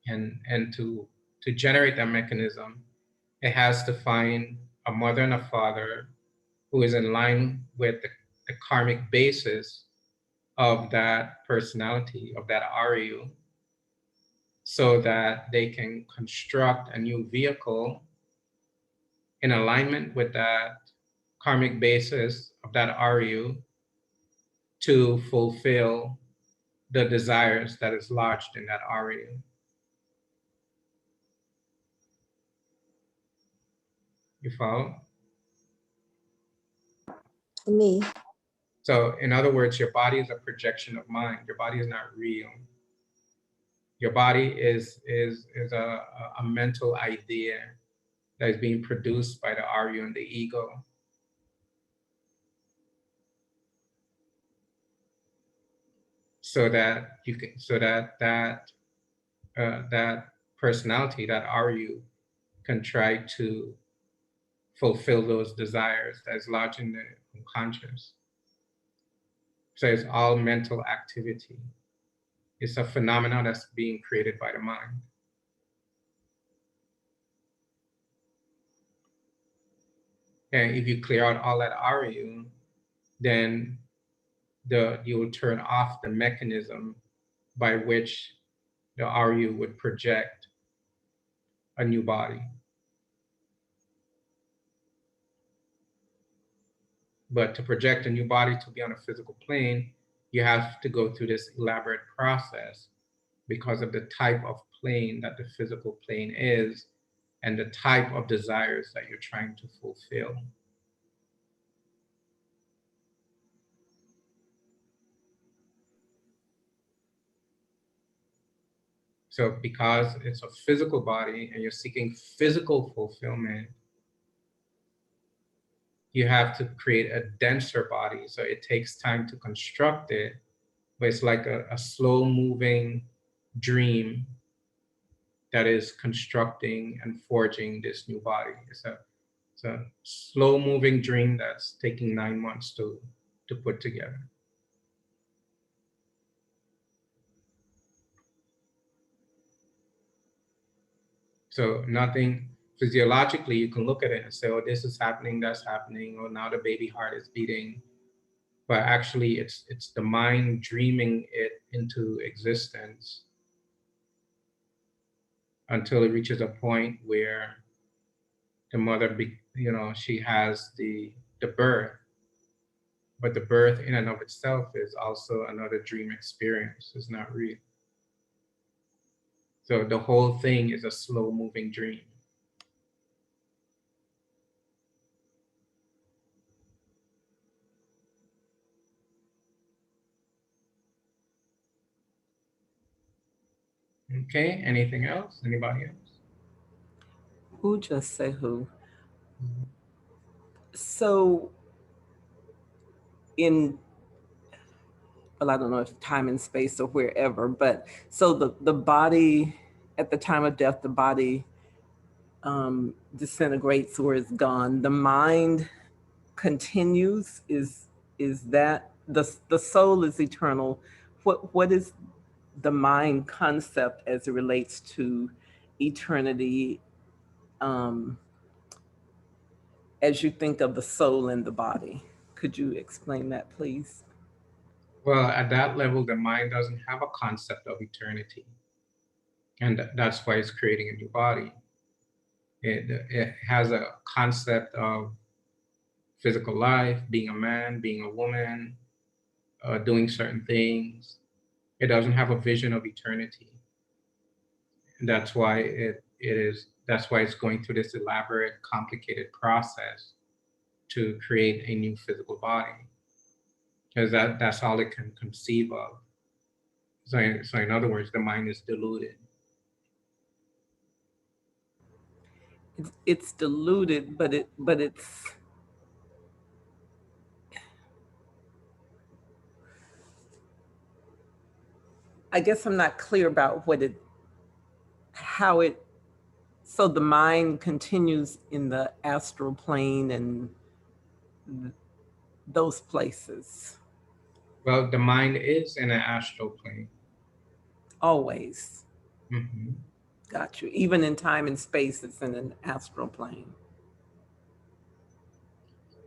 [SPEAKER 1] And to generate that mechanism, it has to find a mother and a father who is in line with the karmic basis of that personality, of that Aryu, so that they can construct a new vehicle in alignment with that karmic basis of that Aryu to fulfill the desires that is lodged in that Aryu. You follow?
[SPEAKER 7] Me.
[SPEAKER 1] So in other words, your body is a projection of mind. Your body is not real. Your body is a mental idea that is being produced by the Aryu and the ego. So that you can, so that that personality, that Aryu, can try to fulfill those desires that is lodged in the unconscious. So it's all mental activity. It's a phenomenon that's being created by the mind. And if you clear out all that Aryu, then you will turn off the mechanism by which the Aryu would project a new body. But to project a new body to be on a physical plane, you have to go through this elaborate process because of the type of plane that the physical plane is and the type of desires that you're trying to fulfill. So because it's a physical body and you're seeking physical fulfillment, you have to create a denser body. So it takes time to construct it, but it's like a slow moving dream that is constructing and forging this new body. It's a slow moving dream that's taking 9 months to put together. So nothing physiologically, you can look at it and say, oh, this is happening, that's happening, or now the baby heart is beating. But actually it's the mind dreaming it into existence until it reaches a point where the mother, she has the birth, but the birth in and of itself is also another dream experience. It's not real. So the whole thing is a slow moving dream. Okay, anything else? Anybody else?
[SPEAKER 8] Who just say who? So well, I don't know if time and space or wherever, but so the body, at the time of death, the body disintegrates or is gone. The mind continues. Is that the soul is eternal? What is the mind concept as it relates to eternity, as you think of the soul and the body? Could you explain that, please?
[SPEAKER 1] Well, at that level, the mind doesn't have a concept of eternity. And that's why it's creating a new body. It has a concept of physical life, being a man, being a woman, doing certain things. It doesn't have a vision of eternity. And that's why that's why it's going through this elaborate, complicated process to create a new physical body. Because that's all it can conceive of. So in other words, the mind is deluded.
[SPEAKER 8] It's diluted, but it's I guess I'm not clear about so the mind continues in the astral plane and those places.
[SPEAKER 1] Well, the mind is in an astral plane.
[SPEAKER 8] Always.
[SPEAKER 1] Mm-hmm.
[SPEAKER 8] Got you. Even in time and space, it's in an astral plane.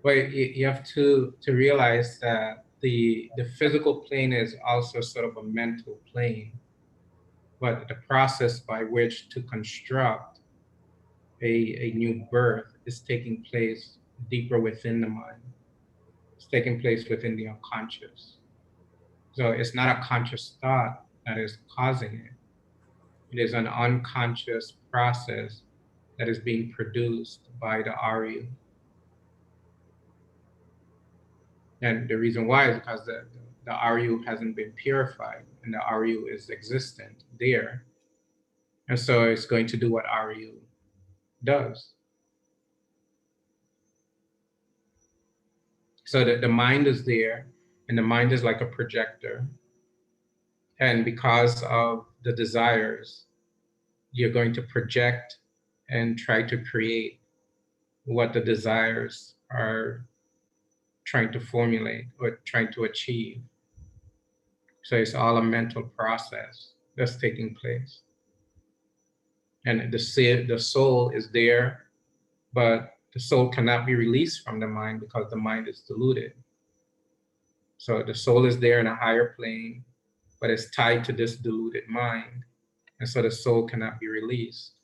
[SPEAKER 1] But you have to realize that the physical plane is also sort of a mental plane, but the process by which to construct a new birth is taking place deeper within the mind. It's taking place within the unconscious. So it's not a conscious thought that is causing it. It is an unconscious process that is being produced by the RU. And the reason why is because the RU hasn't been purified, and the RU is existent there. And so it's going to do what RU does. So that the mind is there, and the mind is like a projector. And because of the desires, you're going to project and try to create what the desires are trying to formulate or trying to achieve. So it's all a mental process that's taking place. And the soul is there, but the soul cannot be released from the mind because the mind is deluded. So the soul is there in a higher plane, but it's tied to this deluded mind. And so the soul cannot be released.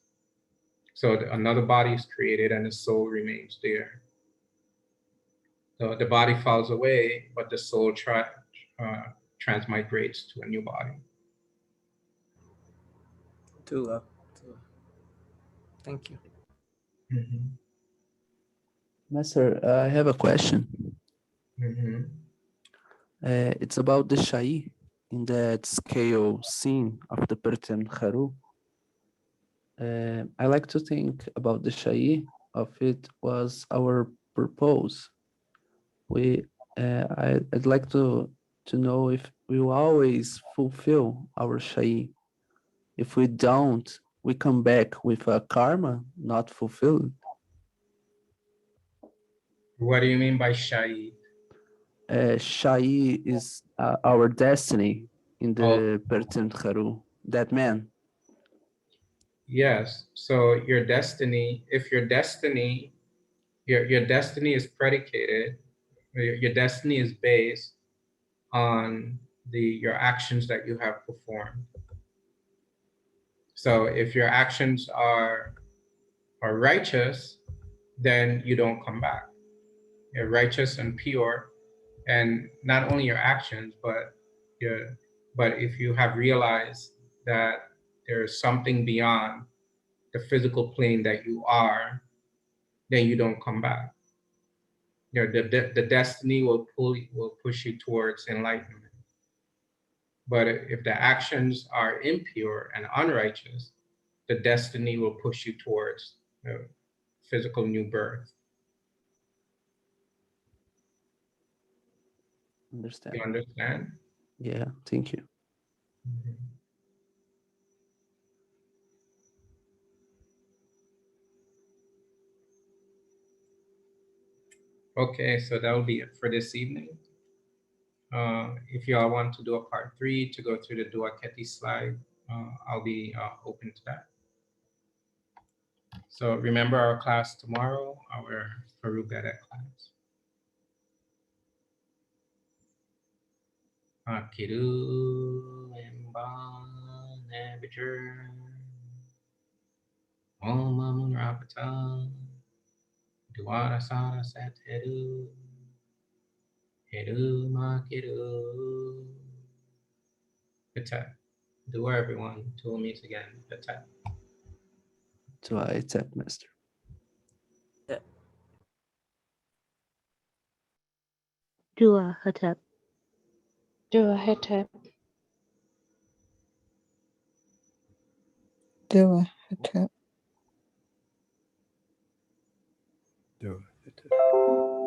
[SPEAKER 1] So another body is created and the soul remains there. So the body falls away, but the soul transmigrates to a new body.
[SPEAKER 8] Tua. Thank you.
[SPEAKER 1] Mm-hmm.
[SPEAKER 9] Master, I have a question.
[SPEAKER 1] Mm-hmm.
[SPEAKER 9] It's about the Shai in that scale scene of the Pertem Haru. I like to think about the Shai of it was our purpose. I'd like to know if we will always fulfill our Shai. If we don't, we come back with a karma not fulfilled.
[SPEAKER 1] What do you mean by Shai?
[SPEAKER 9] Shai is our destiny in the Pertem Haru. That man.
[SPEAKER 1] Yes. So your destiny, if your destiny is predicated, your destiny is based on your actions that you have performed. So if your actions are righteous, then you don't come back. You're righteous and pure, and not only your actions, but if you have realized that there is something beyond the physical plane that you are, then you don't come back. You know, the destiny will push you towards enlightenment. But if the actions are impure and unrighteous, the destiny will push you towards physical new birth.
[SPEAKER 9] Understand.
[SPEAKER 1] You understand?
[SPEAKER 9] Yeah, thank you.
[SPEAKER 1] Mhm. Okay, so that will be it for this evening. If y'all want to do a part 3 to go through the Dua Keti slide, I'll be open to that. So remember our class tomorrow, our Farouk Gadet class. Akiru Mba Nebijer Omamun Rapatan Duara Sara Set Hedu Makiru Patet. Dua everyone till we meet again. Patet.
[SPEAKER 9] So I accept, Master.
[SPEAKER 5] Dua Hatep.
[SPEAKER 7] Do a head tap.
[SPEAKER 2] Do it.
[SPEAKER 10] Do it.